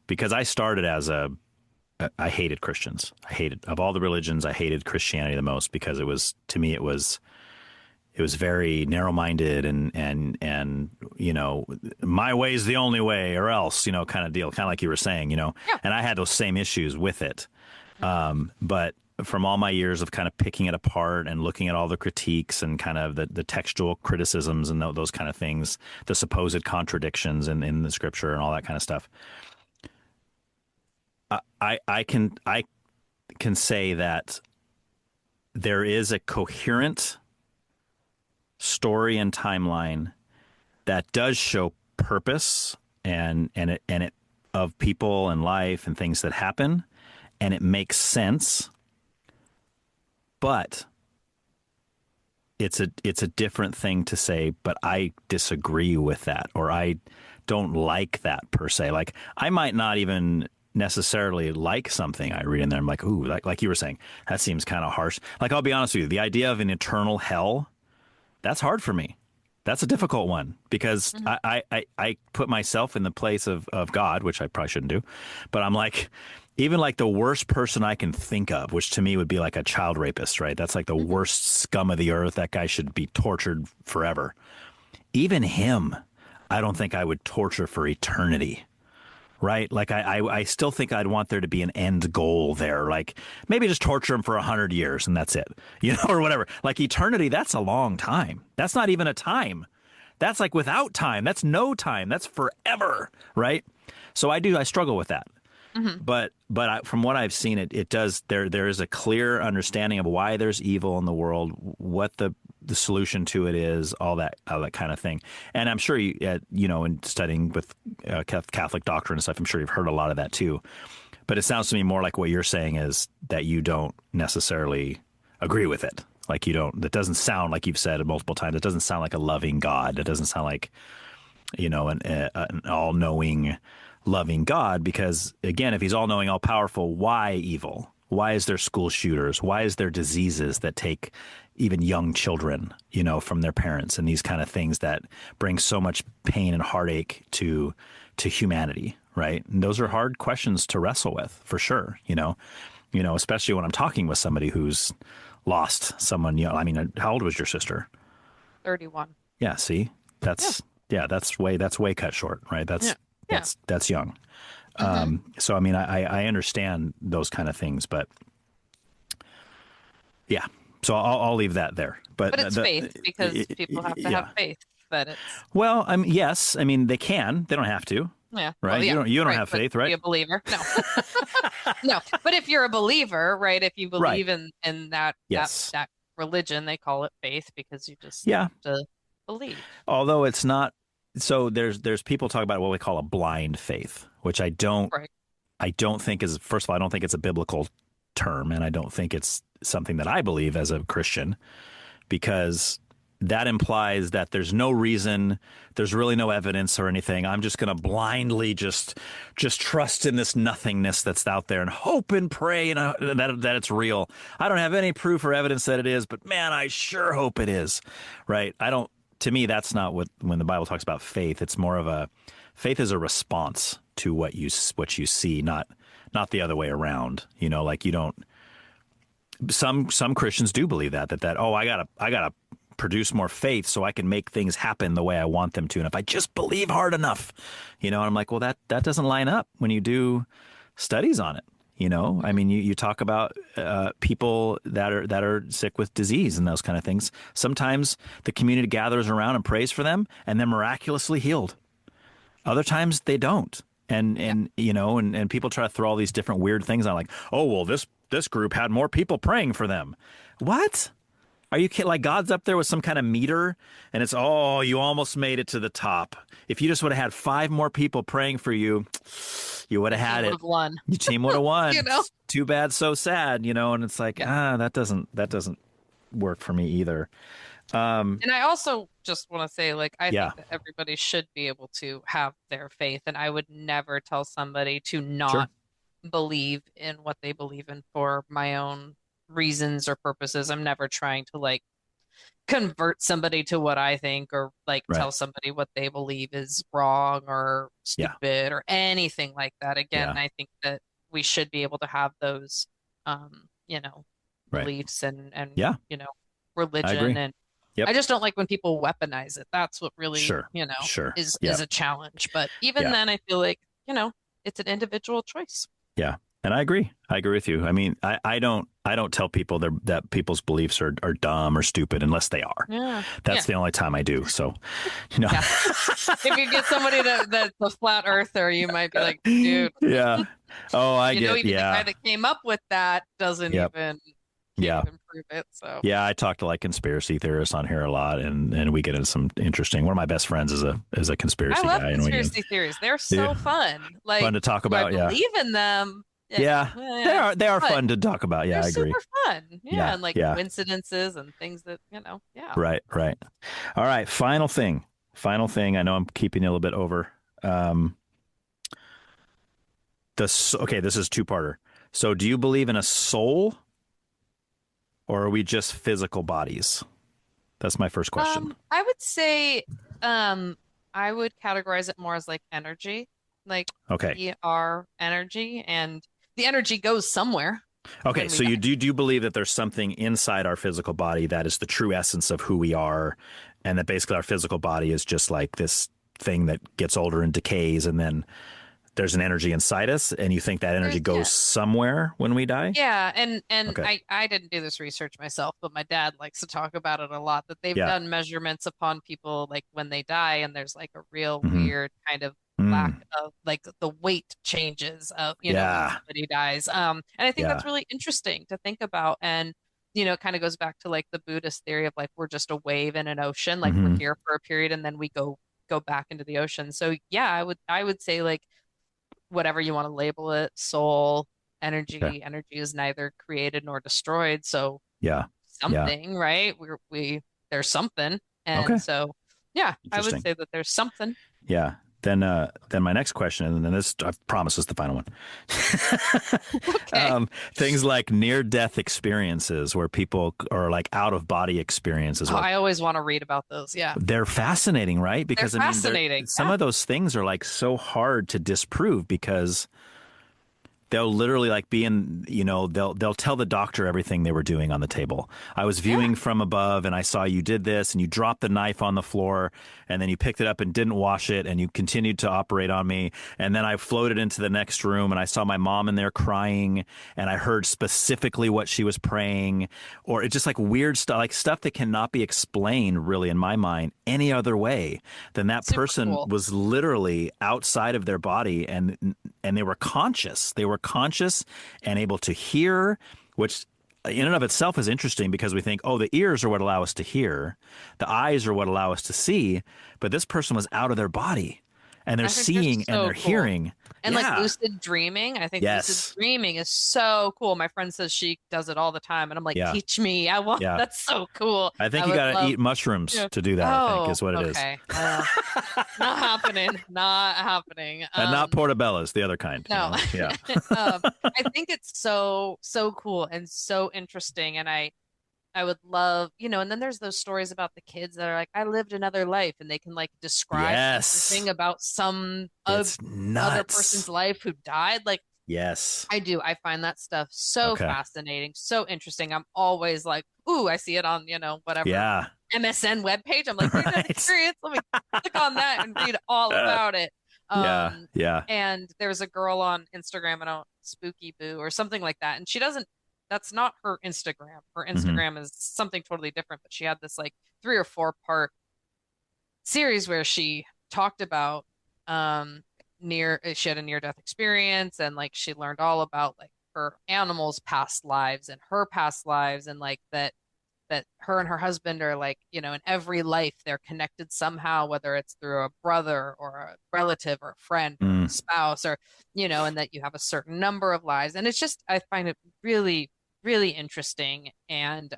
because I started as I hated Christians. Of all the religions, I hated Christianity the most, because it was very narrow-minded and my way is the only way or else, kind of deal, kind of like you were saying, and I had those same issues with it. But from all my years of kind of picking it apart and looking at all the critiques and kind of the textual criticisms and those kind of things, the supposed contradictions in the scripture and all that kind of stuff, I can say that there is a coherent story and timeline that does show purpose and it of people and life and things that happen, and it makes sense. But it's a different thing to say, but I disagree with that, or I don't like that per se. Like, I might not even necessarily like something I read in there. I'm like, ooh, like you were saying, that seems kind of harsh. Like, I'll be honest with you, the idea of an eternal hell, that's hard for me. That's a difficult one because I put myself in the place of God, which I probably shouldn't do. But I'm like, even like the worst person I can think of, which to me would be like a child rapist, right? That's like the worst scum of the earth. That guy should be tortured forever. Even him, I don't think I would torture for eternity. Right? Like, I still think I'd want there to be an end goal there. Like, maybe just torture him for 100 years and that's it, or whatever. Like, eternity, that's a long time. That's not even a time. That's like without time. That's no time. That's forever. Right? So I struggle with that. Mm-hmm. But from what I've seen, it does. There is a clear understanding of why there's evil in the world, what the solution to it is, all that kind of thing. And I'm sure you in studying with Catholic doctrine and stuff, I'm sure you've heard a lot of that too. But it sounds to me more like what you're saying is that you don't necessarily agree with it. Like, you don't. That doesn't sound like you've said it multiple times. It doesn't sound like a loving God. It doesn't sound like an all-knowing, loving God, because again, if he's all knowing, all powerful, why evil? Why is there school shooters? Why is there diseases that take even young children, from their parents, and these kind of things that bring so much pain and heartache to humanity, right? And those are hard questions to wrestle with, for sure. Especially when I'm talking with somebody who's lost someone. I mean, how old was your sister? 31. Yeah. See, that's way cut short, right? That's young. Mm-hmm. So, I mean, I understand those kind of things, but yeah. So I'll leave that there. But it's faith, because people have to have faith that it's. Well, yes. I mean, they can. They don't have to. Yeah. Right. Well, yeah. You don't have faith, right? Be a believer. No. No. But if you're a believer, right? If you believe in that that religion, they call it faith, because you just have to believe. Although it's not. So there's people talk about what we call a blind faith, which I don't think is, first of all, I don't think it's a biblical term, and I don't think it's something that I believe as a Christian, because that implies that there's no reason, there's really no evidence or anything. I'm just going to blindly just trust in this nothingness that's out there and hope and pray that it's real. I don't have any proof or evidence that it is, but man, I sure hope it is. Right? To me, that's not when the Bible talks about faith. It's more of faith is a response to what you see, not the other way around. Like, you don't. Some Christians do believe that I gotta produce more faith so I can make things happen the way I want them to, and if I just believe hard enough, and I'm like, well, that doesn't line up when you do studies on it. I mean, you talk about people that are sick with disease and those kind of things. Sometimes the community gathers around and prays for them, and they're miraculously healed. Other times they don't. And people try to throw all these different weird things on, like, oh, well, this group had more people praying for them. What? Are you kidding? Like, God's up there with some kind of meter, and it's, oh, you almost made it to the top. If you just would have had 5 more people praying for you, you would have had it. Won. Your team would have won. Too bad, so sad. And it's like, that doesn't work for me either. And I also just want to say, like, I think that everybody should be able to have their faith, and I would never tell somebody to not believe in what they believe in for my own reasons or purposes. I'm never trying to, like, convert somebody to what I think, or like tell somebody what they believe is wrong or stupid or anything like that. Again, I think that we should be able to have those beliefs and religion, and I just don't like when people weaponize it. That's what really is a challenge. But even then, I feel like it's an individual choice. Yeah. And I agree. I agree with you. I mean, I don't tell people that people's beliefs are dumb or stupid unless they are. Yeah. That's the only time I do. So, Yeah. If you get somebody that's a flat earther, you might be like, dude. Yeah. Oh, I You know, get. even the guy Yeah. that came up with that doesn't Yep. even can't Yeah. even prove it. So Yeah. I talk to like conspiracy theorists on here a lot, and we get into some interesting. One of my best friends is a I conspiracy love guy, and conspiracy theories. They're so fun. fun Like, to talk do I about. Yeah. believe in them? Yeah. They are But fun to talk about. Yeah, they're I agree. super fun. Yeah, Yeah. and like Yeah. coincidences and things that, yeah. Right. Right. All right. Final thing. Final thing. I know I'm keeping you a little bit over. Um, okay, this is two-parter. So, do you believe in a soul, or are we just physical bodies? That's my first question. I would say, um, I would categorize it more as like energy. Like Okay. we are energy, and the energy goes somewhere Okay. when we So die. do you believe that there's something inside our physical body that is the true essence of who we are, and that basically our physical body is just like this thing that gets older and decays, and then there's an energy inside us, and you think that energy goes Yeah. somewhere when we die? Yeah, and Okay. I didn't do this research myself, but my dad likes to talk about it a lot, that they've Yeah. done measurements upon people like when they die, and there's like a real Mm-hmm. weird kind of lack Mm. of like the weight changes of, when Yeah. somebody dies. And I think Yeah. that's really interesting to think about. And it kind of goes back to like the Buddhist theory of like we're just a wave in an ocean, like we're Mm-hmm. here for a period and then we go back into the ocean. So yeah, I would say like whatever you want to label it, soul, Okay. energy is neither created nor destroyed. So Yeah. Yeah. something, right? There's something. And Okay. so, yeah, I would Interesting. say that there's something. Yeah. Then my next question, and then this I promise is the final one. Okay. Things like near-death experiences, where people are like out-of-body experiences. Oh, Where I always want to read about those. Yeah. they're fascinating, right? They're Because I mean, fascinating. some Yeah. of those things are like so hard to disprove because they'll literally like be in, they'll tell the doctor everything they were doing on the table. I was viewing from above and I saw you did this and you dropped the knife on the floor and then you picked it up and didn't wash it and you continued to operate on me. And then I floated into the next room and I saw my mom in there crying and I heard specifically what she was praying, or it's just like weird stuff, like stuff that cannot be explained really in my mind any other way than that Super person cool. was literally outside of their body and they were conscious. They were conscious and able to hear, which in and of itself is interesting because we think, oh, the ears are what allow us to hear. The eyes are what allow us to see. But this person was out of their body and they're I think they're seeing and so they're cool. hearing. And like Yeah. lucid dreaming, I think lucid Yes. dreaming is so cool. My friend says she does it all the time, and I'm like, Yeah. teach me. I want. Yeah. That's so cool. I think I you would got to love. eat mushrooms Yeah. to do that, I think Oh, is what it is. okay. Not happening. Not happening. And not portobellos, the other kind. No. Yeah. I think it's so cool and so interesting, and I would love, and then there's those stories about the kids that are like, I lived another life, and they can like describe Yes. something about some It's other nuts. person's life who died. Like, Yes. I do. I find that stuff so Okay. fascinating, so interesting. I'm always like, ooh, I see it on, whatever Yeah. MSN webpage. I'm like, Right. experience. Let me click on that and read all about it. Yeah. Yeah. And there's a girl on Instagram, Spooky Boo or something like that. And that's not her Instagram. Her Instagram is something totally different, but she had this like 3 or 4 part series where she talked about she had a near death experience, and like she learned all about like her animals' past lives and her past lives, and like that her and her husband are like, in every life they're connected somehow, whether it's through a brother or a relative or a friend or a spouse, or and that you have a certain number of lives. And it's just, I find it really, really interesting. And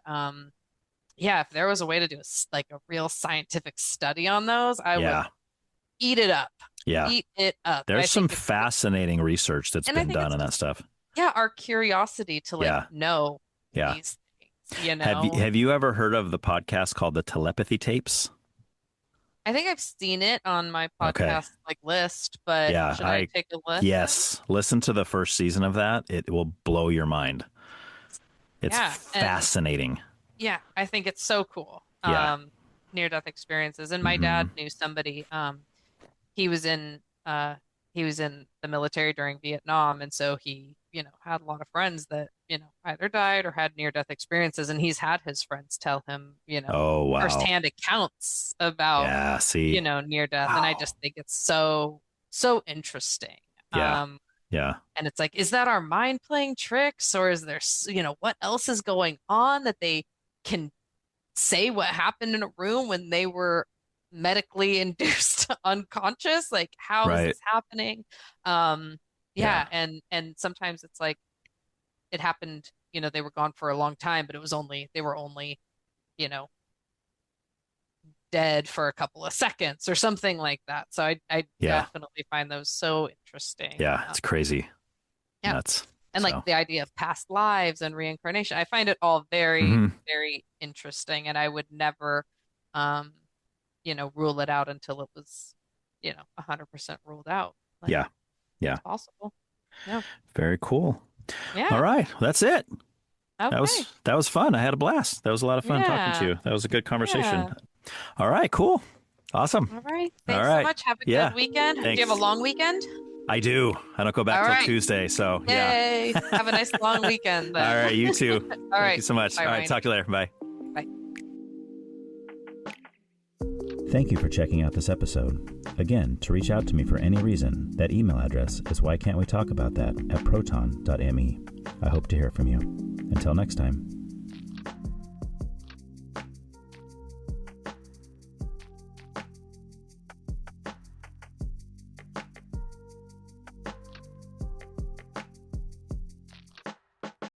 yeah, if there was a way to do like a real scientific study on those, I would eat it up. Yeah. Eat it up. There's some fascinating research that's been done on that stuff. Yeah, our curiosity to like know Yeah. these things, Have you ever heard of the podcast called the Telepathy Tapes? I think I've seen it on my podcast like list, but should I take a listen? Yes. Listen to the first season of that. It will blow your mind. It's fascinating. Yeah, I think it's so cool. Yeah. Near-death experiences. And my dad knew somebody, he was in the military during Vietnam, and so he had a lot of friends that, either died or had near-death experiences, and he's had his friends tell him, Oh, wow. firsthand accounts about, Yeah, see. near death. Wow. And I just think it's so, so interesting. Yeah. Yeah. And it's like, is that our mind playing tricks, or is there, what else is going on that they can say what happened in a room when they were medically induced unconscious? Like, how is this happening? Yeah. And sometimes it's like it happened, they were gone for a long time, but they were only, dead for a couple of seconds or something like that. So I definitely find those so interesting. Yeah, it's crazy. Yeah. Nuts. And like the idea of past lives and reincarnation, I find it all very, very interesting. And I would never, rule it out until it was, 100% ruled out. Like, yeah. Yeah. It's possible. Yeah. Very cool. Yeah. All right. Well, that's it. Okay. That was fun. I had a blast. That was a lot of fun talking to you. That was a good conversation. Yeah. All right. Cool. Awesome. All right. Thanks so much. Have a good weekend. Thanks. Do you have a long weekend? I do. I don't go back till Tuesday. So Yay. Have a nice long weekend then. All right. You too. All right. Thank you so much. Bye, All right. Ryan. Talk to you later. Bye. Bye. Thank you for checking out this episode. Again, to reach out to me for any reason, that email address is whycan'twetalkaboutthat@proton.me. I hope to hear from you. Until next time.